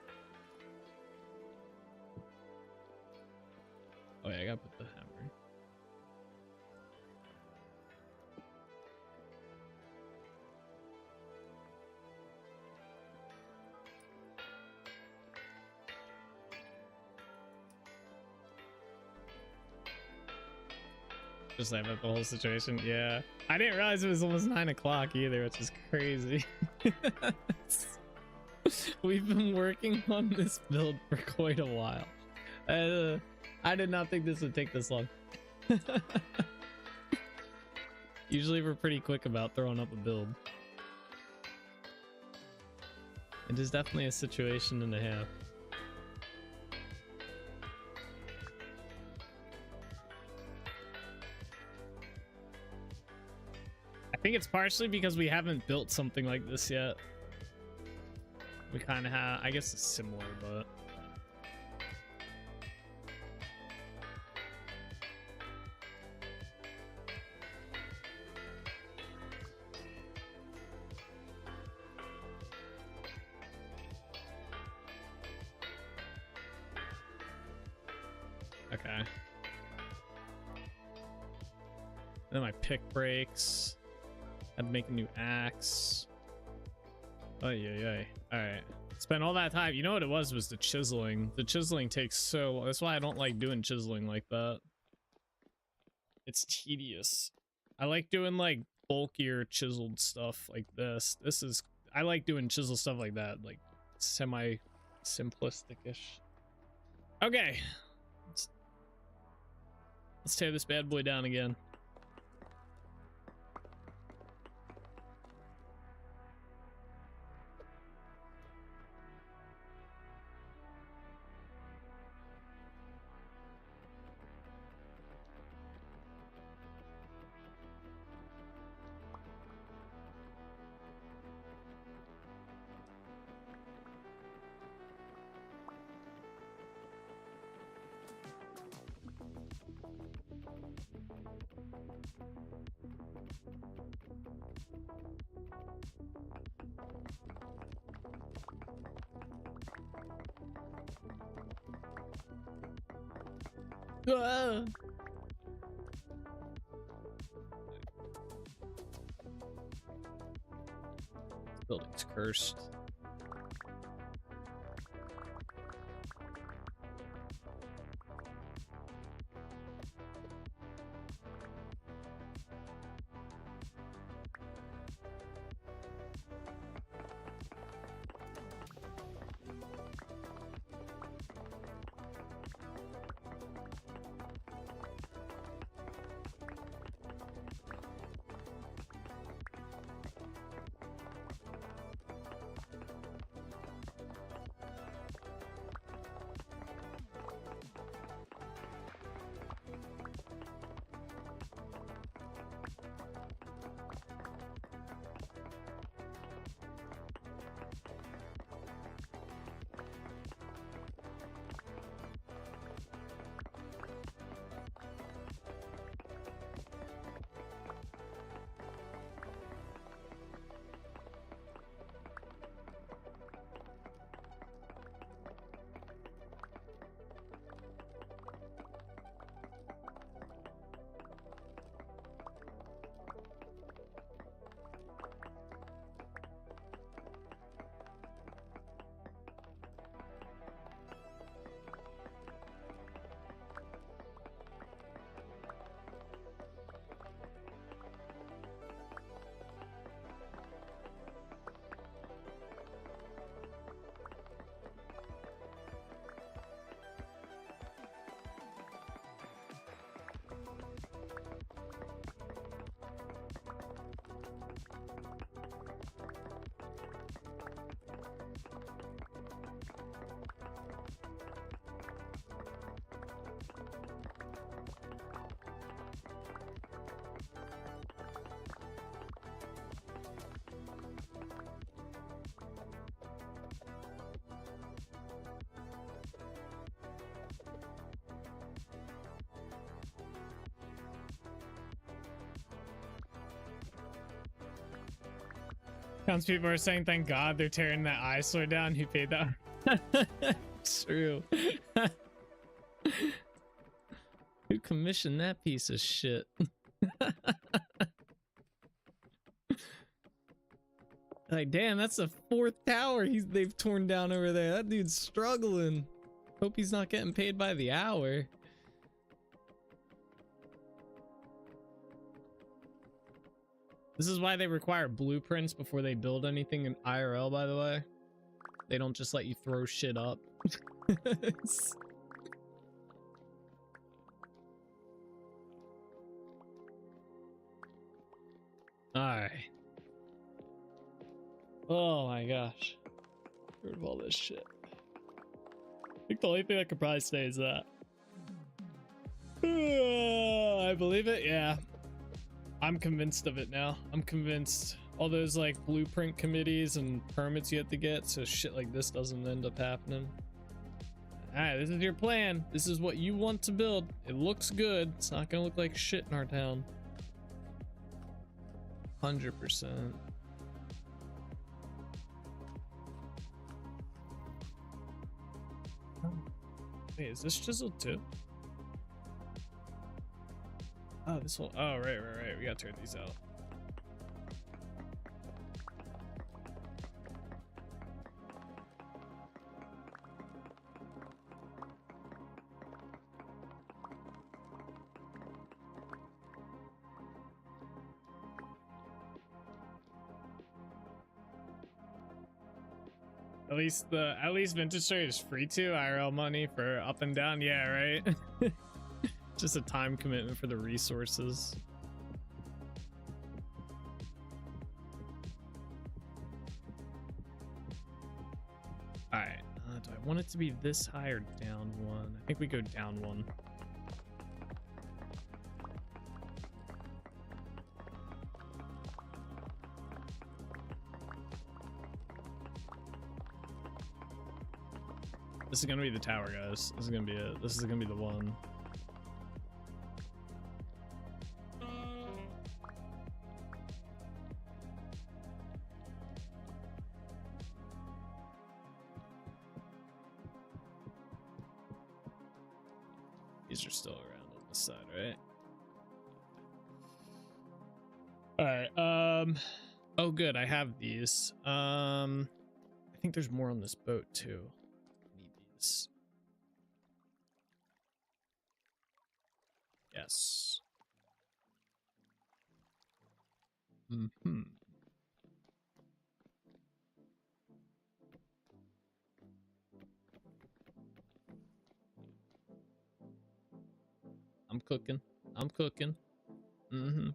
Speaker 2: Oh yeah, I gotta put the hammer. Just like about the whole situation. Yeah, I didn't realize it was almost 9 o'clock either, which is crazy. We've been working on this build for quite a while. I did not think this would take this long. Usually we're pretty quick about throwing up a build. It is definitely a situation and a half. I think it's partially because we haven't built something like this yet. We kind of have, I guess it's similar, but okay. Then my pick breaks. Had to make a new axe. Oh yeah. All right. Spent all that time. You know what it was the chiseling. The chiseling takes so long. That's why I don't like doing chiseling like that. It's tedious. I like doing like bulkier chiseled stuff like this. I like doing chisel stuff like that, like semi simplistic-ish. Okay. Let's tear this bad boy down again. Ah. This building's cursed. Townspeople are saying, thank God they're tearing that eyesore down. Who paid that? True. Who commissioned that piece of shit? Like, damn, that's the 4th tower they've torn down over there. That dude's struggling. Hope he's not getting paid by the hour. This is why they require blueprints before they build anything in IRL, by the way. They don't just let you throw shit up. Alright. Oh my gosh. Heard of all this shit. I think the only thing that could probably stay is that. I believe it, yeah. I'm convinced of it now. I'm convinced. All those like blueprint committees and permits you have to get so shit like this doesn't end up happening. Alright, this is your plan. This is what you want to build. It looks good. It's not gonna look like shit in our town. 100%. Wait, is this chiseled too? Oh, this one. Oh, right. We gotta turn these out. At least Vintage Trade is free to IRL money for up and down. Yeah, right. Just a time commitment for the resources. All right. Do I want it to be this high or down one? I think we go down one. This is gonna be the tower, guys. This is gonna be it. This is gonna be the one. These are still around on this side, right? All right. Oh, good. I have these. I think there's more on this boat too. Yes. Mm-hmm. I'm cooking. I'm cooking. Mm-hmm.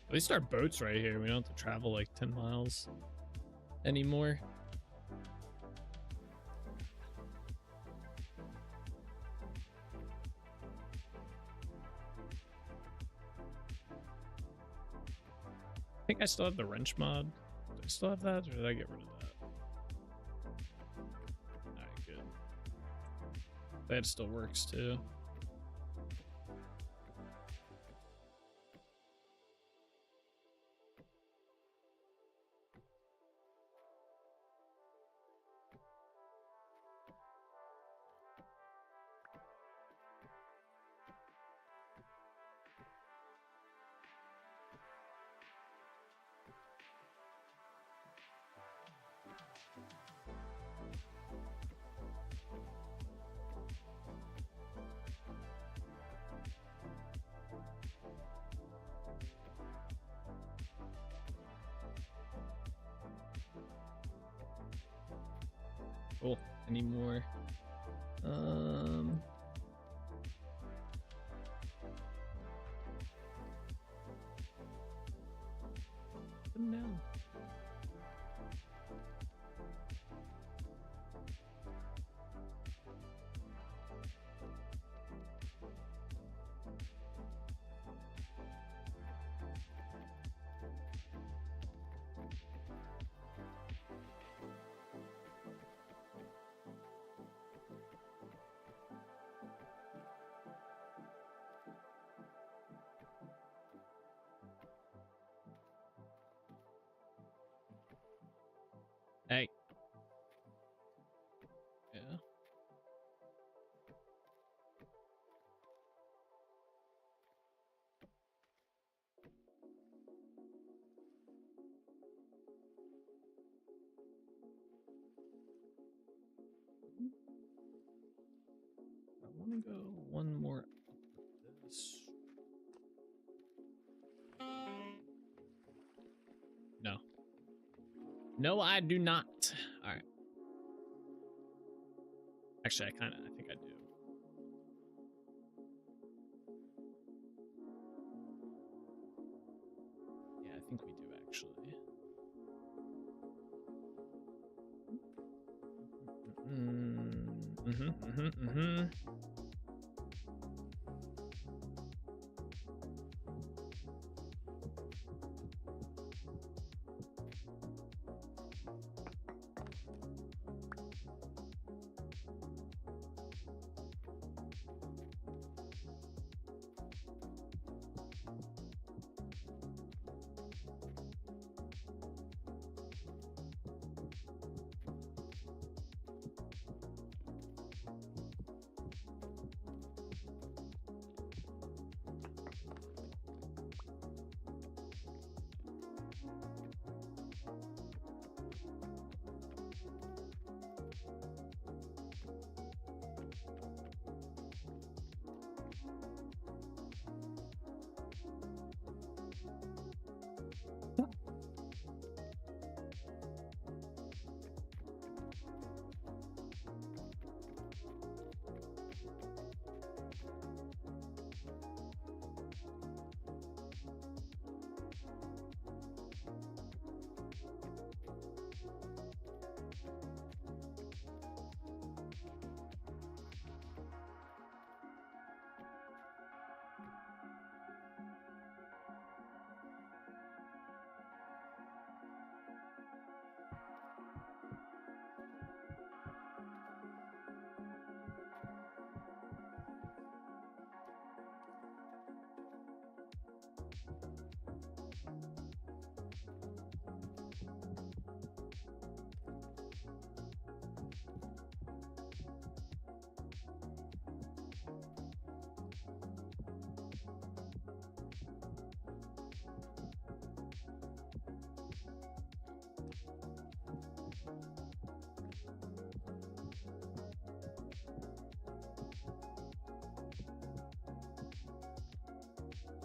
Speaker 2: At least our boat's right here. We don't have to travel like 10 miles anymore. I think I still have the wrench mod. Do I still have that, or did I get rid of that? Alright, good. That still works too. Cool. Any more? Put them down. can go one more up this. No. No, I do not. All right. Actually, I think I do. Yeah, I think we do actually.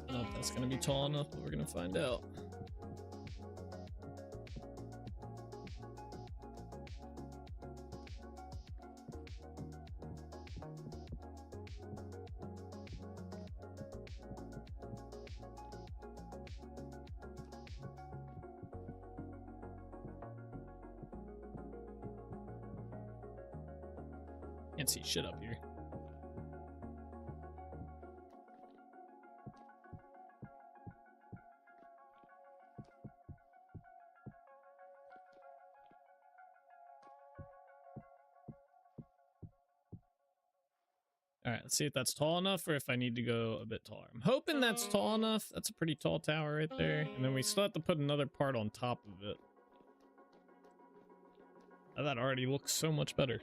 Speaker 2: I don't know if that's gonna be tall enough, but we're gonna find out. Can't see shit up here. All right, let's see if that's tall enough or if I need to go a bit taller. I'm hoping that's tall enough. That's a pretty tall tower right there. And then we still have to put another part on top of it. Oh, that already looks so much better.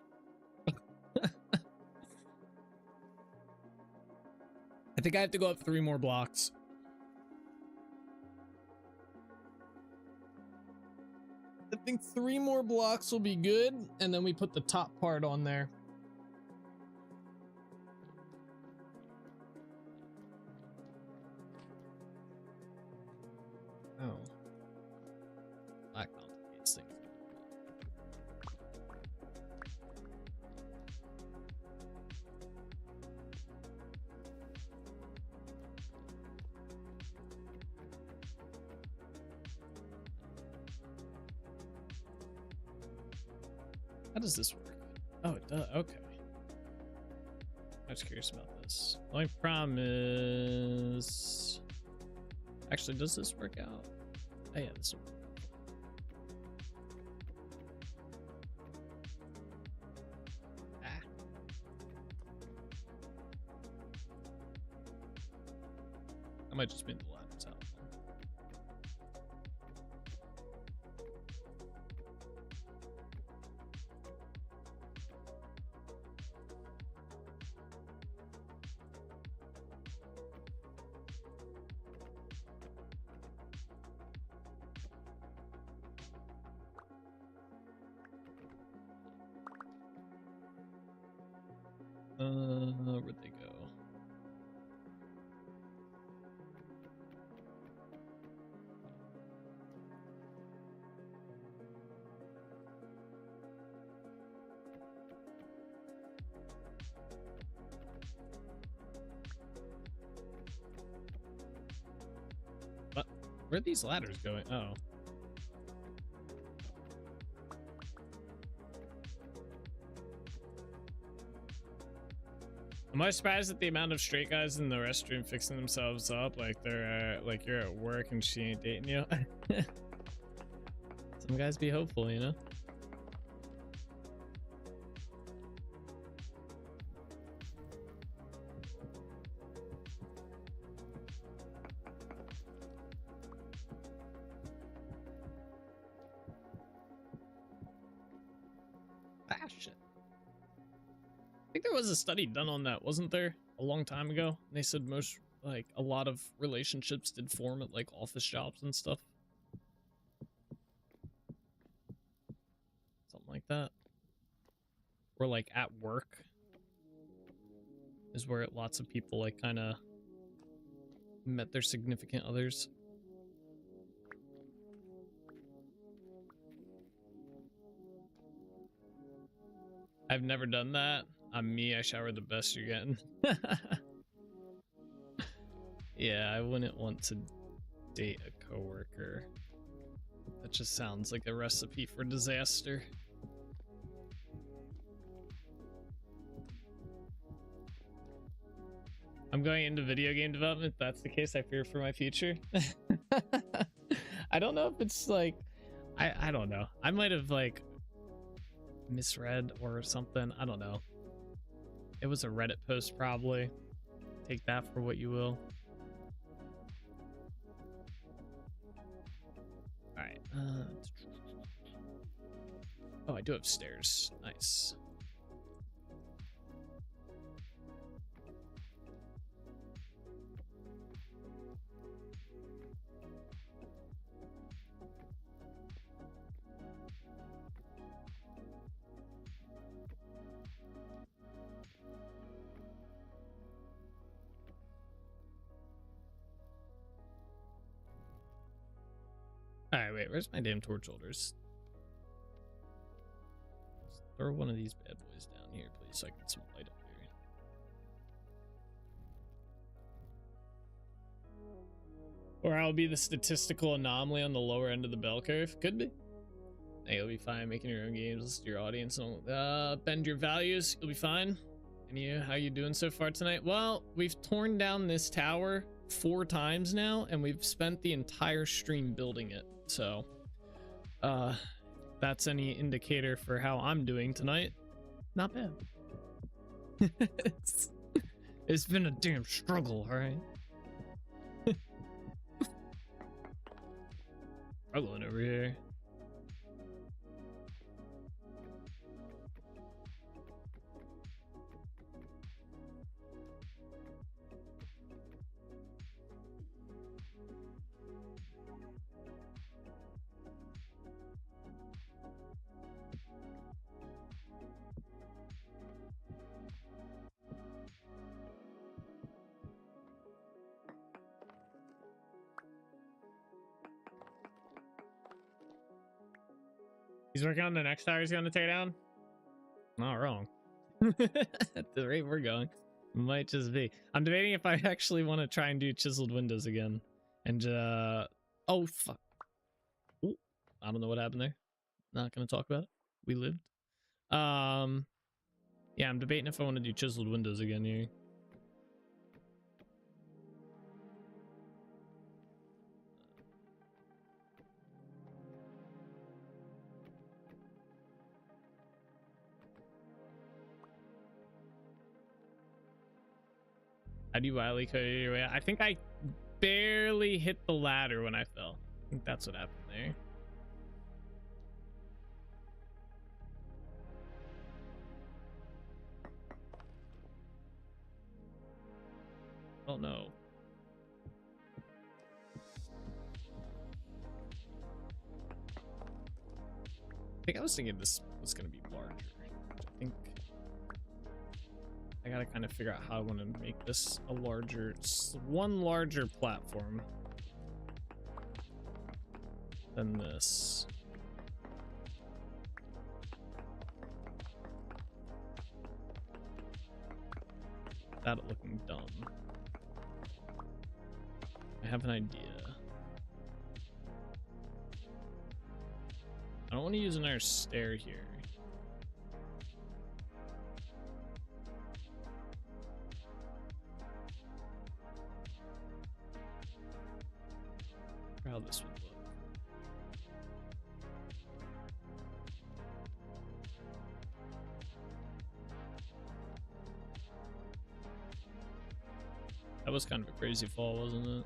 Speaker 2: I think I have to go up 3 more blocks. I think 3 more blocks will be good, and then we put the top part on there. Oh. That complicates things. How does this work? Oh, it does. Okay. I was curious about this. The only problem is... Actually, does this work out? Oh, yeah, this will work. Ah. I might just mean the ladders out. Where'd they go? What? Where are these ladders going? Oh. Am I surprised at the amount of straight guys in the restroom fixing themselves up like they're like you're at work and she ain't dating you? Some guys be hopeful, you know? Ah, shit. I think there was a study done on that, wasn't there? A long time ago. They said most, like, a lot of relationships did form at, like, office jobs and stuff. Something like that. Or, like, at work is where lots of people, like, kind of met their significant others. I've never done that. I'm me, I shower the best you're getting. Yeah, I wouldn't want to date a coworker. That just sounds like a recipe for disaster. I'm going into video game development. If that's the case, I fear for my future. I don't know if it's like, I don't know. I might have like misread or something. I don't know. It was a Reddit post probably. Take that for what you will. All right. Oh, I do have stairs. Nice. All right, wait, where's my damn torch holders? Let's throw one of these bad boys down here, please, so I can get some light up here. Or I'll be the statistical anomaly on the lower end of the bell curve. Could be. Hey, you'll be fine making your own games, listen to your audience, and bend your values. You'll be fine. And you, how you doing so far tonight? Well, we've torn down this tower 4 times now, and we've spent the entire stream building it. So, that's any indicator for how I'm doing tonight. Not bad. It's been a damn struggle, all right? Struggling over here. He's working on the next tower he's gonna tear down? Not wrong. At the rate we're going. Might just be. I'm debating if I actually want to try and do chiseled windows again. And oh fuck. Ooh, I don't know what happened there. Not gonna talk about it. We lived. Yeah, I'm debating if I want to do chiseled windows again here. How do you wildly cut your way? I think I barely hit the ladder when I fell. I think that's what happened there. I don't know. I think I was thinking this was going to be larger. I think I gotta kind of figure out how I want to make this a larger, one larger platform than this. Without it looking dumb. I have an idea. I don't want to use another stair here. How this would look. That was kind of a crazy fall, wasn't it?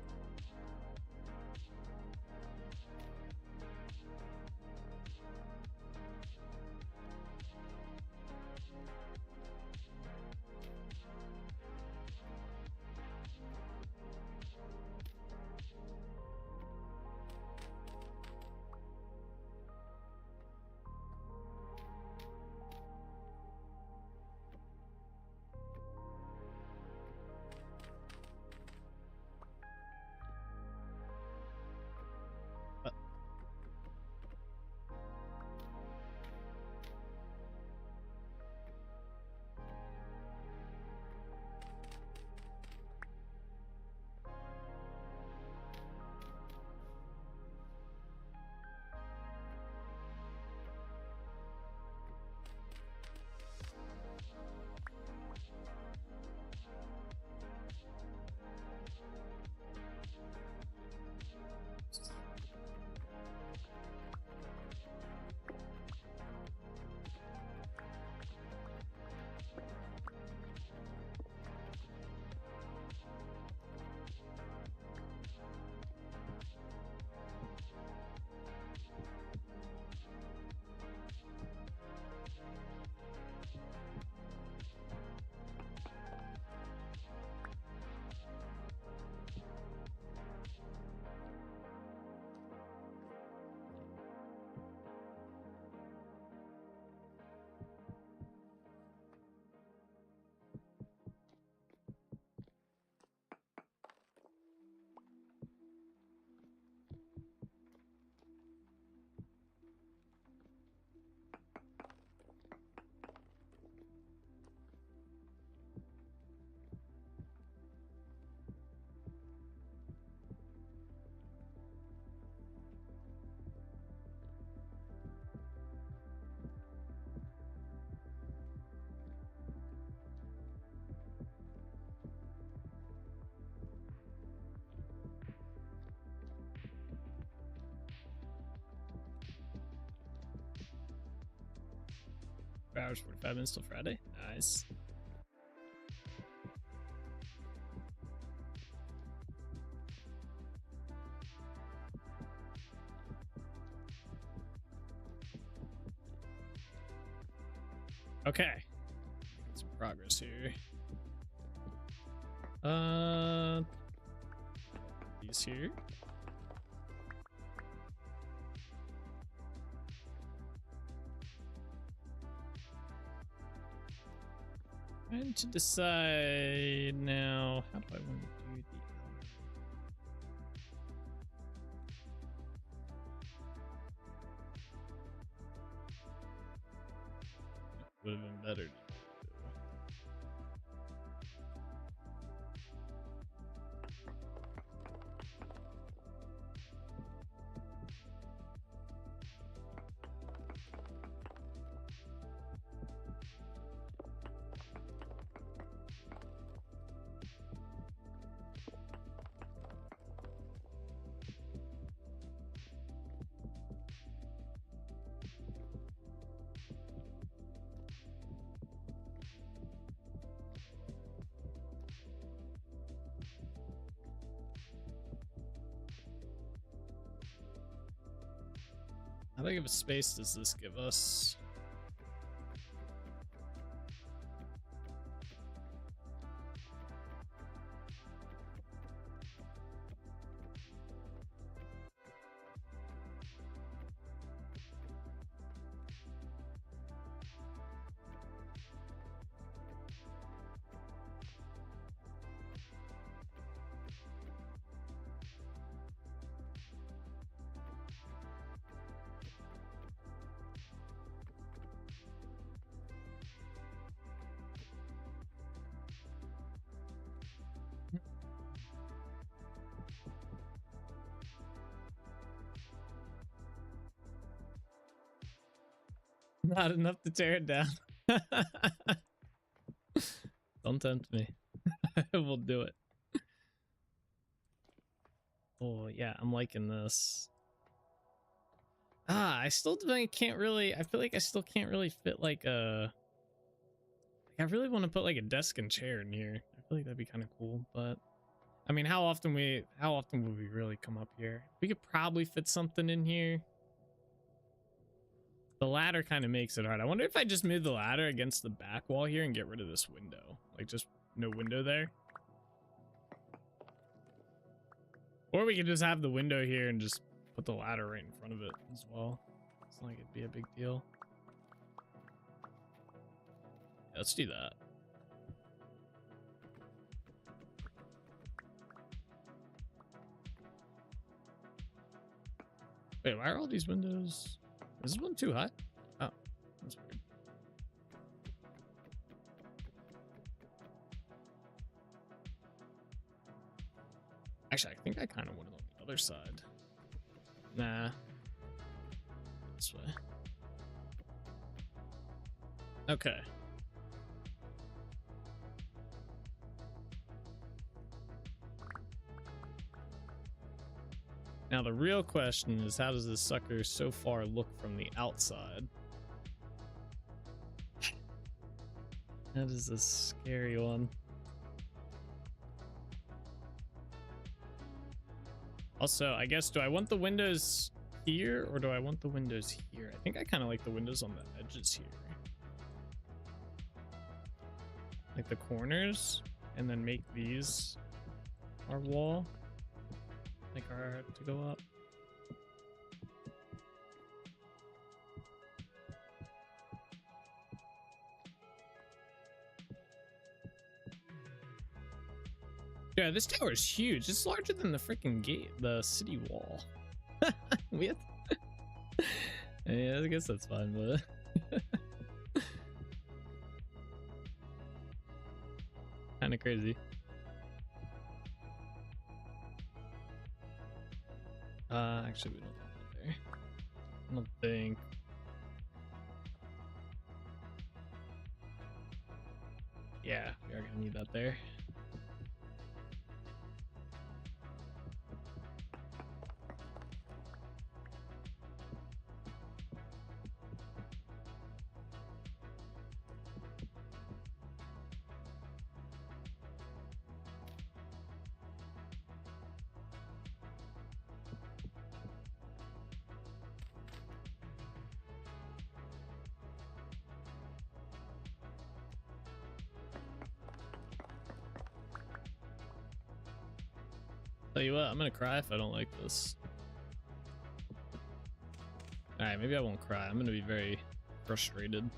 Speaker 2: Hours 45 minutes till Friday. Nice. Okay. Get some progress here. These here. Trying to decide now, how do I want to do the other? Would have been better to do. How big of a space does this give us? Not enough to tear it down. Don't tempt me. We'll do it. Oh yeah, I'm liking this. I still can't really, I feel like I still can't really fit like a, I really want to put like a desk and chair in here. I feel like that'd be kind of cool, but I mean, how often would we really come up here? We could probably fit something in here. The ladder kind of makes it hard. I wonder if I just move the ladder against the back wall here and get rid of this window. Like just no window there. Or we could just have the window here and just put the ladder right in front of it as well. It's not like it'd be a big deal. Yeah, let's do that. Wait, why are all these windows? Is this one too high? Oh, that's weird. Actually, I think I kind of want it on the other side. Nah. This way. Okay. Now the real question is, how does this sucker so far look from the outside? That is a scary one. Also, I guess, do I want the windows here or do I want the windows here? I think I kind of like the windows on the edges here. Like the corners, and then make these our wall. Like our to go up. Yeah, this tower is huge. It's larger than the freaking gate, the city wall. We have yeah, I guess that's fine, but kind of crazy. Actually, we don't have that there. I don't think. Yeah, we are gonna need that there. Tell you what, I'm gonna cry if I don't like this. Alright, maybe I won't cry. I'm gonna be very frustrated.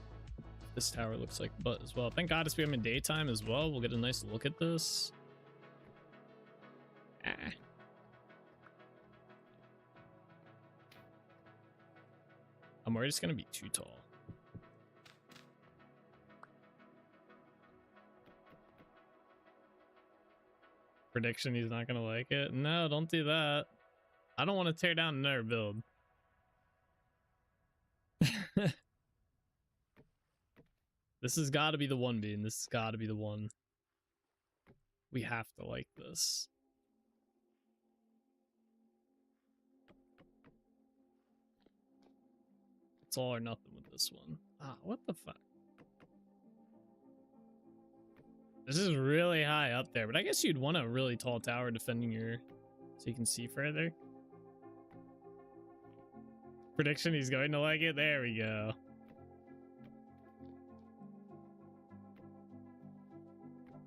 Speaker 2: This tower looks like butt as well. Thank God it's becoming daytime as well. We'll get a nice look at this. I'm worried it's gonna be too tall. Prediction he's not gonna like it. No, don't do that. I don't want to tear down another build. This has got to be the one, Bean. This has got to be the one. We have to like this. It's all or nothing with this one. Ah, what the fuck? This is really high up there, but I guess you'd want a really tall tower defending your, so you can see further. Prediction, he's going to like it. There we go.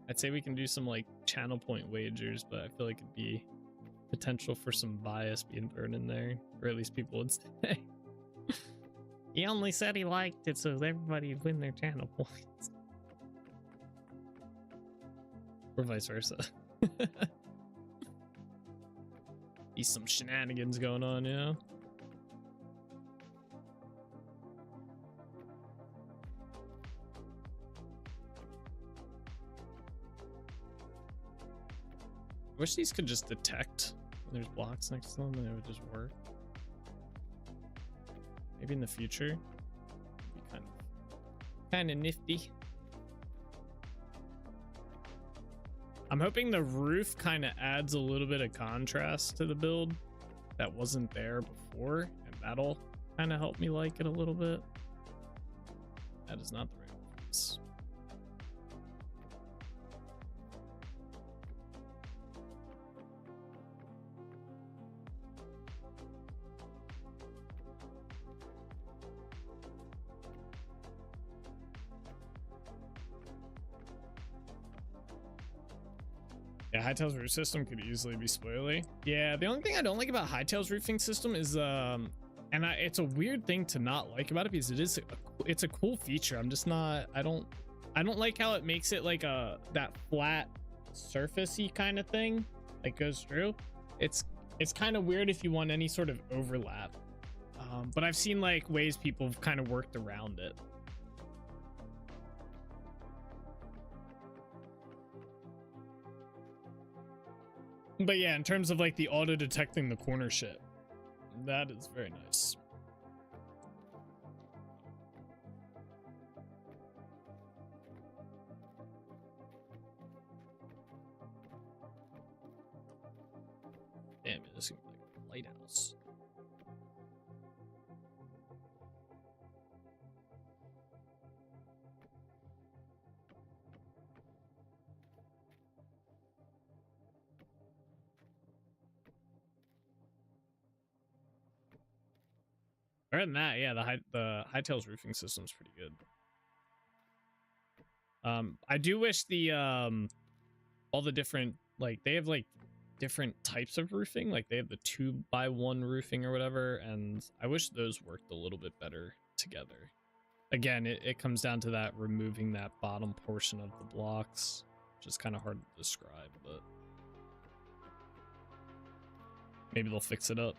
Speaker 2: I'd say we can do some like channel point wagers, but I feel like it'd be potential for some bias being thrown in there, or at least people would say. He only said he liked it so everybody would win their channel points. Or vice versa. Be some shenanigans going on, you know? I wish these could just detect when there's blocks next to them and it would just work. Maybe in the future. It'd be kind Kind of nifty. I'm hoping the roof kind of adds a little bit of contrast to the build that wasn't there before, and that'll kind of help me like it a little bit. That is not the right place. Yeah, Hightail's roof system could easily be spoily. Yeah, the only thing I don't like about Hightail's roofing system is it's a weird thing to not like about it because it's a cool feature. I'm just not, I don't like how it makes it like that flat surfacey kind of thing that goes through. It's kind of weird if you want any sort of overlap. But I've seen like ways people have kind of worked around it. But yeah, in terms of like the auto detecting the corner shit, that is very nice. Damn, this seems like a lighthouse. Other than that, yeah, the Hightail's roofing system's pretty good. I do wish the all the different, like, they have like different types of roofing, like they have the 2x1 roofing or whatever, and I wish those worked a little bit better together. Again, it comes down to that removing that bottom portion of the blocks, which is kind of hard to describe, but maybe they'll fix it up.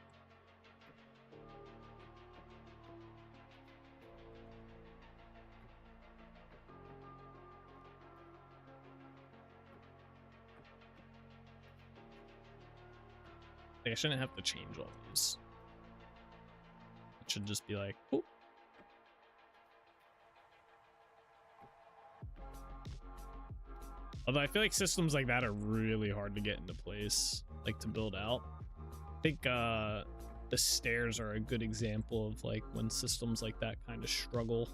Speaker 2: I shouldn't have to change all these. It should just be like, oh. Although I feel like systems like that are really hard to get into place, like to build out. I think the stairs are a good example of like when systems like that kind of struggle.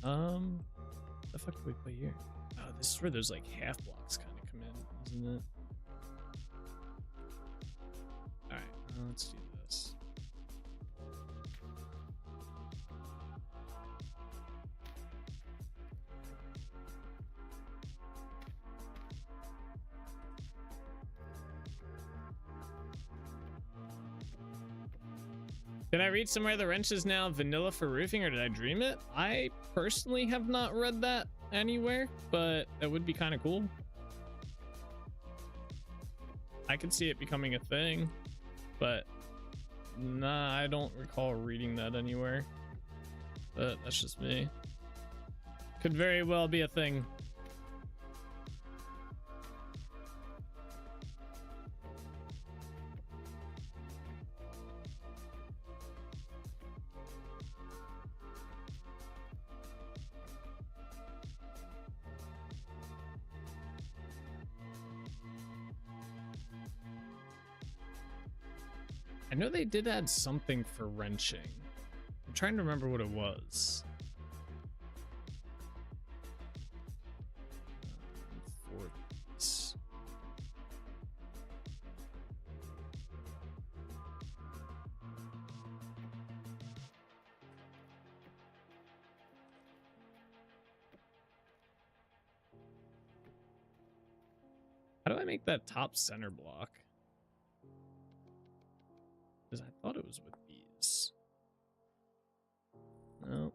Speaker 2: The fuck do we play here? Oh, this is where those like half blocks kind of come in, isn't it? Let's do this. Did I read somewhere the wrench is now vanilla for roofing, or did I dream it? I personally have not read that anywhere, but that would be kind of cool. I could see it becoming a thing. But nah, I don't recall reading that anywhere. But that's just me. Could very well be a thing. I know they did add something for wrenching. I'm trying to remember what it was. For this. How do I make that top center block? Because I thought it was with these. No.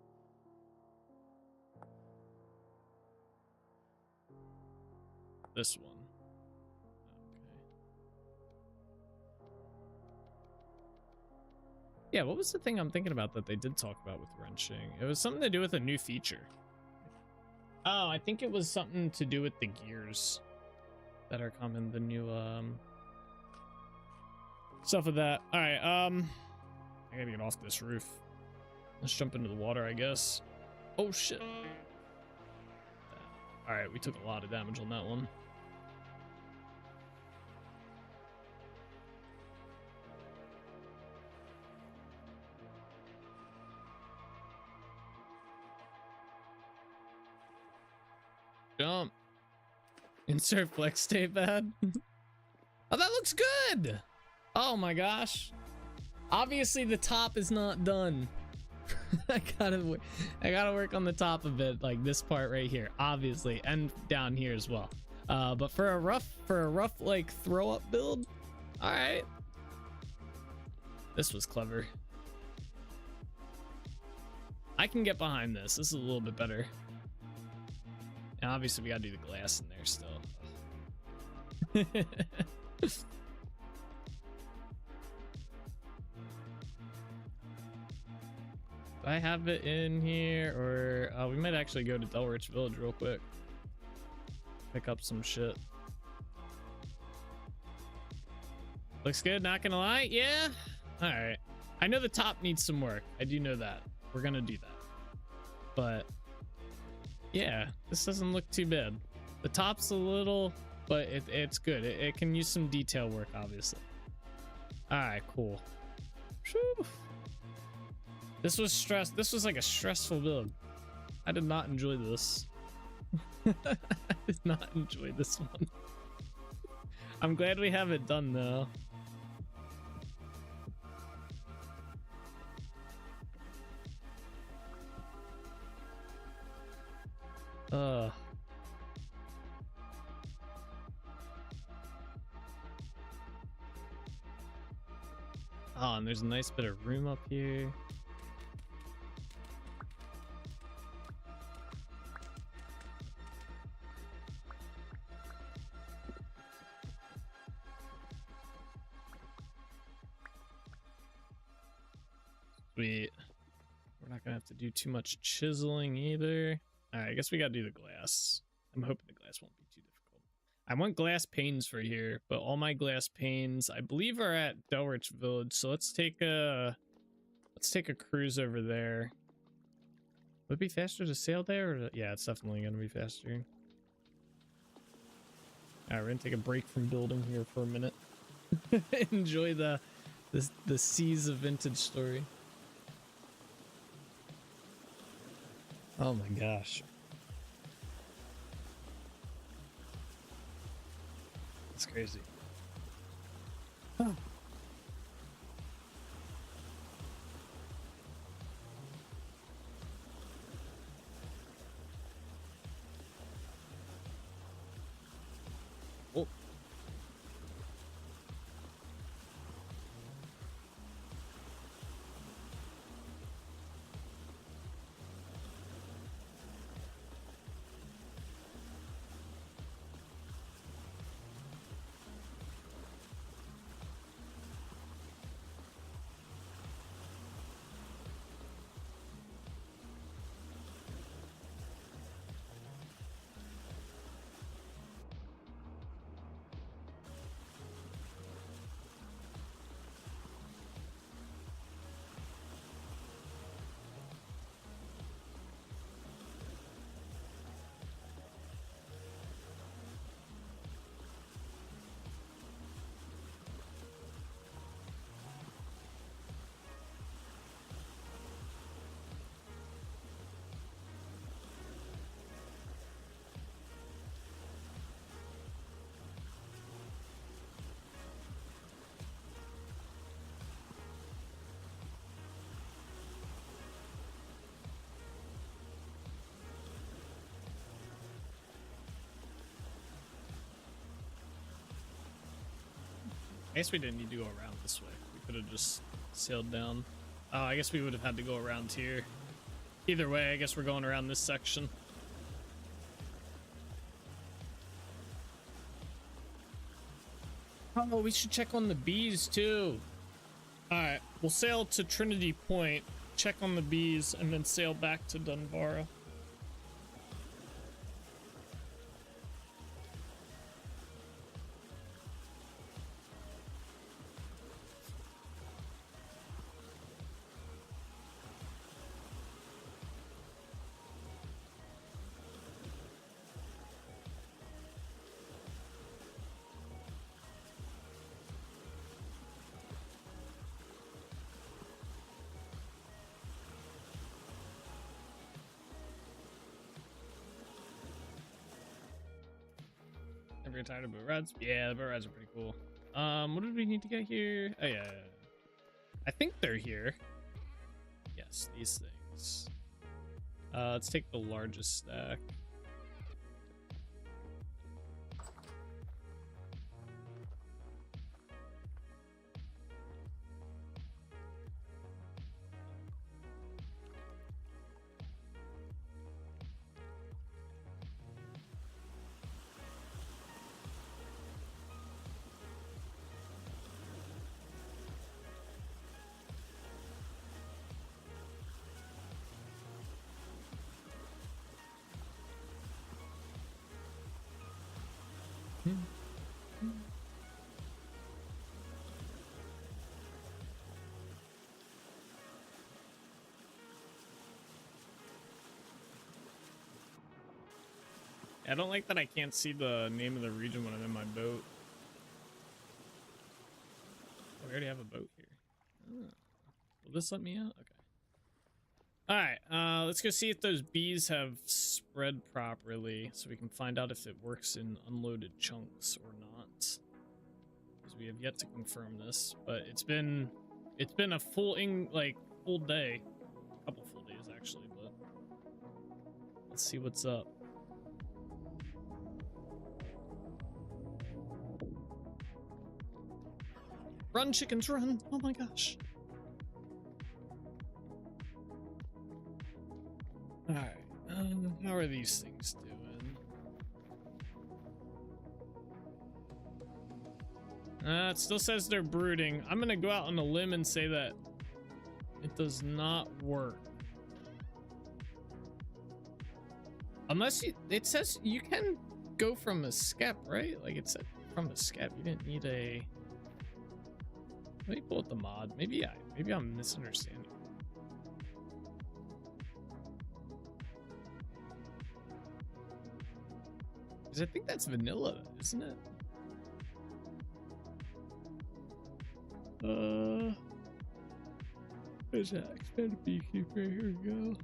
Speaker 2: This one. Okay. Yeah, what was the thing I'm thinking about that they did talk about with wrenching? It was something to do with a new feature. Oh, I think it was something to do with the gears that are coming, the new stuff with that. All right, I gotta get off this roof. Let's jump into the water, I guess. Oh shit. All right, we took a lot of damage on that one. Jump. Insert flex tape ad. Oh, that looks good. Oh my gosh. Obviously the top is not done. I gotta work on the top of it, like this part right here, obviously, and down here as well. But for a rough like throw up build, all right. This was clever. I can get behind this. This is a little bit better. And obviously we gotta do the glass in there still. Do I have it in here, or we might actually go to Delrich Village real quick. Pick up some shit. Looks good, not gonna lie. Yeah. All right. I know the top needs some work. I do know that. We're gonna do that. But yeah, this doesn't look too bad. The top's a little, but it's good. It can use some detail work, obviously. All right, cool. Whew. This was like a stressful build. I did not enjoy this. I did not enjoy this one. I'm glad we have it done though. Oh, and there's a nice bit of room up here. Sweet. We're not gonna have to do too much chiseling either. All right, I guess we gotta do the glass. I'm hoping the glass won't be too difficult. I want glass panes for here, but all my glass panes, I believe, are at Delrich Village. So let's take a cruise over there. Would it be faster to sail there? Or yeah, it's definitely gonna be faster. All right, we're gonna take a break from building here for a minute. Enjoy the seas of vintage story. Oh my gosh. That's crazy. Oh. Oh. I guess we didn't need to go around this way. We could have just sailed down. Oh, I guess we would have had to go around here. Either way, I guess we're going around this section. Oh, we should check on the bees too. Alright, we'll sail to Trinity Point, check on the bees, and then sail back to DUNVARRA. Are we tired of boat rides? Yeah, the boat rides are pretty cool. What did we need to get here? Oh yeah. I think they're here. Yes, these things. Let's take the largest stack. I don't like that I can't see the name of the region when I'm in my boat. Oh, we already have a boat here. Oh. Will this let me out? Okay. Alright, let's go see if those bees have spread properly so we can find out if it works in unloaded chunks or not. Because we have yet to confirm this, but it's been a full day. A couple full days actually, but let's see what's up. Run, chickens, run! Oh my gosh. Alright, how are these things doing? It still says they're brooding. I'm gonna go out on a limb and say that it does not work. Unless it says you can go from a skep, right? Like it said from a skep, you didn't need a... Let me pull up the mod. Maybe I'm misunderstanding. Because I think that's vanilla, isn't it? Where's that? Expand beekeeper. Here we go.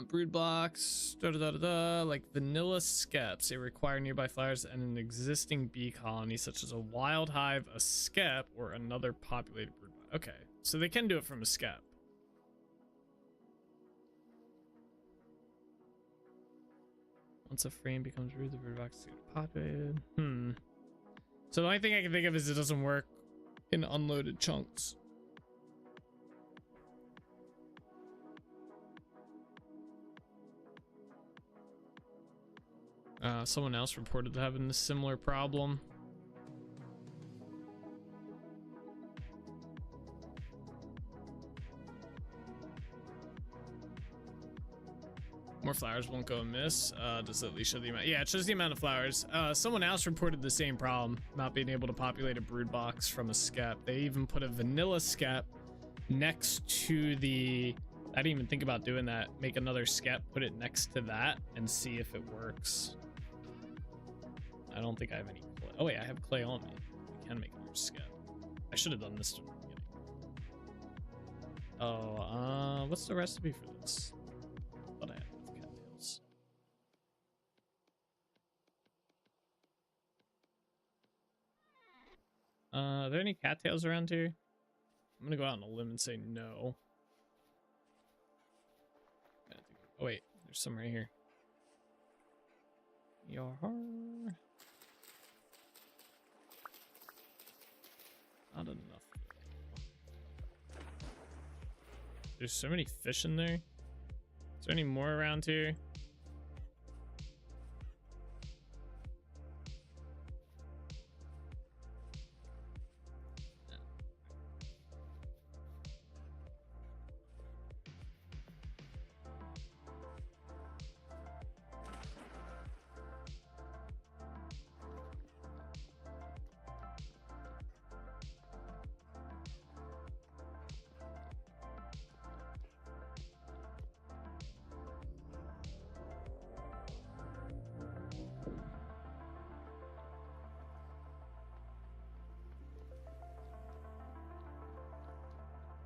Speaker 2: Brood blocks, like vanilla skeps. They require nearby flowers and an existing bee colony, such as a wild hive, a skep, or another populated brood box. Okay, so they can do it from a skep. Once a frame becomes brood, the brood box is populated. So the only thing I can think of is it doesn't work in unloaded chunks. Someone else reported having a similar problem. More flowers won't go amiss. Does it at least show the amount? Yeah, it shows the amount of flowers. Someone else reported the same problem, not being able to populate a brood box from a skep. They even put a vanilla skep next to the... I didn't even think about doing that. Make another skep, put it next to that, and see if it works. I don't think I have any clay. Oh wait, I have clay on me. I can make another skep. I should have done this from the beginning. Oh, what's the recipe for this? I thought I had it with cattails. Are there any cattails around here? I'm gonna go out on a limb and say no. Oh wait, there's some right here. Yar. Not enough. There's so many fish in there. Is there any more around here?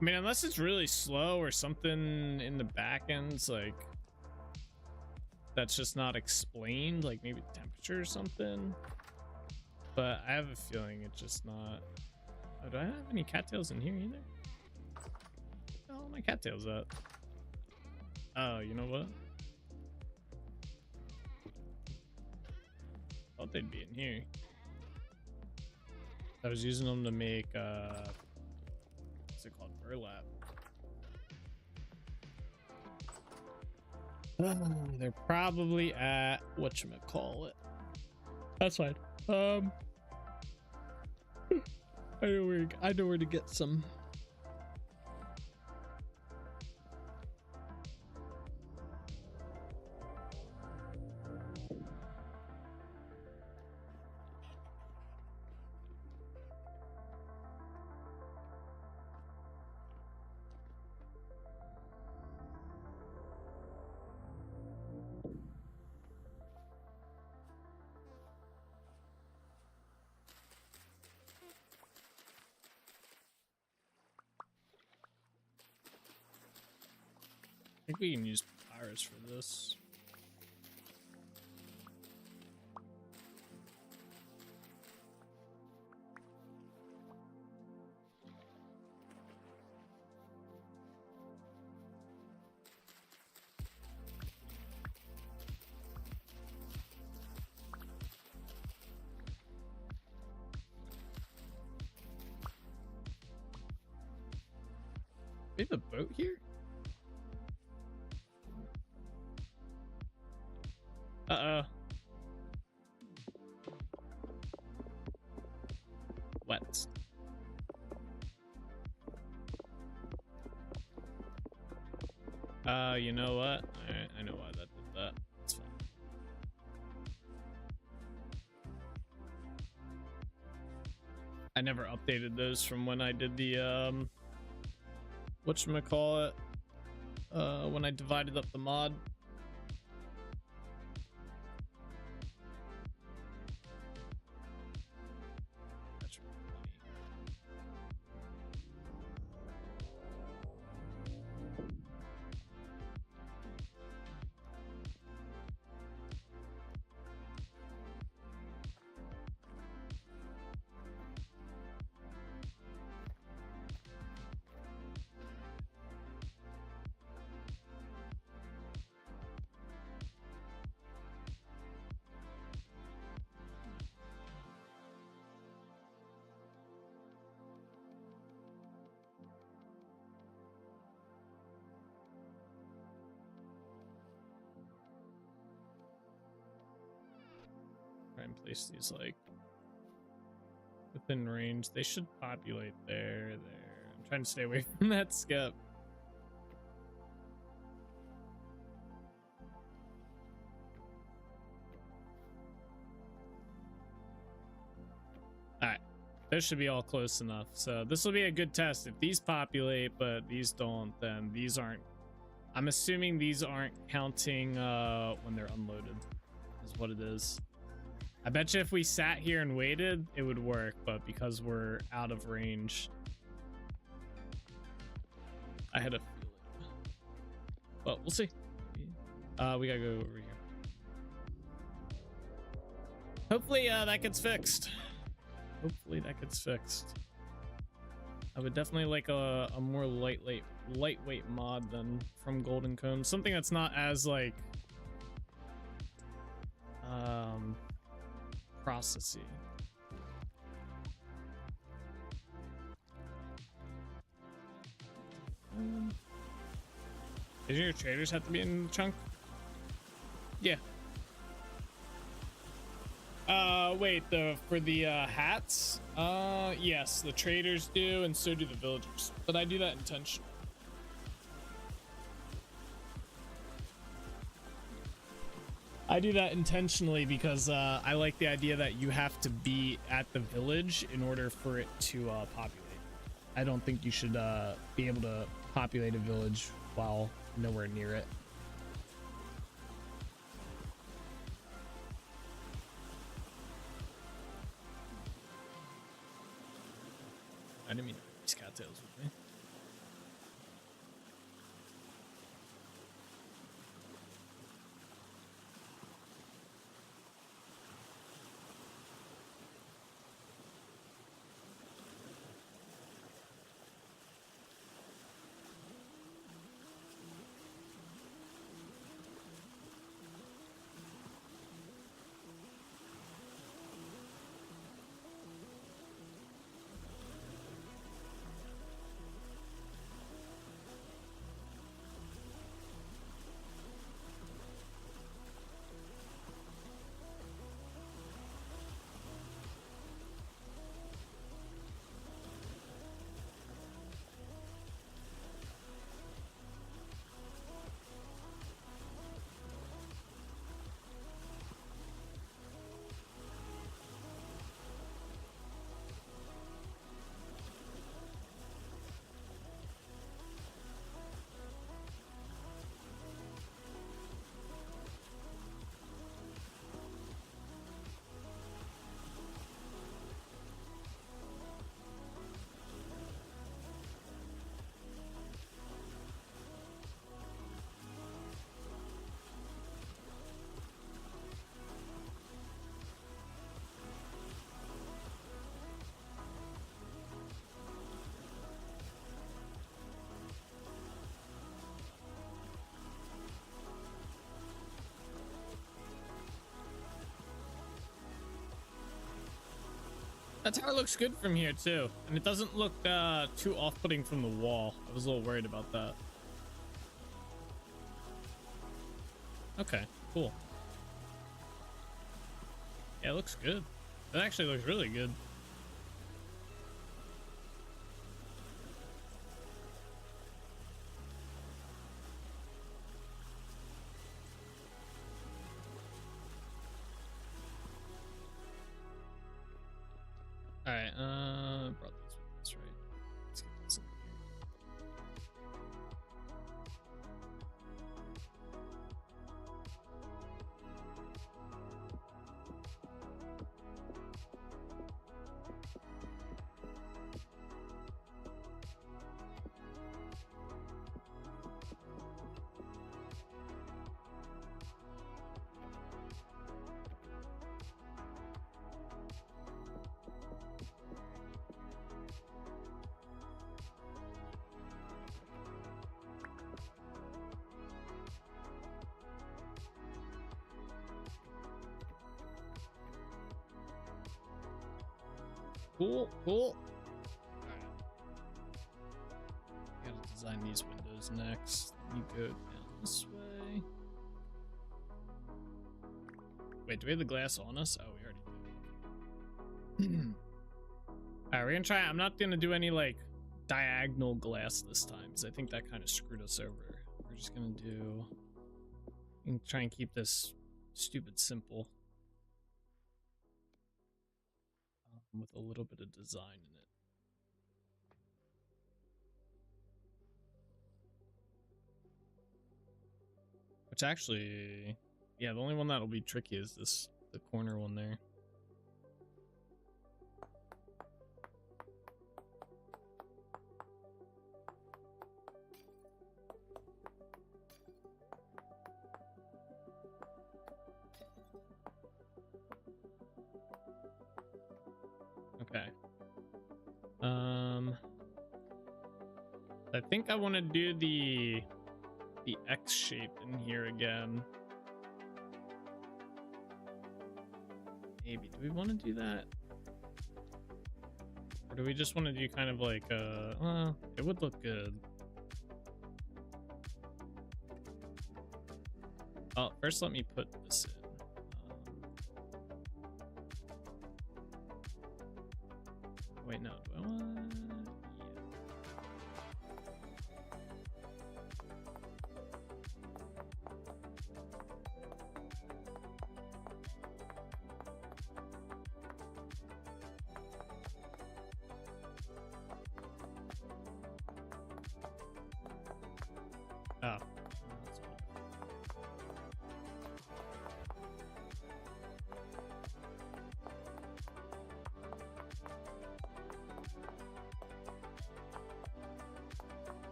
Speaker 2: I mean, unless it's really slow or something in the back ends, like... that's just not explained, like maybe temperature or something. But I have a feeling it's just not. Oh, do I have any cattails in here either? Oh, my cattails up. Oh, you know what? Thought they'd be in here. I was using them to make what's it called? Burlap. They're probably at whatchamacallit. That's fine. I know where to get some. I think we can use papyrus for this. We have a boat here? Uh-oh. What? You know what? Alright, I know why that did that. It's fine. I never updated those from when I did the, whatchamacallit, when I divided up the mod. Try and place these like within range. They should populate there. I'm trying to stay away from that skip. Alright. This should be all close enough. So this will be a good test. If these populate, but these don't, then these aren't. I'm assuming these aren't counting when they're unloaded, is what it is. I bet you if we sat here and waited, it would work, but because we're out of range, I had a feeling. But we'll see. We gotta go over here. Hopefully that gets fixed. Hopefully that gets fixed. I would definitely like a more lightweight mod than from Golden Cone. Something that's not as like processy. Did your traders have to be in the chunk? Yeah. Wait, for the hats? Yes, the traders do, and so do the villagers. But I do that intentionally. I do that intentionally because I like the idea that you have to be at the village in order for it to populate. I don't think you should be able to populate a village while nowhere near it. I didn't mean these cattails with me. That tower looks good from here too, and it doesn't look too off-putting from the wall. I was a little worried about that. Okay, cool. Yeah, it looks good. It actually looks really good. All right, brought these ones right. Let's get this in here. Cool, cool. Alright. Gotta design these windows next. Let me go down this way. Wait, do we have the glass on us? Oh, we already do. Alright, we're gonna try. I'm not gonna do any like diagonal glass this time because I think that kind of screwed us over. We're just gonna do. And try and keep this stupid simple. With a little bit of design in it. Which actually, yeah, the only one that'll be tricky is this, the corner one there. Okay. I think I want to do the X shape in here again. Maybe. Do we want to do that? Or do we just want to do kind of like it would look good. Oh, first let me put this in. Wait, no, do I want? Yeah. Oh.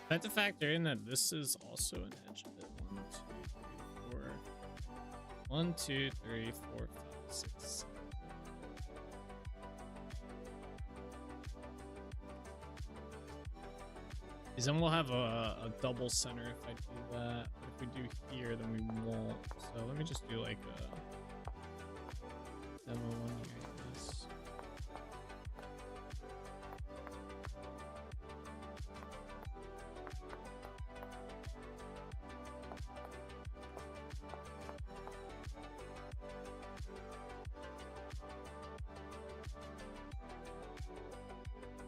Speaker 2: I have to factor in that this is also an edge bit. 1, 2, 3, 4, 5, 6, 7. Because then we'll have a double center if I do that. But if we do here, then we won't. So let me just do like a demo one here like this.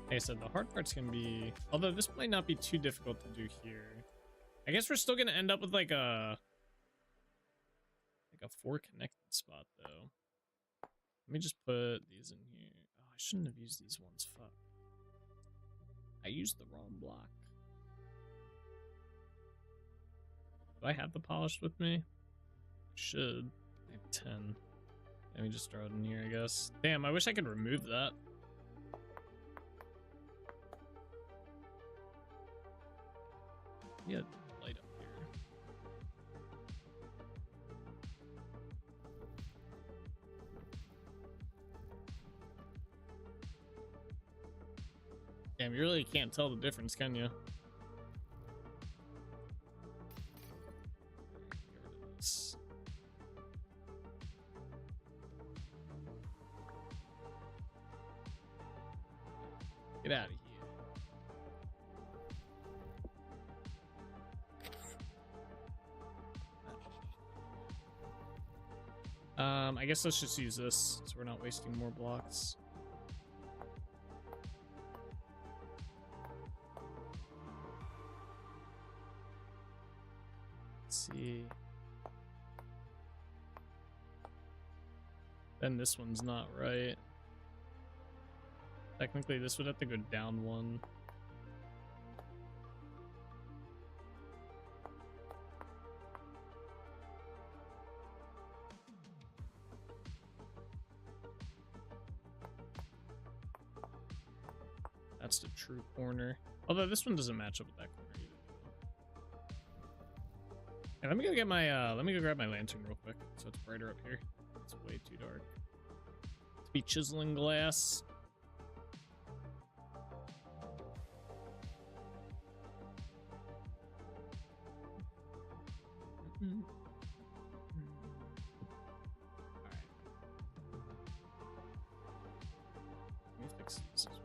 Speaker 2: Like I said, the hard part's gonna be, although this might not be too difficult to do here. I guess we're still gonna end up with like a like a 4 connected spot though. Let me just put these in here. Oh, I shouldn't have used these ones. Fuck. I used the wrong block. Do I have the polished with me? I should. I have 10. Let me just throw it in here, I guess. Damn, I wish I could remove that. Yeah, light up here. Damn, you really can't tell the difference, can you? Get rid of this. Get out of here. I guess let's just use this so we're not wasting more blocks. Let's see. Then this one's not right. Technically, this would have to go down one. That's the true corner. Although this one doesn't match up with that corner either. Hey, let me go get my let me go grab my lantern real quick so it's brighter up here. It's way too dark to be chiseling glass. Alright. Let me fix these as well.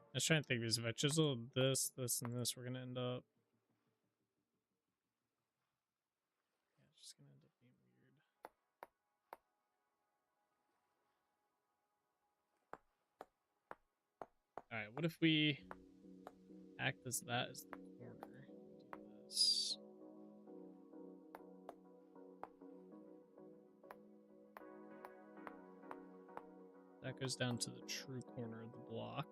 Speaker 2: I was trying to think, because if I chisel this, this, and this, we're gonna end up. Yeah, it's just gonna end up being weird. Alright, what if we act as that as the corner? Do this. That goes down to the true corner of the block.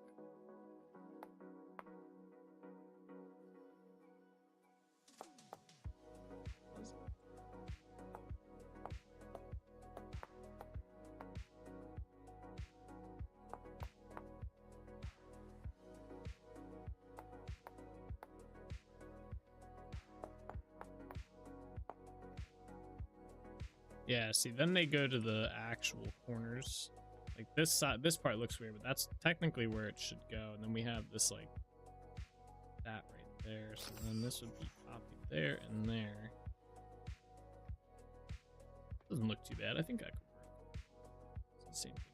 Speaker 2: Yeah, see, then they go to the actual corners. Like this side, this part looks weird, but that's technically where it should go. And then we have this like that right there. So then this would be copied there and there. Doesn't look too bad. I think I could work. It's the same thing here.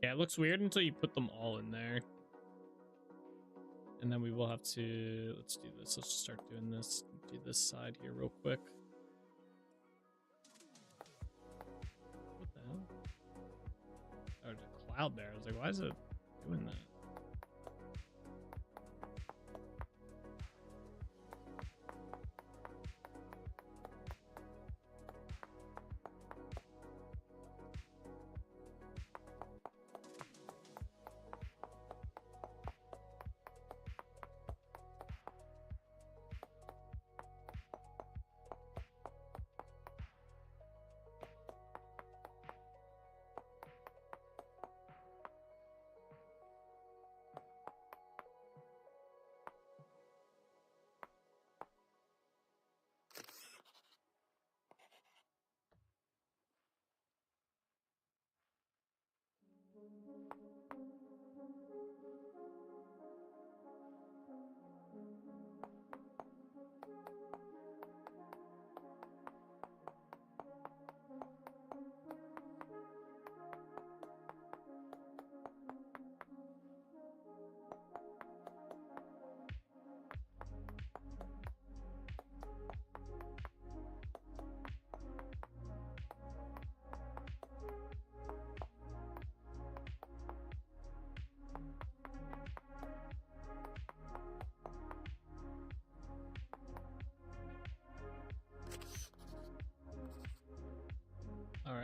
Speaker 2: Yeah, it looks weird until you put them all in there. And then we will have to, let's do this. Let's just start doing this. Do this side here real quick. What the hell? Oh, there's a cloud there. I was like, why is it doing that?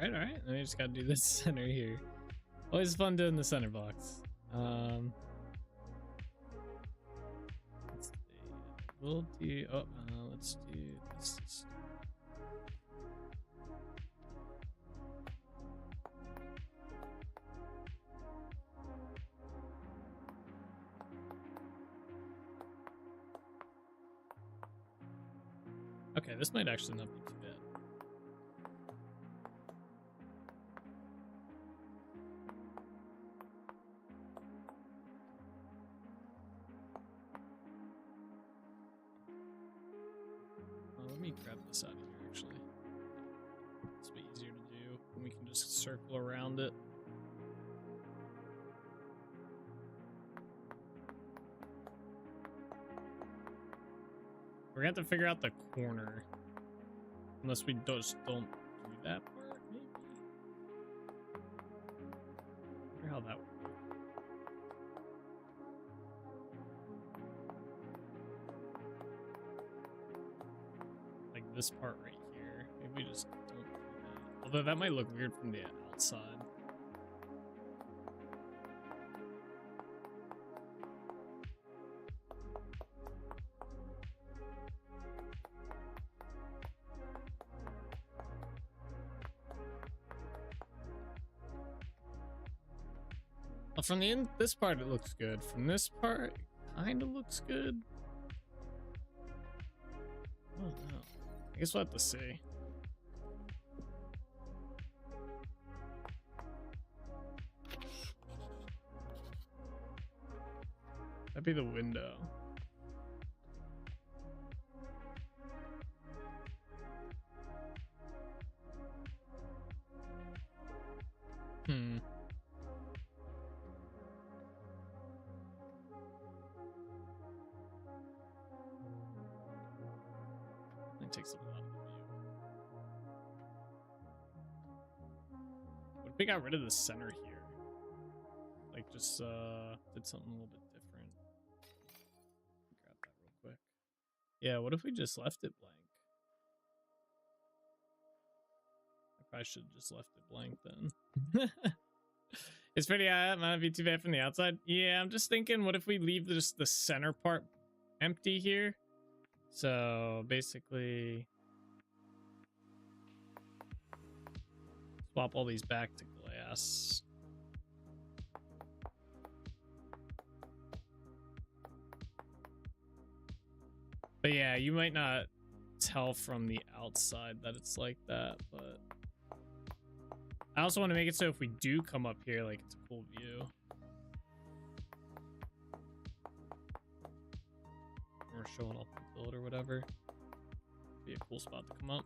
Speaker 2: All right. Then we just gotta do this center here. Always fun doing the center box. Let's see. We'll do. Oh, let's do this. Okay, this might actually not be too bad. Let me grab this out of here, actually. This will be easier to do, and we can just circle around it. We're gonna have to figure out the corner. Unless we just don't do that part, maybe? I wonder how that would work. Like this part right here. Maybe we just don't do that. Although that might look weird from the outside. From the end, this part it looks good. From this part, it kind of looks good. Oh no. I guess we'll have to see. That'd be the window. It takes a lot of the view. What if we got rid of the center here? Like just did something a little bit different. Grab that real quick. Yeah, what if we just left it blank? I probably should have just left it blank then. It's pretty might not be too bad from the outside. Yeah, I'm just thinking, what if we leave just the center part empty here? So basically swap all these back to glass. But yeah, you might not tell from the outside that it's like that, but I also want to make it so if we do come up here, like, it's a cool view. Or showing off the build or whatever. Be a cool spot to come up.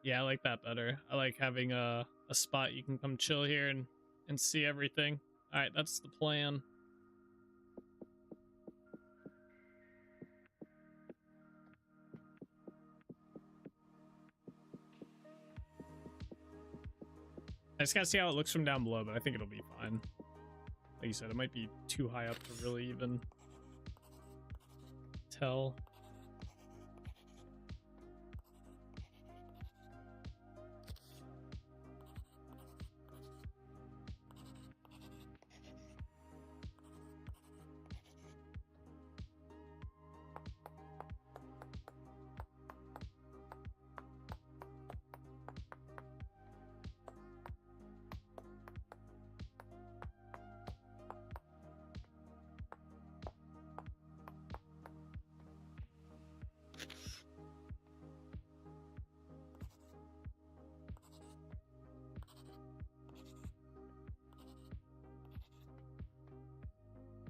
Speaker 2: Yeah, I like that better. I like having a spot you can come chill here and see everything. All right, that's the plan. I just gotta see how it looks from down below, but I think it'll be fine. Like you said, it might be too high up to really even tell.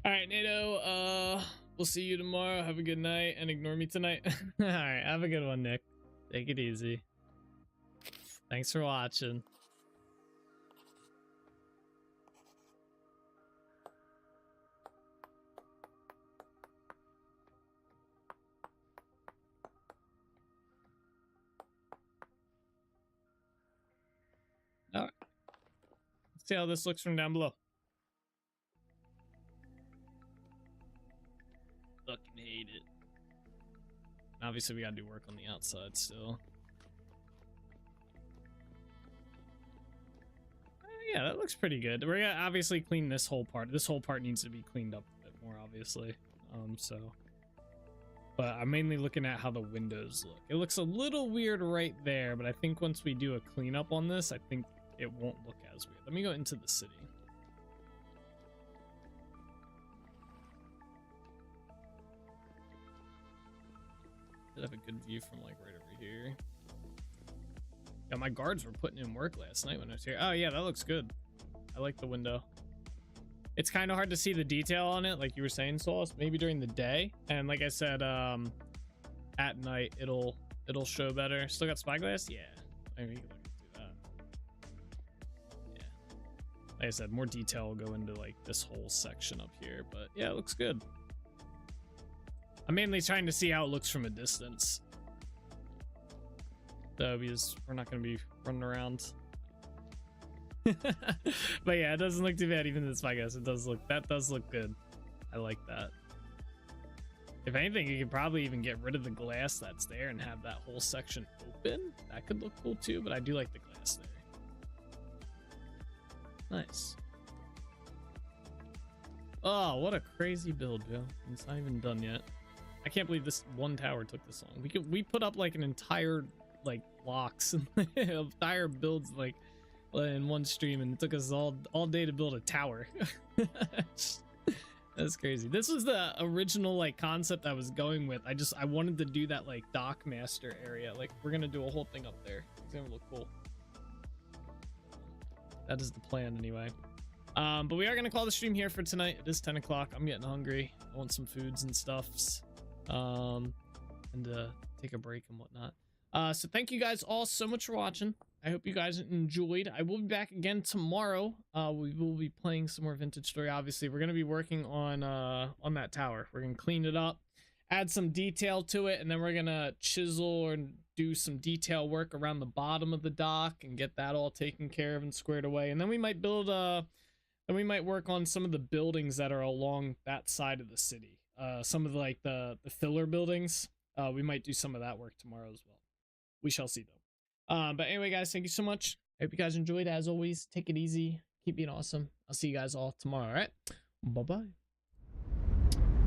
Speaker 2: All right, NATO, We'll see you tomorrow. Have a good night and ignore me tonight. All right, have a good one, Nick. Take it easy. Thanks for watching. All right. Let's see how this looks from down below. Fucking hate it. Obviously, we gotta do work on the outside still. Yeah, that looks pretty good. We're gonna obviously clean this whole part. This whole part needs to be cleaned up a bit more, obviously. But I'm mainly looking at how the windows look. It looks a little weird right there, but I think once we do a cleanup on this, I think it won't look as weird. Let me go into the city. Did have a good view from like right over here. Yeah, my guards were putting in work last night when I was here. Oh yeah, that looks good. I like the window. It's kind of hard to see the detail on it, like you were saying, Sauce. Maybe during the day, and like I said, at night it'll show better. Still got spyglass? Yeah. Maybe we can look into that. Yeah. Like I said, more detail will go into like this whole section up here, but yeah, it looks good. I'm mainly trying to see how it looks from a distance. So because we're not going to be running around. But yeah, it doesn't look too bad even this, I guess. It does look, that does look good. I like that. If anything, you could probably even get rid of the glass that's there and have that whole section open. That could look cool too, but I do like the glass there. Nice. Oh, what a crazy build, Joe. It's not even done yet. I can't believe this one tower took this long. We put up like an entire like blocks and entire builds like in one stream, and it took us all day to build a tower. That's crazy. This was the original like concept I was going with. I wanted to do that like dock master area. Like we're gonna do a whole thing up there. It's gonna look cool. That is the plan anyway. But we are gonna call the stream here for tonight. It is 10 o'clock. I'm getting hungry. I want some foods and stuffs. And take a break and whatnot. So thank you guys all so much for watching. I hope you guys enjoyed. I will be back again tomorrow. We will be playing some more Vintage Story. Obviously, we're gonna be working on that tower. We're gonna clean it up, add some detail to it, and then we're gonna chisel and do some detail work around the bottom of the dock and get that all taken care of and squared away. And then we might build then we might work on some of the buildings that are along that side of the city. Some of like the filler buildings. We might do some of that work tomorrow as well. We shall see though. But anyway, guys, thank you so much. I hope you guys enjoyed. As always, take it easy. Keep being awesome. I'll see you guys all tomorrow. All right. Bye-bye.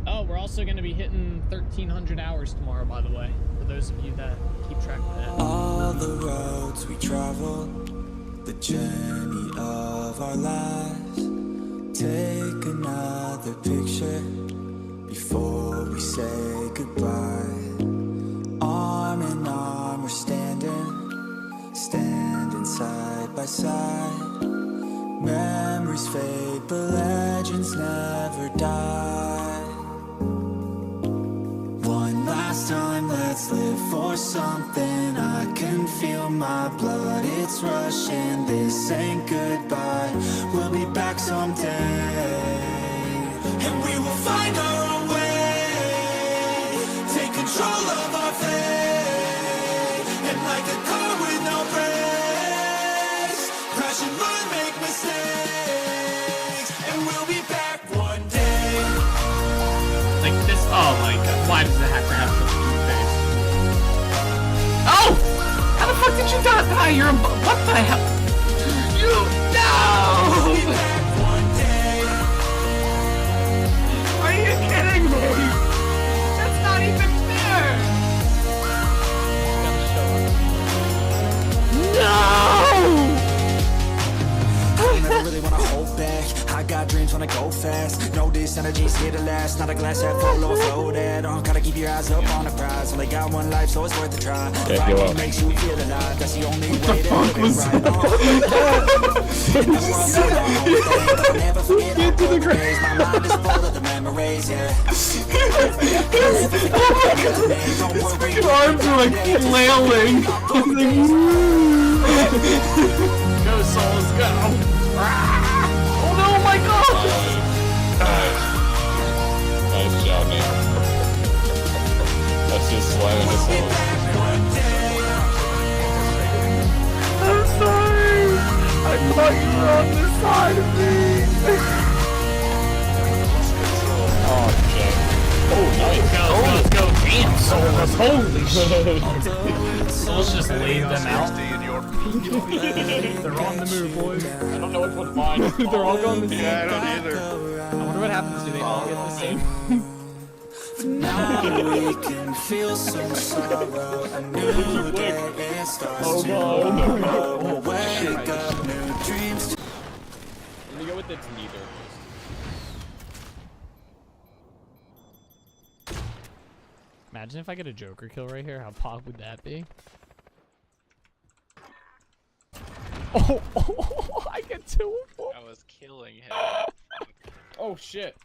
Speaker 2: Oh, we're also going to be hitting 1,300 hours tomorrow, by the way, for those of you that keep track of that.
Speaker 1: All the roads we traveled, the journey of our lives. Take another picture before we say goodbye. Arm in arm we're standing side by side. Memories fade, but legends never die. One last time, let's live for something. I can feel my blood, it's rushing. This ain't goodbye, we'll be back someday. And we will find our own way. Take control of our fate. And like a car with no brakes, crash and learn, make mistakes. And we'll be back one day.
Speaker 2: Like this. Oh my god. Why does it have to have such a cute face? Oh! How the fuck did you die? You're a. What the hell? You. No!
Speaker 1: We'll be back one day.
Speaker 2: Are you kidding me? That's not even fair! No!
Speaker 1: I never really wanna hold back. I got dreams when I go fast. Know this energy's here to last. Not a glass half full or floated. Gotta keep your eyes up on the prize. Only got one life, so it's worth a try. Fighting makes you feel alive. That's the only way to live it right. Never forget all the days. My mind is full of the memories. memories, yeah.
Speaker 3: His arms are like flailing.
Speaker 2: Go, souls, go! Oh no, my God!
Speaker 3: Nice job, man. That's just slamming his soul.
Speaker 2: I'm sorry! I thought you were on this side of me!
Speaker 3: Oh, Jack. Oh, nice.
Speaker 2: Let's go! Damn, souls! Holy shit! Souls just laid them out. They're on the move, boys.
Speaker 3: I don't know which one's mine.
Speaker 2: They're all going the same
Speaker 3: Yeah, I don't
Speaker 2: time.
Speaker 3: either.
Speaker 2: I wonder what happens. Do they all get the same?
Speaker 1: Now we can feel some sorrow. A new day it starts tomorrow. Wake up, new dreams.
Speaker 3: Let me go with it's neither.
Speaker 2: Imagine if I get a Joker kill right here. How pog would that be? Oh, I get 2 of 4.
Speaker 3: I was killing him.
Speaker 2: Oh shit.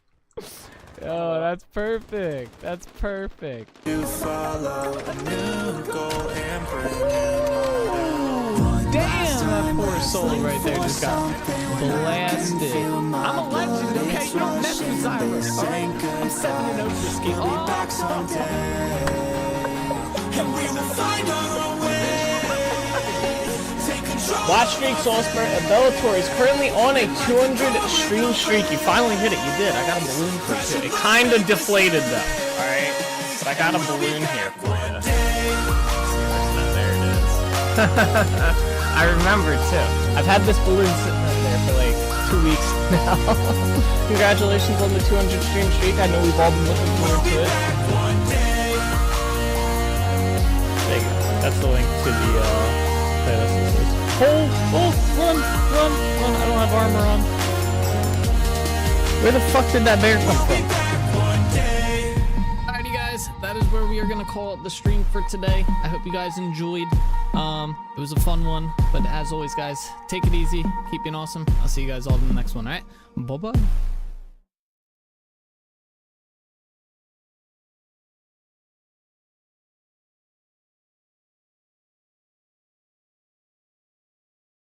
Speaker 2: Oh, that's perfect. That's perfect.
Speaker 1: You follow a new goal and
Speaker 2: Damn, that poor soul right there just got blasted. I'm a legend, okay? You don't mess with Cyrus, alright? I'm 7-0 for ski.
Speaker 1: back someday. And we will find our way. Take control.
Speaker 2: Watch Streak Soulspur at Bellator is currently on a 200 stream streak. You finally hit it. You did. I got a balloon for it too. It kind of deflated though. Alright? But I got a balloon here for you. There it is. I remember too. I've had this balloon sitting up there for like 2 weeks now. Congratulations on the 200 stream streak. I know we've all been looking forward to it. There you go. That's the link to the playlist. Run! I don't have armor on. Where the fuck did that bear come from? Alrighty guys, that is where we are gonna call it the stream for today. I hope you guys enjoyed. It was a fun one, but as always guys, take it easy, keep being awesome. I'll see you guys all in the next one, alright? Bye bye.